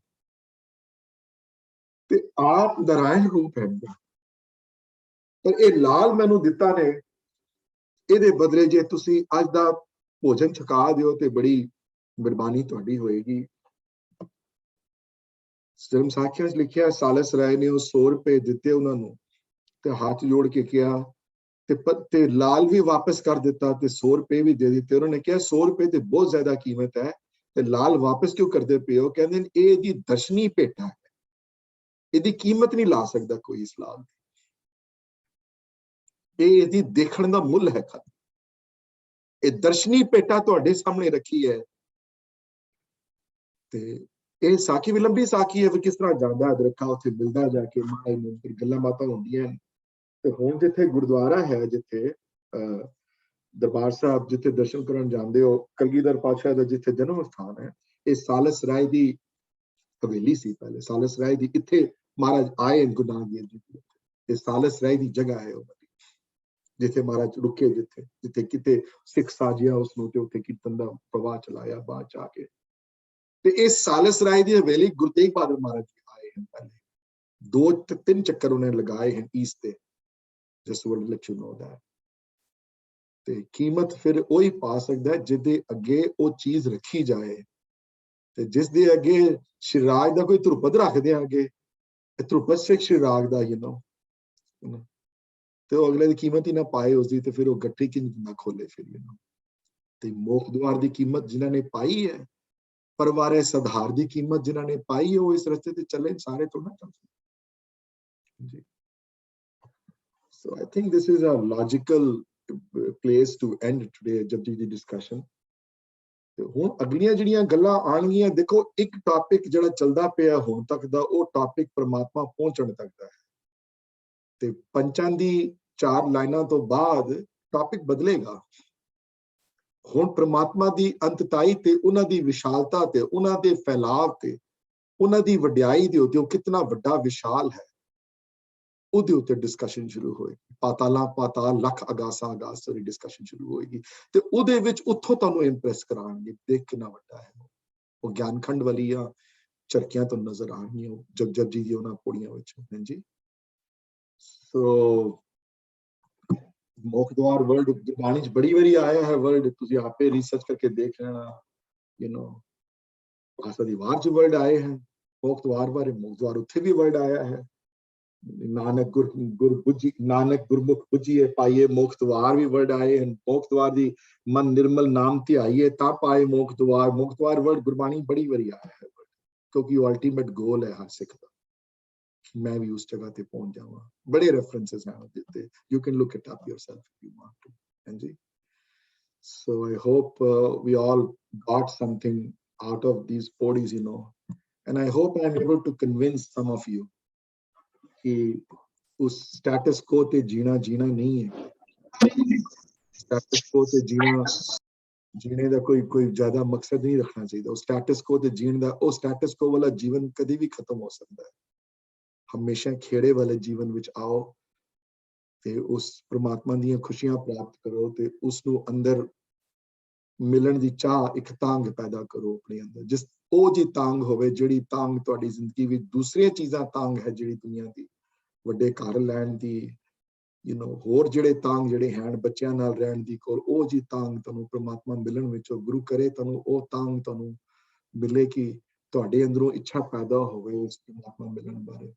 ਤੇ ਆਪ ਨਾਰਾਇਣ ਰੂਪ ਹੈ, ਪਰ ਇਹ ਲਾਲ ਮੈਨੂੰ ਦਿੱਤਾ ਨੇ, ਇਹਦੇ ਬਦਲੇ ਜੇ ਤੁਸੀਂ ਅੱਜ ਦਾ ਭੋਜਨ ਛਕਾ ਦਿਓ ਤੇ ਬੜੀ ਮਿਹਰਬਾਨੀ ਤੁਹਾਡੀ ਹੋਏਗੀ। ਜਨਮ ਸਾਖੀਆਂ 'ਚ ਲਿਖਿਆ ਸਾਲਸ ਰਾਏ ਨੇ ਉਹ 100 ਰੁਪਏ ਦਿੱਤੇ ਉਹਨਾਂ ਨੂੰ, ਤੇ ਹੱਥ ਜੋੜ ਕੇ ਕਿਹਾ, ਤੇ ਲਾਲ ਵੀ ਵਾਪਸ ਕਰ ਦਿੱਤਾ ਤੇ 100 ਰੁਪਏ ਵੀ ਦੇ ਦਿੱਤੇ। ਉਹਨਾਂ ਨੇ ਕਿਹਾ 100 ਰੁਪਏ ਤੇ ਬਹੁਤ ਜ਼ਿਆਦਾ ਕੀਮਤ ਹੈ, ਤੇ ਲਾਲ ਵਾਪਸ ਕਿਉਂ ਕਰਦੇ ਪਏ ਹੋ? ਕਹਿੰਦੇ ਨੇ ਇਹ ਇਹਦੀ ਦਰਸ਼ਨੀ ਭੇਟਾ ਹੈ, ਇਹਦੀ ਕੀਮਤ ਨਹੀਂ ਲਾ ਸਕਦਾ ਕੋਈ ਇਸ ਲਾਲ ਦੀ। ਇਹ ਇਹਦੀ ਦੇਖਣ ਦਾ ਮੁੱਲ ਹੈ ਖਤ ਇਹ ਦਰਸ਼ਨੀ ਭੇਟਾ ਤੁਹਾਡੇ ਸਾਹਮਣੇ ਰੱਖੀ ਹੈ ਤੇ ਇਹ ਸਾਖੀ ਵੀ ਲੰਬੀ ਸਾਖੀ ਹੈ ਵੀ ਕਿਸ ਤਰ੍ਹਾਂ ਜਾਂਦਾ ਅਦਰਖਾ ਉੱਥੇ ਮਿਲਦਾ ਜਾ ਕੇ ਮਹਾਰਾਜ ਨੂੰ ਫਿਰ ਗੱਲਾਂ ਬਾਤਾਂ ਹੁੰਦੀਆਂ ਤੇ ਹੁਣ ਜਿੱਥੇ ਗੁਰਦੁਆਰਾ ਹੈ ਜਿੱਥੇ ਦਰਬਾਰ ਸਾਹਿਬ ਜਿੱਥੇ ਦਰਸ਼ਨ ਕਰਨ ਜਾਂਦੇ ਹੋ ਕਲਗੀਧਰ ਪਾਤਸ਼ਾਹ ਦਾ ਜਿੱਥੇ ਜਨਮ ਸਥਾਨ ਹੈ ਇਹ ਸਾਲਸ ਰਾਏ ਦੀ ਹਵੇਲੀ ਸੀ ਪਹਿਲੇ ਸਾਲਸ ਰਾਏ ਦੀ ਇੱਥੇ ਮਹਾਰਾਜ ਆਏ ਗੁਰੂ ਨਾਨਕ ਦੇਵ ਜੀ ਇਹ ਸਾਲਸ ਰਾਏ ਦੀ ਜਗ੍ਹਾ ਹੈ ਉਹ ਜਿੱਥੇ ਮਹਾਰਾਜ ਰੁਕੇ ਜਿੱਥੇ ਕਿਤੇ ਸਿੱਖ ਸਾਜਿਆ ਉਸਨੂੰ ਤੇ ਉੱਥੇ ਕੀਰਤਨ ਦਾ ਪ੍ਰਵਾਹ ਚਲਾਇਆ ਬਾਅਦ ਚ ਆ ਕੇ ਤੇ ਇਹ ਸਾਲਸ ਰਾਏ ਦੀ ਹਵੇਲੀ ਗੁਰੂ ਤੇਗ ਬਹਾਦਰ ਮਹਾਰਾਜ ਜੀ ਆਏ ਹਨ ਪਹਿਲੇ 2-3 ਚੱਕਰ ਉਹਨੇ ਲਗਾਏ ਹਨ ਈਸਟ ਤੇ just want to let you know that ਤੇ ਕੀਮਤ ਫਿਰ ਉਹੀ ਪਾ ਸਕਦਾ ਜਿਹਦੇ ਅੱਗੇ ਉਹ ਚੀਜ਼ ਰੱਖੀ ਜਾਏ ਤੇ ਜਿਸ ਦੇ ਅੱਗੇ ਸ਼ਿਰਾਜ ਦਾ ਕੋਈ ਧਰੁਪਦ ਰੱਖਦੇ ਆਗੇ ਧਰੁਪਦ ਸਿੱਖ ਸ਼ਿਰਾਜ ਦਾ ਤੇ ਉਹ ਅਗਲੇ ਦੀ ਕੀਮਤ ਹੀ ਨਾ ਪਾਏ ਉਸਦੀ ਤੇ ਫਿਰ ਉਹ ਗੱਠੀ ਕਿੰਝ ਨਾ ਖੋਲੇ ਫਿਰ ਤੇ ਮੋਖ ਦੁਆਰ ਦੀ ਕੀਮਤ ਜਿਨ੍ਹਾਂ ਨੇ ਪਾਈ ਹੈ ਪਰਵਾਰੇ ਸਧਾਰ ਦੀ ਕੀਮਤ ਜਿਨ੍ਹਾਂ ਨੇ ਪਾਈ ਉਹ ਇਸ ਰਸਤੇ ਤੇ ਚੱਲੇ ਸਾਰੇ ਤੋਂ ਨਾ ਚੱਲ ਜੀ So I think this is a logical place to end today Japji the discussion ਤੇ ਹੁਣ ਅਗਲੀਆਂ ਜਿਹੜੀਆਂ ਗੱਲਾਂ ਆਣਗੀਆਂ ਦੇਖੋ ਇੱਕ ਟਾਪਿਕ ਜਿਹੜਾ ਚੱਲਦਾ ਪਿਆ ਹੁਣ ਤੱਕ ਦਾ ਉਹ ਟਾਪਿਕ ਪਰਮਾਤਮਾ ਪਹੁੰਚਣ ਤੱਕ ਦਾ ਹੈ ਤੇ ਪੰਚਾਂ ਦੀ 4 ਲਾਈਨਾਂ ਤੋਂ ਬਾਅਦ ਟਾਪਿਕ ਬਦਲੇਗਾ ਹੁਣ ਪਰਮਾਤਮਾ ਦੀ ਅੰਤਤਾਈ ਤੇ ਉਹਨਾਂ ਦੀ ਵਿਸ਼ਾਲਤਾ ਤੇ ਉਹਨਾਂ ਦੇ ਫੈਲਾਵ ਤੇ ਉਹਨਾਂ ਦੀ ਵਡਿਆਈ ਦੇ ਉੱਤੇ ਉਹ ਕਿੰਨਾ ਵੱਡਾ ਵਿਸ਼ਾਲ ਹੈ ਉਹਦੇ ਉੱਤੇ ਡਿਸਕਸ਼ਨ ਸ਼ੁਰੂ ਹੋਏਗੀ ਪਾਤਾਲ ਲੱਖ ਅਗਾਸਾਂ ਅਗਾਸ ਦੀ ਡਿਸਕਸ਼ਨ ਸ਼ੁਰੂ ਹੋਏਗੀ ਤੇ ਉਹਦੇ ਵਿੱਚ ਉੱਥੋਂ ਤੁਹਾਨੂੰ ਇੰਪ੍ਰੈਸ ਕਰਾਂਗੇ ਦੇਖ ਕਿੰਨਾ ਵੱਡਾ ਹੈ ਉਹ ਗਿਆਨਖੰਡ ਵਾਲੀਆਂ ਚਰਕਿਆਂ ਤੋਂ ਨਜ਼ਰ ਆਣਗੀਆਂ ਜਗਜਪ ਜੀ ਦੀ ਉਹਨਾਂ ਪੌੜੀਆਂ ਵਿੱਚ ਹਾਂਜੀ ਸੋ ਮੋਖ ਦੁਆਰ ਵਰਡ ਗੁਰਬਾਣੀ ਚ ਬੜੀ ਵਾਰੀ ਆਇਆ ਹੈ ਵਰਡ ਤੁਸੀਂ ਆਪੇ ਰਿਸਰਚ ਕਰਕੇ ਦੇਖ ਲੈਣਾ ਭਾਸ਼ਾ ਦੀ ਵਾਰ ਚ ਵਰਡ ਆਏ ਹਨ ਮੋਖ ਦੁਆਰ ਬਾਰੇ ਮੋਖ ਦੁਆਰ ਉੱਥੇ ਵੀ ਵਰਡ ਆਇਆ ਹੈ ਨਾਨਕ ਨਾਨਕ ਗੁਰਮੁਖ ਬੁੱਝੀਏ ਪਾਈਏ ਮੋਖ ਦੁਆਰ ਵੀ ਵਰਡ ਆਏ ਹਨ ਮੋਖ ਦੁਆਰ ਦੀ ਮਨ ਨਿਰਮਲ ਨਾਮ ਧਿਆਈਏ ਤਾਂ ਪਾਏ ਮੋਖ ਦੁਆਰ ਵਰਡ ਗੁਰਬਾਣੀ ਬੜੀ ਵਾਰੀ ਆਇਆ ਹੈ ਕਿਉਂਕਿ ਉਹ ਅਲਟੀਮੇਟ ਗੋਲ ਹੈ ਹਰ ਸਿੱਖ ਦਾ ਮੈਂ ਵੀ ਉਸ ਜਗ੍ਹਾ ਤੇ ਪਹੁੰਚ ਜਾਵਾਂ ਬੜੇ ਰੈਫਰੈਂਸਸ ਹਨ ਦਿੱਤੇ you can look it up yourself if you want to ਹਾਂਜੀ so I hope we all got something out of these podis and I hope I am able to convince some of you कि उस status को ते जीना नहीं है status को ते जीने ਦਾ ਕੋਈ ਜ਼ਿਆਦਾ ਮਕਸਦ ਨਹੀਂ ਰੱਖਣਾ ਚਾਹੀਦਾ ਉਸ ਸਟੇਟਸ ਕੋ ਤੇ ਜੀਣ ਦਾ ਉਹ ਸਟੇਟਸ ਕੋ ਵਾਲਾ ਜੀਵਨ ਕਦੇ ਵੀ ਖਤਮ ਹੋ ਸਕਦਾ ਹੈ ਹਮੇਸ਼ਾ ਖੇੜੇ ਵਾਲੇ ਜੀਵਨ ਵਿੱਚ ਆਓ ਤੇ ਉਸ ਪ੍ਰਮਾਤਮਾ ਦੀਆਂ ਖੁਸ਼ੀਆਂ ਪ੍ਰਾਪਤ ਕਰੋ ਤੇ ਉਸ ਨੂੰ ਅੰਦਰ ਮਿਲਣ ਦੀ ਚਾਹ ਇੱਕ ਤਾਂਘ ਪੈਦਾ ਕਰੋ ਆਪਣੇ ਅੰਦਰ ਜਿਸ ਉਹ ਜੀ ਤਾਂਘ ਹੋਵੇ ਜਿਹੜੀ ਤਾਂਘ ਤੁਹਾਡੀ ਜ਼ਿੰਦਗੀ ਵਿੱਚ ਦੂਸਰੀਆਂ ਚੀਜ਼ਾਂ ਤਾਂਘ ਹੈ ਜਿਹੜੀ ਦੁਨੀਆ ਦੀ ਵੱਡੇ ਘਰ ਲੈਣ ਦੀ ਹੋਰ ਜਿਹੜੇ ਤਾਂਘ ਜਿਹੜੇ ਹਨ ਬੱਚਿਆਂ ਨਾਲ ਰਹਿਣ ਦੀ ਕੋਲ ਉਹ ਜੀ ਤਾਂਘ ਤੁਹਾਨੂੰ ਪ੍ਰਮਾਤਮਾ ਮਿਲਣ ਵਿੱਚ ਗੁਰੂ ਕਰੇ ਤੁਹਾਨੂੰ ਉਹ ਤਾਂਘ ਤੁਹਾਨੂੰ ਮਿਲੇ ਕਿ ਤੁਹਾਡੇ ਅੰਦਰੋਂ ਇੱਛਾ ਪੈਦਾ ਹੋਵੇ ਉਸ ਪ੍ਰਮਾਤਮਾ ਮਿਲਣ ਬਾਰੇ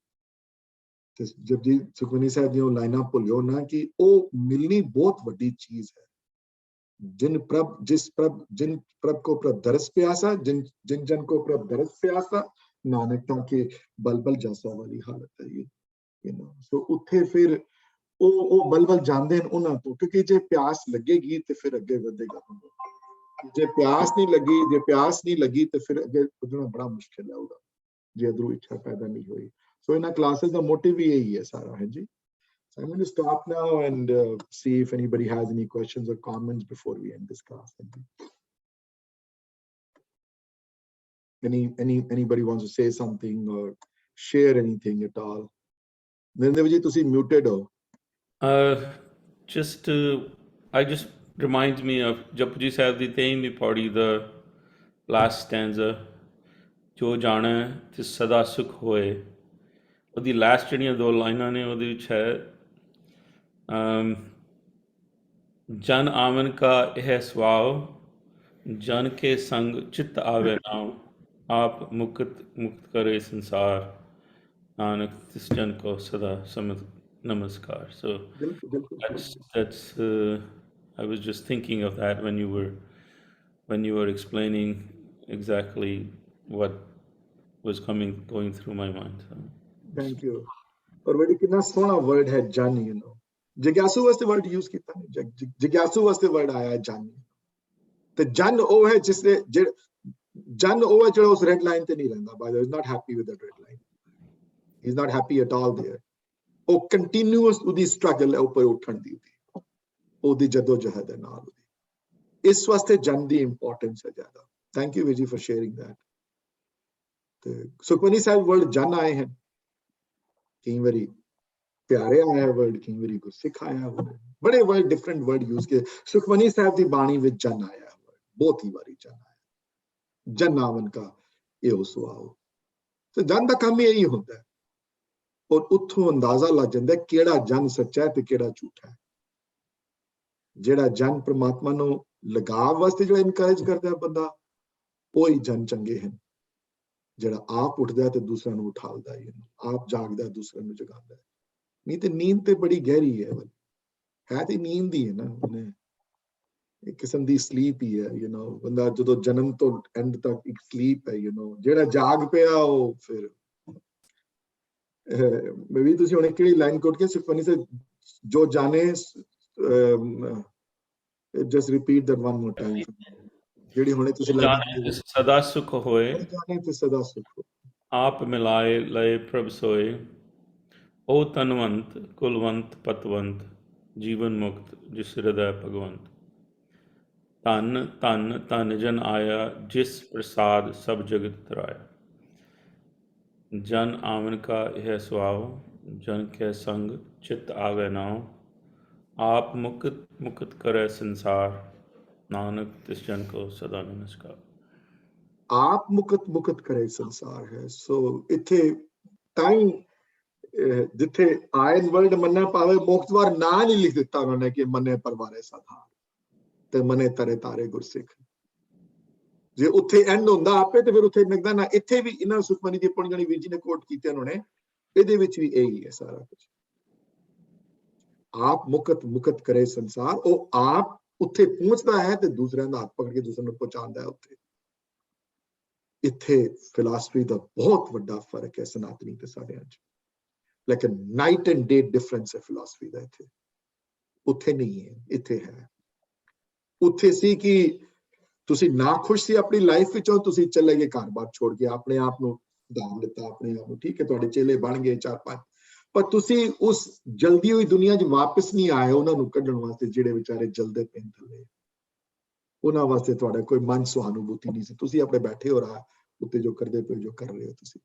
ਤੇ ਜਪਜੀ ਸੁਖਮਨੀ ਸਾਹਿਬ ਦੀਆਂ ਲਾਈਨਾਂ ਭੁੱਲਿਓ ਨਾ ਕਿ ਉਹ ਮਿਲਣੀ ਬਹੁਤ ਵੱਡੀ ਚੀਜ਼ ਹੈ जिन प्रभ को प्रभ दरस प्यासा जिन जन को प्रभ दरस प्यासा नानकता के बलबल जैसा वाली हालत है ये सो ਉੱਥੇ ਫਿਰ ਉਹ ਬਲਬਲ ਜਾਂਦੇ ਨੇ ਉਹਨਾਂ ਤੋਂ ਕਿਉਂਕਿ ਜੇ ਪਿਆਸ ਲੱਗੇਗੀ ਤੇ ਫਿਰ ਅੱਗੇ ਵਧੇਗਾ ਜੇ ਪਿਆਸ ਨਹੀਂ ਲੱਗੀ ਤੇ ਫਿਰ ਅੱਗੇ ਵਧਣਾ ਬੜਾ ਮੁਸ਼ਕਿਲ ਹੈ ਉਹਦਾ ਜੇ ਅੰਦਰੋਂ ਇੱਛਾ ਪੈਦਾ ਨਹੀਂ ਹੋਈ ਸੋ ਇਹਨਾਂ ਕਲਾਸਿਸ ਦਾ ਮੋਟਿਵ ਹੀ ਇਹੀ ਹੈ ਸਾਰਾ ਹੈ ਜੀ So I'm going to stop now and see if anybody has any questions or comments before we end this class. Anybody wants to say something or share anything at all? Nirdev ji, tusi muted ho. I just reminds me of Japji Sahib di 23ਵੀਂ ਪੌੜੀ the last stanza ਜੋ ਜਾਣੈ ਤਿਸ ਸਦਾ ਸੁਖ ਹੋਏ ਉਹਦੀ last ਜਿਹੜੀਆਂ 2 ਲਾਈਨਾਂ ਨੇ ਉਹਦੇ ਵਿੱਚ ਹੈ ਜਨ ਆਵਨ ਕਾ ਇਹ ਸਵਾਉ ਜਨ ਕੇ ਸੰਗ ਚਿੱਤ ਆਵੇ ਨਾਉ ਆਪ ਮੁਕਤ ਕਰੇ ਸੰਸਾਰ ਨਾਨਕ ਤਿਸ ਜਨ ਕੋ ਸਦਾ ਸਮਤ ਨਮਸਕਾਰ so that's I was just thinking of that when you were explaining exactly what was going through my mind so. Thank you. और बड़ी कितना सोहना वर्ड है जन जिज्ञासु वास्ते वर्ड यूज किया नहीं, जिज्ञासु वास्ते वर्ड आया जन। तो जन वो है जिसने जन वो है जो उस रेड लाइन ते नहीं रहंदा, by the way is not happy with that red line, he is not happy at all there. वो कंटिन्यूअस उदी स्ट्रगल है ऊपर उठण दी, ओदी जदोजहद है नाल उदी। इस वास्ते जन दी इंपॉर्टेंस है ज्यादा। Thank you Viji for sharing that. तो सुखमनी साहब वर्ड जन आए हैं, कई बारी प्यारे आया वर्ड, कई बारी को सिख आया वर्ड, बड़े वर्ड डिफरेंट वर्ड यूज किए। सुखमनी साहब दी बाणी विच जन आया वर्ड, बहुत ही बारी जन आया, जन आवन का यो सुआओ। तो जन का काम यही होता है, और उथों अंदाजा लग जाता है केड़ा जन सच्चा है ते केड़ा झूठा है। जेड़ा जन परमात्मा नु लगाव वास्ते जो इनकरेज करता है बंदा, वही जन चंगे हैं। जेड़ा आप उठदा है ते दूसरा नु उठालदा है, आप जागदा है दूसरा नु जगांदा है। नहीं तो नींद ते बड़ी गहरी है तो नींद ही है ना, उन्हें एक किस्म दी स्लीप ही है, बंदा जो जन्म तो एंड तक एक स्लीप है, जेड़ा जाग पिया वो फिर मैं भी तुसी हुणे किहड़ी लाइन कोट के सुखमनी से जो जाने, just repeat that one more time, जेड़ी हुणे तुसी जाने तिस सदा सुख होए, जाने ते सदा सुख हो, आप मिलाए लय प्रभ सोए, ओ तनवंत कुलवंत पतवंत, जीवन मुक्त जिस हृदय भगवंत। धन धन धन जन आया, जिस प्रसाद सब जगत तराया। जन आवन का यह स्वभाव, जन के संग चित्त आवे नाव। आप मुक्त मुक्त करे संसार, नानक तिस जन को सदा नमस्कार। आप मुकत मुकत करे संसार है। सो इथे टाइम जिथे आयन वर्ड मन्ना पावे मोक्तवार ना नहीं लिख दिता उन्होंने कि मने परवारे साधार ते मने तरे तारे गुरसिख। जे उत्थे एंड होंदा आपे ते फिर उत्थे लगदा ना, इथे भी इन्हां सुखमनी दी पुणगणी वीर जी ने कोट कीते उन्होंने, इहदे विच भी यही है सारा कुछ। आप मुकत मुकत करे संसार, ओ आप उत्थे पहुंचदा है ते दूसरिਆਂ ਦਾ ਹੱਥ पकड़ के दूसरे ਨੂੰ ਪਹੁੰਚਾਉਂਦਾ है उत्थे। इत्थे फिलासफी दा बहुत वड्डा फर्क है सनातनी ते साडियां च, लेकिन नाइट एंड डे डिफरेंस है फिलासफी दा इत्थे। उत्थे नहीं है, इत्थे है। उत्थे सी कि तुसी ना खुश सी अपनी लाइफ विचों, तुसी चले गए घर बार छोड़ के, अपने आप ਨੂੰ दान ਦਿੱਤਾ, अपने आप ਨੂੰ, ठीक है ਤੁਹਾਡੇ ਚੇਲੇ ਬਣ ਗਏ 4-5, पर तुसी उस जल्दी हुई दुनिया च वापस नहीं आए उन्हां ਨੂੰ ਕੱਢਣ ਵਾਸਤੇ ਜਿਹੜੇ ਵਿਚਾਰੇ ਜਲਦੇ ਪੈਣ ਥੱਲੇ। ਉਹਨਾਂ ਵਾਸਤੇ ਤੁਹਾਡਾ ਕੋਈ ਮਨ ਸਹਾਨੁਭੂਤੀ ਨਹੀਂ ਸੀ, ਤੁਸੀਂ ਆਪਣੇ ਬੈਠੇ ਹੋ ਰਹਾ ਉੱਤੇ ਜੋ ਕਰਦੇ ਪਏ ਜੋ ਕਰ ਰਹੇ ਹੋ ਤੁਸੀਂ।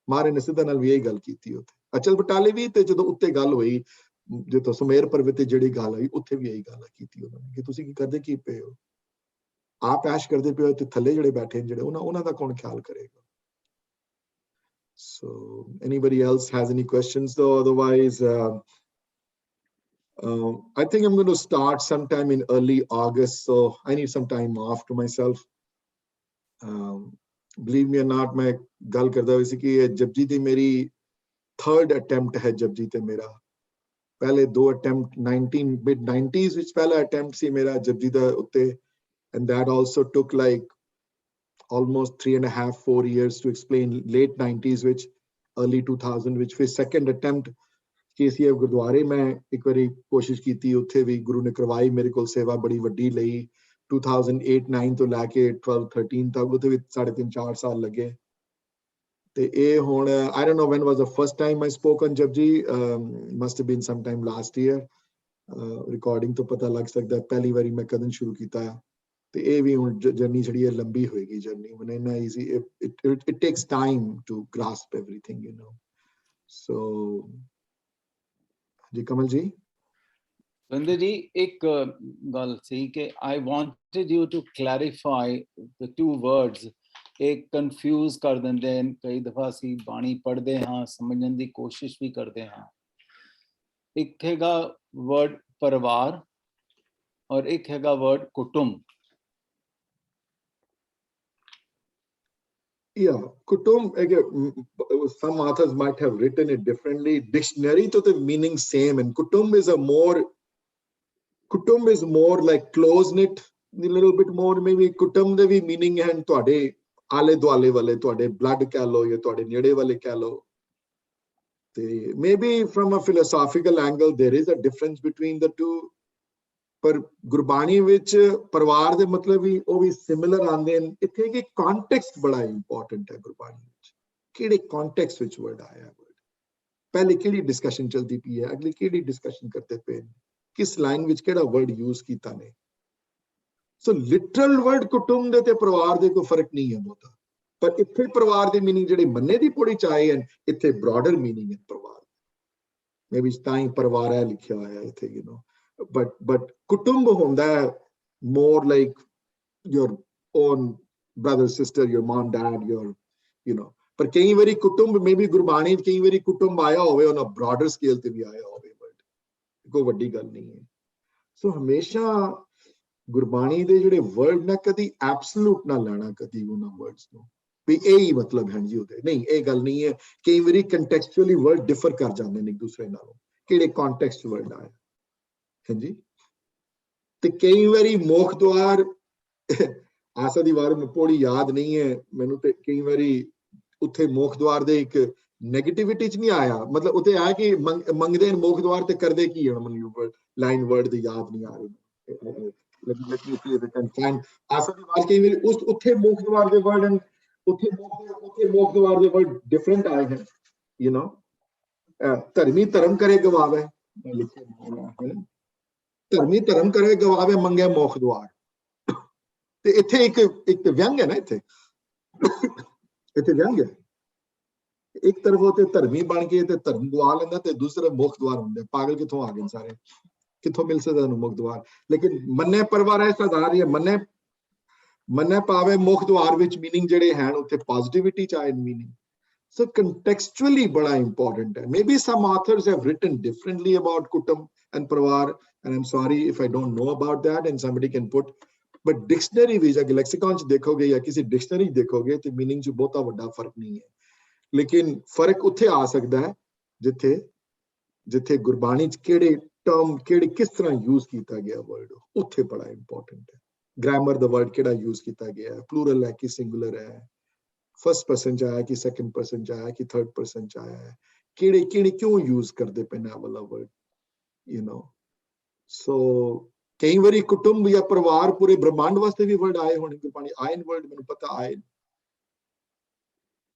ਮਾਰੇ ਨੇ ਸਿੱਧਾ ਨਾਲ ਵੀ ਇਹੀ ਗੱਲ ਕੀਤੀ ਉੱਥੇ ਅਚਲ ਬਟਾਲੇ ਵੀ, ਤੇ ਜਦੋਂ ਉੱਤੇ ਗੱਲ ਹੋਈ ਜਦੋਂ ਸੁਮੇਰ ਪਰਬਤ ਤੇ ਜਿਹੜੀ ਗੱਲ ਹੋਈ ਉੱਥੇ ਵੀ ਇਹੀ ਗੱਲ ਕੀਤੀ ਉਹਨਾਂ ਨੇ ਕਿ ਤੁਸੀਂ ਕੀ ਕਰਦੇ ਕੀ ਪਏ ਹੋ, ਆਪ ਐਸ਼ ਕਰਦੇ ਪਏ ਹੋ ਤੇ ਥੱਲੇ ਜਿਹੜੇ ਬੈਠੇ ਨੇ ਜਿਹੜੇ ਉਹਨਾਂ ਦਾ ਕੌਣ ਖਿਆਲ ਕਰੇਗਾ। So anybody else has any questions though? Otherwise I think I'm going to start sometime in early August, so I need some time off to myself. Believe me or not, मैं गल करदा हुई सी कि जपजी दी मेरी थर्ड अटेम्प्ट है। जपजी ते मेरा पहले 2 अटेम्प्ट 19 mid 90s which पहला अटेम्प्ट सी मेरा जपजी दा उत्ते, and that also took like almost 3.5-4 years to explain, late 90s which early 2000 which फिर second attempt KCF गुरुद्वारे मैं एक बारी कोशिश की थी, उत्थे भी गुरु ने करवाई मेरे को सेवा बड़ी वड्डी लई 2008-9 तो लैके 12-13 तक, उत्थे भी 3.5-4 साल लगे। ते ए हुण I don't know when was the first time I spoke on Japji, must have been sometime last year, recording तो पता लग सकता है पहली बारी मैं कदन शुरू कीता है। ਤੇ ਇਹ ਵੀ ਹੁਣ ਜਰਨੀ ਜਿਹੜੀ ਹੈ ਲੰਬੀ ਹੋਏਗੀ ਜਰਨੀ, ਮਨੇ ਨਾ easy, it takes time to grasp everything so ਜੀ ਕਮਲ ਜੀ। Sundar ji, एक ਗੱਲ ਸੀ ਕਿ I wanted you to clarify the 2 words, एक confuse ਕਰ ਦਿੰਦੇ ਹਨ ਕਈ ਦਫਾ, ਅਸੀਂ ਬਾਣੀ ਪੜ੍ਹਦੇ ਹਾਂ ਸਮਝਣ ਦੀ ਕੋਸ਼ਿਸ਼ ਵੀ ਕਰਦੇ ਹਾਂ। ਇੱਕ ਹੈਗਾ ਵਰਡ ਪਰਿਵਾਰ ਔਰ ਇੱਕ ਹੈਗਾ word ਕੁਟੁੰਬ। Yeah, kutum, some authors might have written it differently. Dictionary to the meaning same, and kutum is more like close knit, a little bit more maybe. Kutum the भी meaning है ਤੁਹਾਡੇ ਆਲੇ ਦੁਆਲੇ ਵਾਲੇ, ਤੁਹਾਡੇ blood ਕਹਿ ਲੋ ਜਾਂ ਤੁਹਾਡੇ ਨੇੜੇ ਵਾਲੇ ਕਹਿ ਲੋ, maybe from a philosophical angle there is a difference between the two, पर गुरबाणी विच परिवार दे मतलब भी ਉਹ ਵੀ सिमिलर आंदे हैं। इत्थे कि कॉन्टेक्स्ट बड़ा इंपॉर्टेंट है गुरबाणी विच, किहड़े कॉन्टेक्स्ट विच वर्ड आया, वर्ड पहले किहड़ी डिस्कशन चलती पई है, अगली किहड़ी डिस्कशन करते पे, किस लाइन विच किहड़ा वर्ड यूज कीता ने। सो लिटरल वर्ड कुटुंब दे ते परिवार दे कोई फर्क नहीं है बहुता, पर इत्थे परिवार दी मीनिंग जिहड़ी मन्ने दी पौड़ी च आए हैं, इत्थे ब्रॉडर मीनिंग है परिवार, मे बी ताई परिवार है लिखिया होया है इत्थे, you know. But kutumb honda hai more like your own brother, sister, your mom, dad, your, you know, पर कई बारी कुटुंब में भी गुरबाणी कई बारी कुटुंब आया होवे on a broader scale ते भी आया होवे, but कोई वड्डी गल नहीं है। सो हमेशा गुरबाणी दे जेडे वर्ड ना कदी एब्सोल्यूट ना लेना कदी उन्हां वर्ड्स नु भी यही मतलब है जी ओदे, नहीं ये गल नहीं है। कई बारी कंटेक्चुअली वर्ड डिफर कर जांदे ने एक दूसरे नालों, किहड़े कॉन्टेक्स्ट वर्ड आए हाँ जी। ते कई बारी मोख द्वार आसा दी वार में पौड़ी याद नहीं है मैनू, ते कई बारी उत्थे मोख द्वार दे एक नेगेटिविटी च नहीं आया, मतलब उत्थे आया कि मंगदे मोख द्वार ते करदे की है, मतलब लाइन वर्ड दे याद नहीं आ रही, लेकिन आसा दी वार कई बारी उस उत्थे मोख द्वार दे वर्ड एंड उत्थे मोख द्वार दे वर्ड डिफरेंट आए हैं, यू नो। धर्मी धर्म करे गवावे, धर्मी धर्म करे गवावे मंगे मोख द्वार, ते इत्थे एक व्यंग है ना, इत्थे व्यंग है। एक तरफ होते धर्मी बन के ते धर्म गवा लेंदा, ते दूसरे मोख द्वार होंदे। पागल किथों आ गए सारे, किथों मिल सकदा मोख द्वार। लेकिन मन्ने परवार है सदार ये मन्ने पावे मोख द्वार विच मीनिंग जेडे हैं उत्थे पॉजिटिविटी च आए मीनिंग। So contextually बड़ा important है। Maybe some authors have written differently about kutum and parvar, and I'm sorry if I don't know about that and somebody can put, but dictionary विच अगर lexicon च देखोगे या किसी dictionary देखोगे तो meaning च बहुता वड्डा फर्क नहीं है, लेकिन फर्क उत्थे आ सकता है जिथे जिथे गुरबाणी च केड़े टर्म केड़े किस तरह यूज किया गया वर्ड, उत्थे बड़ा इंपॉर्टेंट है। ग्रामर द वर्ड केड़ा यूज किया गया है, प्लूरल है कि सिंगुलर है, फर्स्ट पर्सन च आया कि सेकंड पर्सन च आया कि थर्ड पर्सन च आया है, केड़े केड़े क्यों यूज करते पे ना वाला वर्ड, यू नो। सो कई बारी कुटुंब या परिवार पूरे ब्रह्मांड वास्ते भी वर्ड आए होने, गुरबाणी आए वर्ड मैंने पता आए,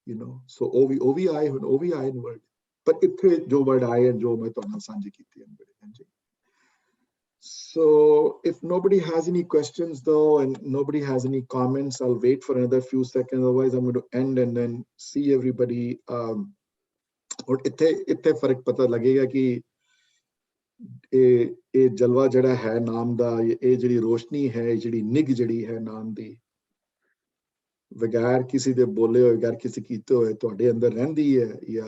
यू नो। सो ओ भी आए होने, ओ भी आए वर्ड, पर इत्थे जो वर्ड आए जो मैं तुहाडे नाल सांझे कीते हैं बड़े जी। So if nobody has any questions though, and nobody has any comments, I'll wait for another few seconds, otherwise I'm going to end and then see everybody. और इत्थे फर्क पता लगेगा कि ये जलवा जड़ा है नाम दा, ये जड़ी रोशनी है, जड़ी निग जड़ी है नाम दी, बगैर किसी दे बोले हो, बगैर किसी कीते हुए तुहाडे अंदर रहंदी है, या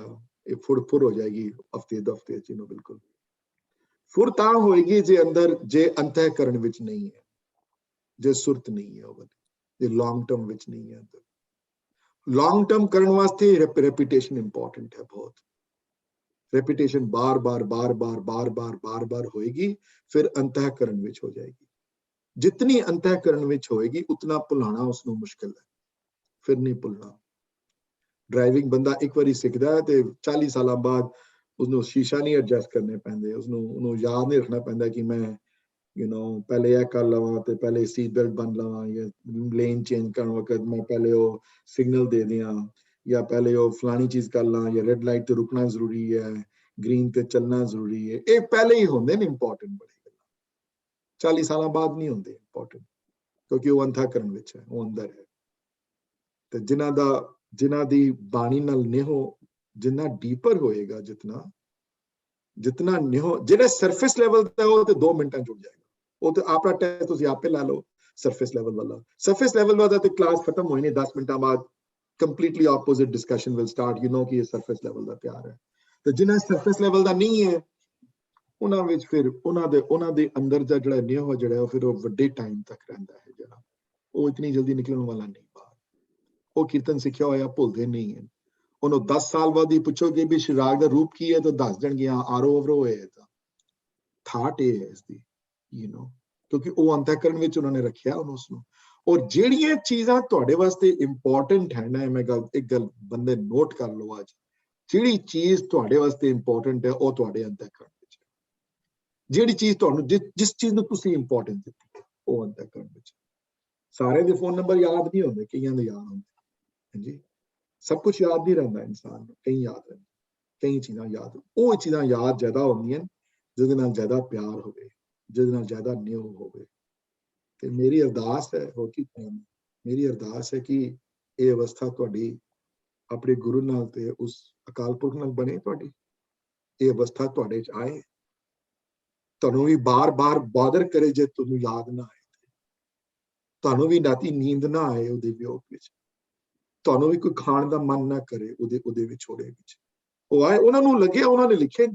ये फुर हो जाएगी हफ्ते दो हफ्ते च, बिल्कुल फुर तां होएगी जे अंदर जे अंतःकरण विच नहीं है, जे सुरत नहीं है, वो जे लॉन्ग टर्म विच नहीं है। अंदर लॉन्ग टर्म करने वास्ते रेपुटेशन इंपॉर्टेंट है बहुत। रेपुटेशन बार बार होएगी, फिर अंतःकरण विच हो जाएगी। जितनी अंतःकरण विच होएगी उतना भुलाना उसनु मुश्किल है, फिर नहीं भुलना। ड्राइविंग बंदा एक बारी सीखदा है ते 40 साल बाद उसनु शीशा नहीं एडजस्ट करने पैंदे, उसनु याद नहीं रखना पैंदा कि मैं यू नो पहले यह कर लवां ते पहले सीट बेल्ट बन लवां, या लेन चेंज करने वक्त मैं पहले वो सिग्नल दे दियां, या पहले वो फलानी चीज कर ला, या रेड लाइट ते रुकना जरूरी है, ग्रीन ते चलना जरूरी है। ये पहले ही होंदे ने इंपॉर्टेंट, बड़ी गल्लां 40 साल बाद नहीं होंदे इंपॉर्टेंट, क्योंकि वो अंतःकरण विच है, वो अंदर है। ते जिन्हां दी बाणी नाल नेहो जिन्ना डीपर होएगा, जितना नेहो जेड़ा सरफेस लेवल दा वो ते 2 मिनटां जुड़ जाएगा। वो तो आपका टेस्ट तुसी आपे ला लो, सरफेस लेवल वाला ते क्लास खत्म होई नहीं 10 मिनटां बाद completely opposite discussion will start, you know कि ये सरफेस लेवल दा प्यार है। तो जिन्हां सरफेस लेवल दा नहीं है उन्हां विच फिर उन्हां दे अंदर दा जेड़ा नेहो जेड़ा फिर वो वड्डे टाइम तक रहिंदा है, जेड़ा वो इतनी जल्दी निकलण वाला नहीं बाहर। वो कीर्तन सिक्ख्या होया भुलदे नहीं है, उन्होंने 10 साल बाद ही पूछोगे भी शिराग का रूप की है तो दस देंगे आरो ओवरो है, थाट है इसकी, यू नो, क्योंकि वो अंतःकरण विच उन्होंने रखिया उसनु। और जेड़ियां चीज़ां तुहाडे वास्ते इंपॉर्टेंट है ना, मैं एक गल बंदे नोट कर लो, आज ਜਿਹੜੀ ਚੀਜ਼ ਤੁਹਾਡੇ ਵਾਸਤੇ ਇੰਪੋਰਟੈਂਟ ਹੈ ਉਹ ਤੁਹਾਡੇ ਅੰਤःਕਰਣ ਵਿੱਚ ਹੈ। ਜਿਹੜੀ ਚੀਜ਼ ਤੁਹਾਨੂੰ ਜਿਸ ਚੀਜ਼ ਨੂੰ ਤੁਸੀਂ ਇੰਪੋਰਟੈਂਸ ਦਿੱਤੀ ਹੈ ਉਹ ਅੰਤःਕਰਣ ਵਿੱਚ। ਸਾਰਿਆਂ ਦੇ ਫੋਨ ਨੰਬਰ ਯਾਦ ਨਹੀਂ ਹੁੰਦੇ, ਕਈਆਂ ਦੇ ਯਾਦ ਹੁੰਦੇ। ਹਾਂਜੀ, ਸਭ ਕੁਝ ਯਾਦ ਨਹੀਂ ਰਹਿੰਦਾ ਇਨਸਾਨ ਨੂੰ, ਕਈ ਯਾਦ ਰਹਿੰਦੇ, ਕਈ ਚੀਜ਼ਾਂ ਯਾਦ, ਉਹ ਚੀਜ਼ਾਂ ਯਾਦ ਜ਼ਿਆਦਾ ਹੁੰਦੀਆਂ ਜਿਹਦੇ ਨਾਲ ਜ਼ਿਆਦਾ ਪਿਆਰ ਹੋਵੇ, ਜਿਹਦੇ ਨਾਲ ਜ਼ਿਆਦਾ ਨਿਉ ਹੋਵੇ। ਤੇ ਮੇਰੀ ਅਰਦਾਸ ਹੈ, ਹੋਰ ਕੀ ਕਹਾਂ, ਮੇਰੀ ਅਰਦਾਸ ਹੈ ਕਿ ਇਹ ਅਵਸਥਾ ਤੁਹਾਡੀ ਆਪਣੇ ਗੁਰੂ ਨਾਲ ਤੇ ਉਸ ਅਕਾਲ ਪੁਰਖ ਨਾਲ ਬਣੇ, ਤੁਹਾਡੀ ਇਹ ਅਵਸਥਾ ਤੁਹਾਡੇ ਚ ਆਏ, ਤੁਹਾਨੂੰ ਵੀ ਬਾਰ-ਬਾਰ ਬਾਦਰ ਕਰੇ ਜੇ ਤੁਹਾਨੂੰ ਯਾਦ ਨਾ ਆਏ, ਤੁਹਾਨੂੰ ਵੀ ਰਾਤੀ ਨੀਂਦ ਨਾ ਆਏ ਉਹਦੇ ਵਿਯੋਗ ਵਿੱਚ, ਤੁਹਾਨੂੰ ਵੀ ਕੋਈ ਖਾਣ ਦਾ ਮਨ ਨਾ ਕਰੇ ਉਹਦੇ ਵਿਛੋੜੇ ਵਿੱਚ। ਉਹ ਆਏ, ਉਹਨਾਂ ਨੂੰ ਲੱਗਿਆ, ਉਹਨਾਂ ਨੇ ਲਿਖਿਆ,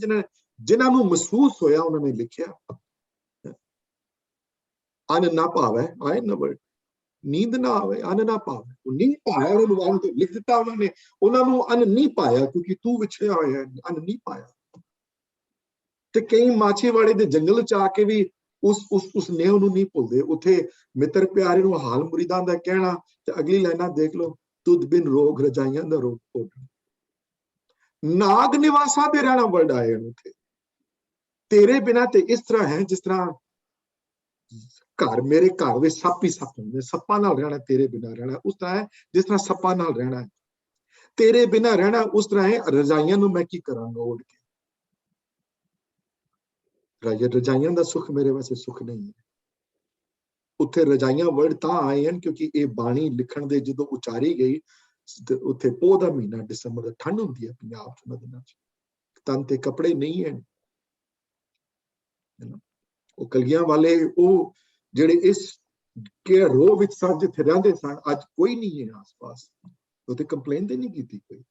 ਜਿਨ੍ਹਾਂ ਨੂੰ ਮਹਿਸੂਸ ਹੋਇਆ ਉਹਨਾਂ ਨੇ ਲਿਖਿਆ। ਅਨ ਨਾ ਪਾਵੇ, ਆਏ ਨਾ ਵਰਡ, ਨੀਂਦ ਨਾ ਆਵੇ, ਅਨ ਨਾ ਪਾਵੇ, ਉਹ ਨਹੀਂ ਪਾਇਆ, ਉਹਨੂੰ ਵੰਨ ਤੋਂ ਲਿਖ ਦਿੱਤਾ ਉਹਨਾਂ ਨੂੰ ਅਨ ਨਹੀਂ ਪਾਇਆ, ਕਿਉਂਕਿ ਤੂੰ ਵਿਛਿਆ ਹੋਇਆ, ਅਨ ਨਹੀਂ ਪਾਇਆ। ਤੇ ਕਈ ਮਾਛੀਵਾੜੇ ਦੇ ਜੰਗਲ ਚ ਆ ਕੇ ਵੀ ਉਸ ਨੇਹ ਨੂੰ ਨਹੀਂ ਭੁੱਲਦੇ। ਉੱਥੇ ਮਿੱਤਰ ਪਿਆਰੇ ਨੂੰ ਹਾਲ ਮੁਰੀਦਾਂ ਦਾ ਕਹਿਣਾ, ਤੇ ਅਗਲੀ ਲਾਈਨਾਂ ਦੇਖ ਲਓ, ਤੁਧ ਬਿਨ ਰੋਗ ਰਜਾਈਆਂ ਦਾ ਰੋਗ ਭੋਗਣਾ। ਨਾਗ ਨਿਵਾਸਾਂ ਤੇ ਰਹਿਣਾ ਵਰਡ ਆਏ ਉੱਥੇ, ਤੇਰੇ ਬਿਨਾਂ ਤੇ ਇਸ ਤਰ੍ਹਾਂ ਹੈ ਜਿਸ ਤਰ੍ਹਾਂ ਘਰ, ਮੇਰੇ ਘਰ ਵਿੱਚ ਸੱਪ ਹੀ ਸੱਪ ਹੁੰਦੇ, ਸੱਪਾਂ ਨਾਲ ਰਹਿਣਾ, ਤੇਰੇ ਬਿਨਾਂ ਰਹਿਣਾ ਉਸ ਤਰ੍ਹਾਂ ਹੈ ਜਿਸ ਤਰ੍ਹਾਂ ਸੱਪਾਂ ਨਾਲ ਰਹਿਣਾ ਹੈ। ਤੇਰੇ ਬਿਨਾਂ ਰਹਿਣਾ ਉਸ ਤਰ੍ਹਾਂ ਹੈ, ਰਜਾਈਆਂ ਨੂੰ ਮੈਂ ਕੀ ਕਰਾਂਗਾ ਓਢ ਕੇ। ਰਜਾਈਆਂ ਦਾ ਸੁੱਖ ਮੇਰੇ ਵਾਸਤੇ ਸੁੱਖ ਨਹੀਂ ਹੈ। ਉੱਥੇ ਰਜਾਈਆਂ ਵਰਡ ਤਾਂ ਆਏ ਹਨ ਕਿਉਂਕਿ ਇਹ ਬਾਣੀ ਲਿਖਣ ਦੇ ਜਦੋਂ ਉਚਾਰੀ ਗਈ, ਉੱਥੇ ਪੋਹ ਦਾ ਮਹੀਨਾ ਦਸੰਬਰ ਦਾ, ਠੰਡ ਹੁੰਦੀ ਹੈ ਪੰਜਾਬ ਚ ਉਹਨਾਂ ਦਿਨਾਂ ਚ, ਤਨ ਤੇ ਕੱਪੜੇ ਨਹੀਂ ਹਨ। ਉਹ ਕਲਗੀਆਂ ਵਾਲੇ, ਉਹ ਜਿਹੜੇ ਇਸ ਕੇ ਰੋਹ ਵਿੱਚ ਸਨ, ਜਿੱਥੇ ਰਹਿੰਦੇ ਸਨ, ਅੱਜ ਕੋਈ ਨਹੀਂ ਹੈ ਆਸ-ਪਾਸ, ਉੱਥੇ ਕੰਪਲੇਨ ਤੇ ਨਹੀਂ ਕੀਤੀ ਕੋਈ।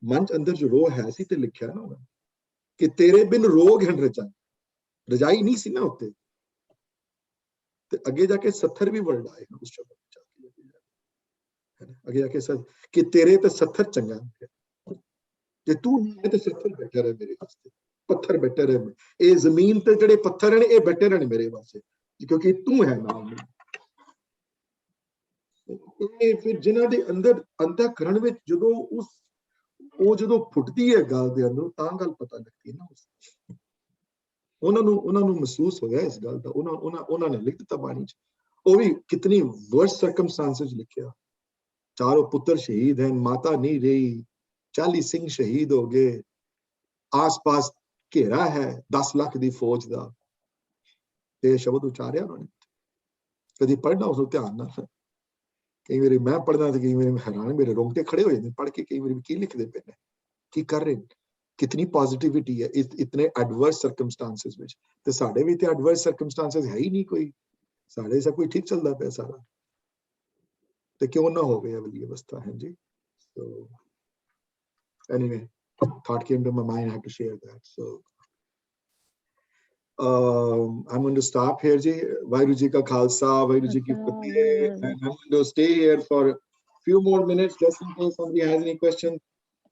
ਮਨ ਚ ਅੰਦਰ ਜੋ ਰੋਹ ਹੈ ਸੀ ਤੇ ਲਿਖਿਆ ਨਾ ਉਹਨਾਂ ਕਿ ਤੇਰੇ ਬਿਨ ਰੋਗ ਹਨ ਰਜਾਈ, ਰਜਾਈ ਨਹੀਂ ਸੀ ਨਾ ਉੱਤੇ। ਤੇ ਅੱਗੇ ਜਾ ਕੇ 70 ਵੀ ਵਰਡ ਆਏ ਉਸ ਸ਼ਬਦ ਵਿੱਚ, ਅੱਗੇ ਜਾ ਕੇ ਕਿ ਤੇਰੇ ਤੇ 70 ਚੰਗਾ ਹੈ, ਜੇ ਤੂੰ ਨਹੀਂ ਹੈ ਤੇ 70 ਬੈਟਰ ਹੈ ਮੇਰੇ ਵਾਸਤੇ, ਪੱਥਰ ਬੈਟਰ ਹੈ, ਇਹ ਜ਼ਮੀਨ ਤੇ ਜਿਹੜੇ ਪੱਥਰ ਨੇ ਇਹ ਬੈਟਰ ਨੇ ਮੇਰੇ ਵਾਸਤੇ, ਕਿਉਂਕਿ ਤੂੰ ਹੈ ਨਾਲ। ਇਹ ਫਿਰ ਜਿਨ੍ਹਾਂ ਦੇ ਅੰਦਰ ਅੰਤःਕਰਣ ਵਿੱਚ ਜਦੋਂ ਜਦੋਂ ਫੁੱਟਦੀ ਹੈ ਗੱਲ ਦੇ ਅੰਦਰ, ਤਾਂ ਗੱਲ ਪਤਾ ਲੱਗਦੀ ਹੈ ਨਾ। ਉਹਨਾਂ ਨੂੰ ਮਹਿਸੂਸ ਹੋਇਆ ਇਸ ਗੱਲ ਦਾ, ਉਹਨਾਂ ਨੇ ਲਿਖ ਦਿੱਤਾ ਬਾਣੀ ਚ। ਉਹ ਵੀ ਕਿਤਨੀ ਵਰਸ ਸਰਕਮਸਟੈਂਸਸ ਲਿਖਿਆ, ਚਾरों पुत्र शहीद हैं, माता नहीं रही, 40 ਸਿੰਘ ਸ਼ਹੀਦ ਹੋ ਗਏ, ਆਸ-ਪਾਸ ਘੇਰਾ ਹੈ 10 ਲੱਖ ਦੀ ਫੌਜ ਦਾ। ਤੇ ਸ਼ਬਦ ਉਚਾਰਿਆ ਉਹਨਾਂ ਨੇ, ਕਦੀ ਪੜ੍ਹਨਾ ਉਸ ਨੂੰ ਧਿਆਨ ਨਾਲ। ਕਈ ਵਾਰੀ ਮੈਂ ਪੜ੍ਹਦਾ ਤੇ ਕਈ ਵਾਰੀ ਹੈਰਾਨ, ਮੇਰੇ ਰੋਂਗਟੇ ਖੜੇ ਹੋ ਜਾਂਦੇ ਪੜ੍ਹ ਕੇ, ਕਈ ਵਾਰੀ ਕੀ ਲਿਖਦੇ ਪਏ ਨੇ, ਕੀ ਕਰ ਰਹੇ, ਕਿਤਨੀ ਪੋਜ਼ਿਟਿਵਿਟੀ ਹੈ ਇਤਨੇ ਐਡਵਰਸ ਸਰਕਮਸਟੈਂਸਸ ਵਿੱਚ। ਤੇ ਸਾਡੇ ਵੀ ਤੇ ਐਡਵਰਸ ਸਰਕਮਸਟੈਂਸਸ ਹੈ ਹੀ ਨਹੀਂ ਕੋਈ, ਸਾਡੇ ਸਭ ਕੁਝ ਠੀਕ ਚੱਲਦਾ ਪਿਆ ਸਾਰਾ, ਤੇ ਕਿਉਂ ਨਾ ਹੋ ਗਈ ਅਗਲੀ ਅਵਸਥਾ ਹੈ ਜੀ। So anyway, thought came to my mind, I had to share that. So I'm going to stop here ji. Vaheguru ji ka khalsa, Vaheguru ji ki fateh. I'm going to stay here for a few more minutes just in case somebody has any questions.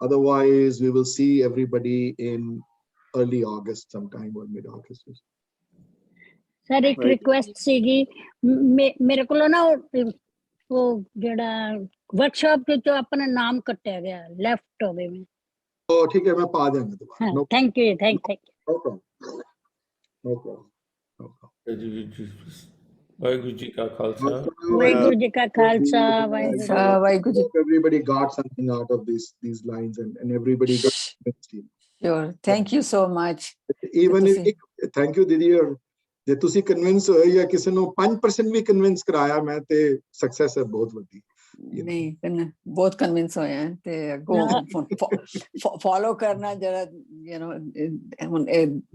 Otherwise we will see everybody in early August sometime or mid August. Sir, एक request ਸੀਗੀ ਮੇਰੇ ਕੋਲੋਂ ਨਾ ਉਹ ਜਿਹੜਾ workshop ਦੇ ਤੋਂ ਆਪਣਾ ਨਾਮ ਕੱਟਿਆ ਗਿਆ, ਲੈਫਟ ਹੋ ਗਏ ਮੈਂ। ਉਹ ਠੀਕ ਹੈ, ਮੈਂ ਪਾ ਦਿਆਂਗਾ ਦੁਬਾਰਾ। Thank you, thank you. No problem. No problem. No problem. Waheguru ji ਕਾ ਖਾਲਸਾ, ਵਾਹਿਗੁਰੂ ਜੀ ਕਾ Khalsa, Waheguru ji. Everybody got something out of these lines, and everybody got something. Sure. Thank you so much. Even if thank you Didi, ਜੇ ਤੁਸੀਂ convince ਹੋਏ ਜਾਂ ਕਿਸੇ ਨੂੰ 5% ਵੀ convince ਕਰਾਇਆ, ਮੈਂ ਤੇ ਸਕਸੈਸ ਹੈ ਬਹੁਤ ਵੱਡੀ। ਨਹੀਂ, ਬਹੁਤ ਕਨਵਿੰਸ ਹੋਏ ਆ ਤੇ ਅੱਗੋਂ ਫੋਲੋ ਕਰਨਾ ਜਰਾ ਹੁਣ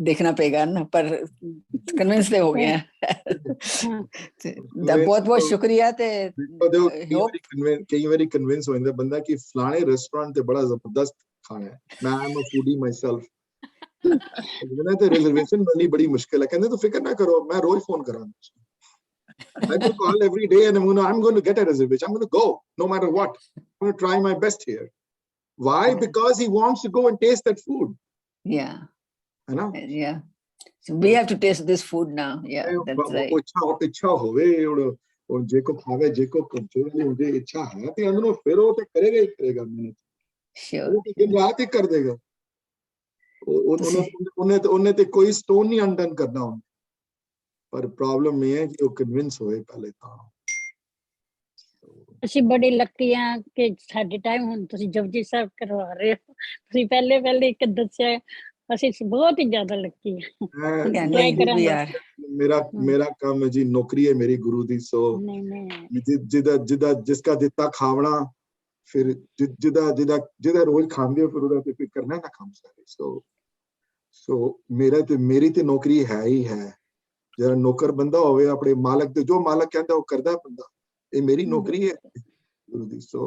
ਦੇਖਣਾ ਪਏਗਾ ਨਾ, ਪਰ ਕਨਵਿੰਸ ਤੇ ਹੋ ਗਏ ਆ। ਬਹੁਤ ਬਹੁਤ ਸ਼ੁਕਰੀਆ। ਤੇ ਕਈ ਵਾਰੀ ਕਨਵਿੰਸ ਹੋ ਜਾਂਦਾ ਬੰਦਾ ਕਿ ਫਲਾਣੇ ਰੈਸਟੋਰੈਂਟ ਤੇ ਬੜਾ ਜ਼ਬਰਦਸਤ ਖਾਣਾ ਹੈ, ਮੈਂ ਐਮ ਅ ਫੂਡੀ ਮਾਈਸੈਲਫ, ਤੇ ਰਿਜ਼ਰਵੇਸ਼ਨ ਮਿਲਣੀ ਬੜੀ ਮੁਸ਼ਕਿਲ ਹੈ। ਕਹਿੰਦੇ ਤੂੰ ਫਿਕਰ ਨਾ ਕਰੋ, ਮੈਂ ਰੋਜ਼ ਫੋਨ ਕਰਾਂਗਾ। I will call every day and I'm going to get a reservation. I'm going to go no matter what. I'm going to try my best here. Why? Because he wants to go and taste that food. Yeah. I know. Yeah. So we have to taste this food now. Yeah, that's right. ਇੱਛਾ ਹੋਵੇ ਔਰ ਜੇ ਕੋ ਖਾਵੇ, ਜੇ ਕੋ control ਹੁੰਦੇ ਇੱਛਾ ਹੈ ਤੇ ਅੰਦਰੋਂ ਫਿਰ ਉਹ ਤੇ ਕਰੇਗਾ ਹੀ ਕਰੇਗਾ ਮਿਹਨਤ। sure. ਉਹ ਦਿਨ ਰਾਤ ਹੀ ਕਰ ਦੇਗਾ। ਤੁਸੀਂ- ਉਹਨੇ ਤੇ ਕੋਈ ਸਟੋਨ ਨਹੀਂ ਅਨਡਨ ਕਰਨਾ ਹੁੰਦਾ, ਪਰ ਪ੍ਰੋਬਲਮ ਇਹ ਹੈ ਕਿ ਉਹ ਕਨਵਿੰਸ ਹੋਏ ਪਹਿਲੇ ਤਾਂ। ਅਸੀਂ ਬੜੇ ਲੱਕੀ ਆ ਕਿ ਸਾਡੇ ਟਾਈਮ ਹੁਣ ਤੁਸੀਂ ਜਪਜੀ ਸਾਹਿਬ ਕਰਵਾ ਰਹੇ ਹੋ, ਤੁਸੀਂ ਪਹਿਲੇ ਇੱਕ ਦੱਸਿਆ, ਅਸੀਂ ਬਹੁਤ ਹੀ ਜ਼ਿਆਦਾ ਲੱਕੀ ਆ। Yeah, no, Try we ਕਰਾਂਗੇ। are. ਮੇਰਾ ਕੰਮ ਹੈ ਜੀ, ਨੌਕਰੀ ਹੈ ਮੇਰੀ ਗੁਰੂ ਦੀ। ਸੋ ਨਹੀਂ ਜਿਸਕਾ ਦਿੱਤਾ ਖਾਵਣਾ, ਫਿਰ ਜਿਹਦਾ ਰੋਜ਼ ਖਾਂਦੇ ਹੋ, ਫਿਰ ਉਹਦਾ ਤੇ ਫਿਰ ਕਰਨਾ ਨਾ ਕੰਮ ਸਾਰੇ। ਸੋ ਮੇਰੀ ਤੇ ਨੌਕਰੀ ਹੈ ਹੀ ਹੈ। ਜਿਹੜਾ ਨੌਕਰ ਬੰਦਾ ਹੋਵੇ ਆਪਣੇ ਮਾਲਕ ਦੇ, ਜੋ ਮਾਲਕ ਕਹਿੰਦਾ ਉਹ ਕਰਦਾ ਬੰਦਾ। ਇਹ ਮੇਰੀ ਨੌਕਰੀ ਹੈ ਗੁਰੂ ਦੀ। ਸੋ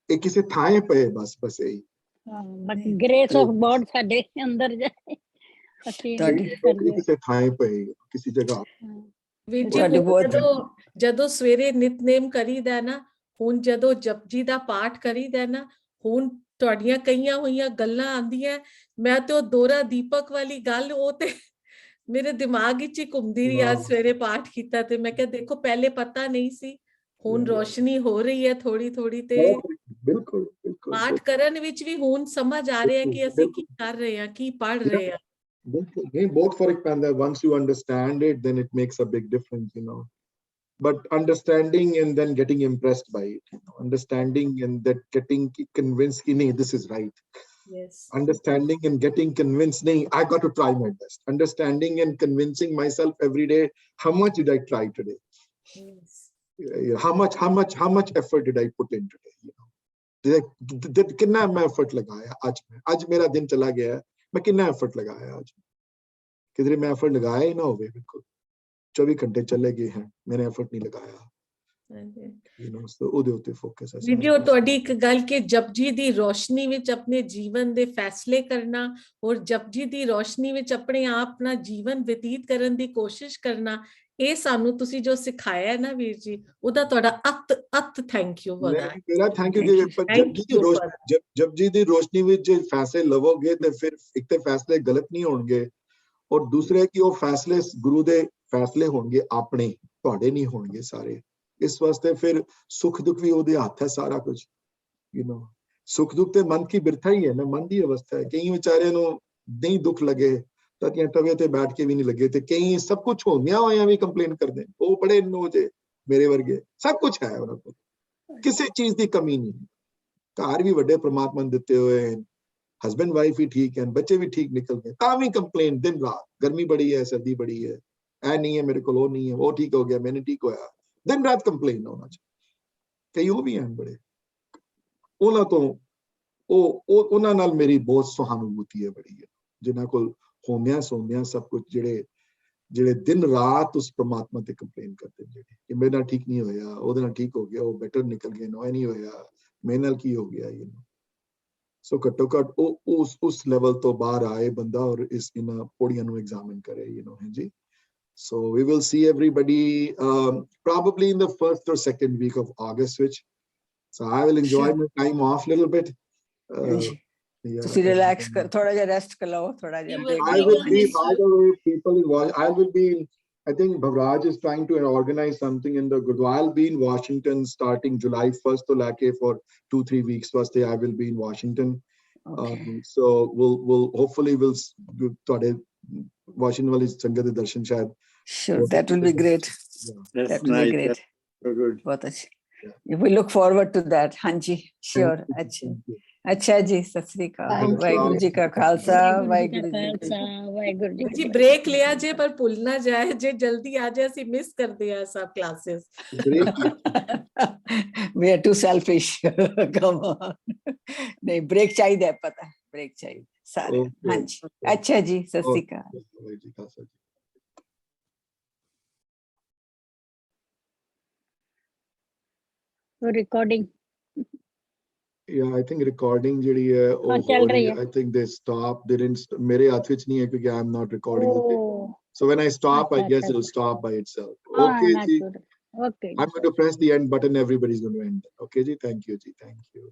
ਇਹ ਕਿਸੇ ਥਾਂ ਪਏ ਬਸ ਇਹੀ। ਬਟ ਗ੍ਰੇਸ ਆਫ ਗੋਡ ਸਾਡੇ ਅੰਦਰ ਜਾਏ, ਅਸੀਂ ਨੌਕਰੀ ਕਿਸੇ ਥਾਂ ਪਏ, ਕਿਸੇ ਜਗ੍ਹਾ। ਵੀਰ ਜੀ ਤੁਹਾਡੇ ਬਹੁਤ- ਜਦੋਂ ਸਵੇਰੇ ਨਿਤਨੇਮ ਕਰੀਦਾ ਨਾ, ਹੁਣ ਜਦੋਂ ਜਪਜੀ ਦਾ ਪਾਠ ਕਰੀਦਾ ਨਾ, ਹੁਣ ਤੁਹਾਡੀਆਂ ਕਈਆਂ ਹੋਈਆਂ ਗੱਲਾਂ ਆਂਦੀਆਂ, ਮੈਂ ਤੇ ਉਹ ਦੋਰਾ ਦੀਪਕ ਵਾਲੀ ਗੱਲ, ਉਹ ਤੇ ਮੇਰੇ ਦਿਮਾਗ ਵਿੱਚ ਹੀ ਘੁੰਮਦੀ ਰਹੀ। ਅੱਜ ਸਵੇਰੇ ਪਾਠ ਕੀਤਾ ਤੇ ਮੈਂ ਕਿਹਾ ਦੇਖੋ ਪਹਿਲੇ ਪਤਾ ਨਹੀਂ ਸੀ, ਹੁਣ ਰੋਸ਼ਨੀ ਹੋ ਰਹੀ ਹੈ ਥੋੜੀ ਥੋੜੀ, ਤੇ ਬਿਲਕੁਲ ਪਾਠ ਕਰਨ ਵਿੱਚ ਵੀ ਹੁਣ ਸਮਝ ਆ ਰਿਹਾ ਕਿ ਅਸੀਂ ਕੀ ਕਰ ਰਹੇ ਹਾਂ, ਕੀ ਪੜ ਰਹੇ ਹਾਂ। ਬਿਲਕੁਲ ਨਹੀਂ, ਬਹੁਤ ਫਰਕ ਪੈਂਦਾ। once you understand it, then it makes a big difference, you know. But understanding and then getting impressed by it, you know, understanding and that getting convinced ki nahi, this is right. Yes. Understanding and getting convinced, nahi, I got to try my best. Understanding and convincing myself every day, how much did I try today? Yes. How much effort did I put in today, you know. कितना मैं effort लगाया आज मेरा दिन चला गया है, मैं कितना effort लगाया आज, किधर मैं effort लगाया ही ना होवे, बिल्कुल 24 घंटे चले गए हैं, मैंने effort नहीं लगाया, you know. So ਉਹਦੇ ਉੱਤੇ focus ਹੈ। ਵੀਡੀਓ ਤੁਹਾਡੀ ਇੱਕ ਗੱਲ ਕਿ ਜਪਜੀ ਦੀ ਰੋਸ਼ਨੀ ਵਿੱਚ ਆਪਣੇ ਜੀਵਨ ਦੇ ਫੈਸਲੇ ਕਰਨਾ, ਔਰ ਜਪਜੀ ਦੀ ਰੋਸ਼ਨੀ ਵਿੱਚ ਆਪਣੇ ਆਪ ਆਪਣਾ ਜੀਵਨ ਬਤੀਤ ਕਰਨ ਦੀ ਕੋਸ਼ਿਸ਼ ਕਰਨਾ, ਇਹ ਸਾਨੂੰ ਤੁਸੀਂ ਜੋ ਸਿਖਾਇਆ ਨਾ ਵੀਰ ਜੀ, ਉਹਦਾ ਤੁਹਾਡਾ ਅਤ ਥੈਂਕ ਯੂ ਫॉर दैट। ਮੇਰਾ ਥੈਂਕ ਯੂ। ਜਪਜੀ ਦੀ ਰੋਸ਼ਨੀ ਵਿੱਚ ਜੇ ਫੈਸਲੇ ਲਵੋਗੇ ਤੇ ਫਿਰ ਇੱਕ ਤੇ ਫੈਸਲੇ ਗਲਤ ਨਹੀਂ ਹੋਣਗੇ, ਔਰ ਦੂਸਰੇ ਕਿ ਉਹ ਫੈਸਲੇ ਗੁਰੂ ਦੇ ਫੈਸਲੇ ਹੋਣਗੇ, ਆਪਣੇ, ਤੁਹਾਡੇ ਨਹੀਂ ਹੋਣਗੇ ਸਾਰੇ। ਇਸ ਵਾਸਤੇ ਫਿਰ ਸੁੱਖ ਦੁੱਖ ਵੀ ਉਹਦੇ ਹੱਥ ਹੈ ਸਾਰਾ ਕੁਝ, ਯੂ نو। ਸੁੱਖ ਦੁੱਖ ਤੇ ਮਨ ਕੀ ਬਿਰਥਾ ਹੀ ਹੈ ਨਾ, ਮਨ ਦੀ ਅਵਸਥਾ ਹੈ। ਕਈ ਵਿਚਾਰਿਆਂ ਨੂੰ ਨਹੀਂ ਦੁੱਖ ਲੱਗੇ ਤਾਂ ਤਵੇ ਤੇ ਬੈਠ ਕੇ ਵੀ ਨਹੀਂ ਲੱਗੇ, ਤੇ ਕਈ ਸਭ ਕੁਝ ਹੁੰਦਿਆਂ ਹੋਇਆਂ ਵੀ ਕੰਪਲੇਨ ਕਰਦੇ, ਉਹ ਬੜੇ ਨੋਜੇ ਮੇਰੇ ਵਰਗੇ, ਸਭ ਕੁਝ ਹੈ ਉਹਨਾਂ ਕੋਲ, ਕਿਸੇ ਚੀਜ਼ ਦੀ ਕਮੀ ਨਹੀਂ। ਘਰ ਵੀ ਵੱਡੇ ਪ੍ਰਮਾਤਮਾ ਨੇ ਦਿੱਤੇ ਹੋਏ, ਹਸਬੈਂਡ ਵਾਈਫ ਵੀ ਠੀਕ ਹੈ, ਬੱਚੇ ਵੀ ਠੀਕ ਨਿਕਲ ਗਏ, ਤਾਂ ਵੀ ਕੰਪਲੇਨ ਦਿਨ ਰਾਤ, ਗਰਮੀ ਬੜੀ ਹੈ, ਸਰਦੀ ਬੜੀ ਹੈ, ਇਹ ਨਹੀਂ ਹੈ ਮੇਰੇ ਕੋਲ, ਉਹ ਨਹੀਂ ਹੈ, ਉਹ ਠੀਕ ਹੋ ਗਿਆ, ਮੈਨੇ ਠੀਕ ਹੋਇਆ, ਦਿਨ ਰਾਤ ਕੰਪਲੇਨ ਹੋਣਾ ਚਾਹੀਦਾ। ਕਈ ਉਹ ਵੀ ਹਨ ਬੜੇ, ਉਹਨਾਂ ਤੋਂ ਉਹਨਾਂ ਨਾਲ ਮੇਰੀ ਬਹੁਤ ਸਹਾਨੁਭੂਤੀ ਹੈ ਬੜੀ ਹੈ, ਜਿਨ੍ਹਾਂ ਕੋਲ ਹੁੰਦਿਆਂ ਸੌਂਦਿਆਂ ਸਭ ਕੁਝ, ਜਿਹੜੇ ਦਿਨ ਰਾਤ ਉਸ ਪ੍ਰਮਾਤਮਾ ਤੇ ਕੰਪਲੇਨ ਕਰਦੇ, ਜਿਹੜੇ ਕਿ ਮੇਰੇ ਨਾਲ ਠੀਕ ਨਹੀਂ ਹੋਇਆ, ਉਹਦੇ ਨਾਲ ਠੀਕ ਹੋ ਗਿਆ, ਉਹ ਬੈਟਰ ਨਿਕਲ ਗਿਆ, ਨਾ ਨਹੀਂ ਹੋਇਆ, ਮੇਰੇ ਨਾਲ ਕੀ ਹੋ ਗਿਆ, ਯੂ نو। ਸੋ ਘੱਟੋ ਘੱਟ ਉਹ ਉਸ ਲੈਵਲ ਤੋਂ ਬਾਹਰ ਆਏ ਬੰਦਾ, ਔਰ ਇਸ ਇਹਨਾਂ ਪੌੜੀਆਂ ਨੂੰ ਐਗਜ਼ਾਮਿਨ ਕਰੇ, ਯੂ نو। ਹਾਂਜੀ। So we will see everybody probably in the first or second week of August, which so I will enjoy my time off a little bit. ਤੁਸੀਂ ਰਿਲੈਕਸ ਕਰ, ਥੋੜਾ ਜਿਹਾ ਰੈਸਟ ਕਰ ਲਓ, ਥੋੜਾ ਜਿਹਾ break. I will be, by the way, people I will be, I think Bhavraj is trying to organize something in the Gurdwara. I'll be in Washington starting July 1st to lake for 2-3 weeks first day I will be in Washington. So we'll hopefully ਤੁਹਾਡੇ Washington ਵਾਲੀ ਸੰਗਤ ਦੇ ਦਰਸ਼ਨ ਸ਼ਾਇਦ। Sure, that will be great. That will be great. Good. ਬਹੁਤ ਅੱਛਾ, we look forward to that. ਹਾਂਜੀ, sure. ਅੱਛਾ ਜੀ, ਸਤਿ ਸ੍ਰੀ ਅਕਾਲ। ਵਾਹਿਗੁਰੂ ਜੀ ਕਾ ਖਾਲਸਾ, ਵਾਹਿਗੁਰੂ ਜੀ ਜੀ ਬ੍ਰੇਕ ਲਿਆ ਜੇ, ਪਰ ਭੁੱਲ ਨਾ ਜਾਏ, ਜੇ ਜਲਦੀ ਆ ਜਾਏ ਅਸੀਂ ਮਿਸ ਕਰਦੇ ਆ ਸਭ classes. We are too selfish. Come on. ਨਹੀਂ, ਬ੍ਰੇਕ ਚਾਹੀਦਾ, ਪਤਾ ਬ੍ਰੇਕ ਚਾਹੀਦਾ ਸਾਰੇ। ਹਾਂਜੀ, ਅੱਛਾ ਜੀ, ਸਤਿ ਸ੍ਰੀ ਅਕਾਲ। Recording Yeah, I think recording ਜਿਹੜੀ ਹੈ ਉਹ ਚੱਲ ਰਹੀ ਹੈ। I think they stopped, they didn't, ਮੇਰੇ ਹੱਥ ਵਿੱਚ ਨਹੀਂ ਹੈ ਕਿਉਂਕਿ I am not recording the video. So when I stop, I guess it will stop by itself. Okay ji, okay, I'm going to press the end button, everybody's going to end. Okay ji, thank you ji, thank you.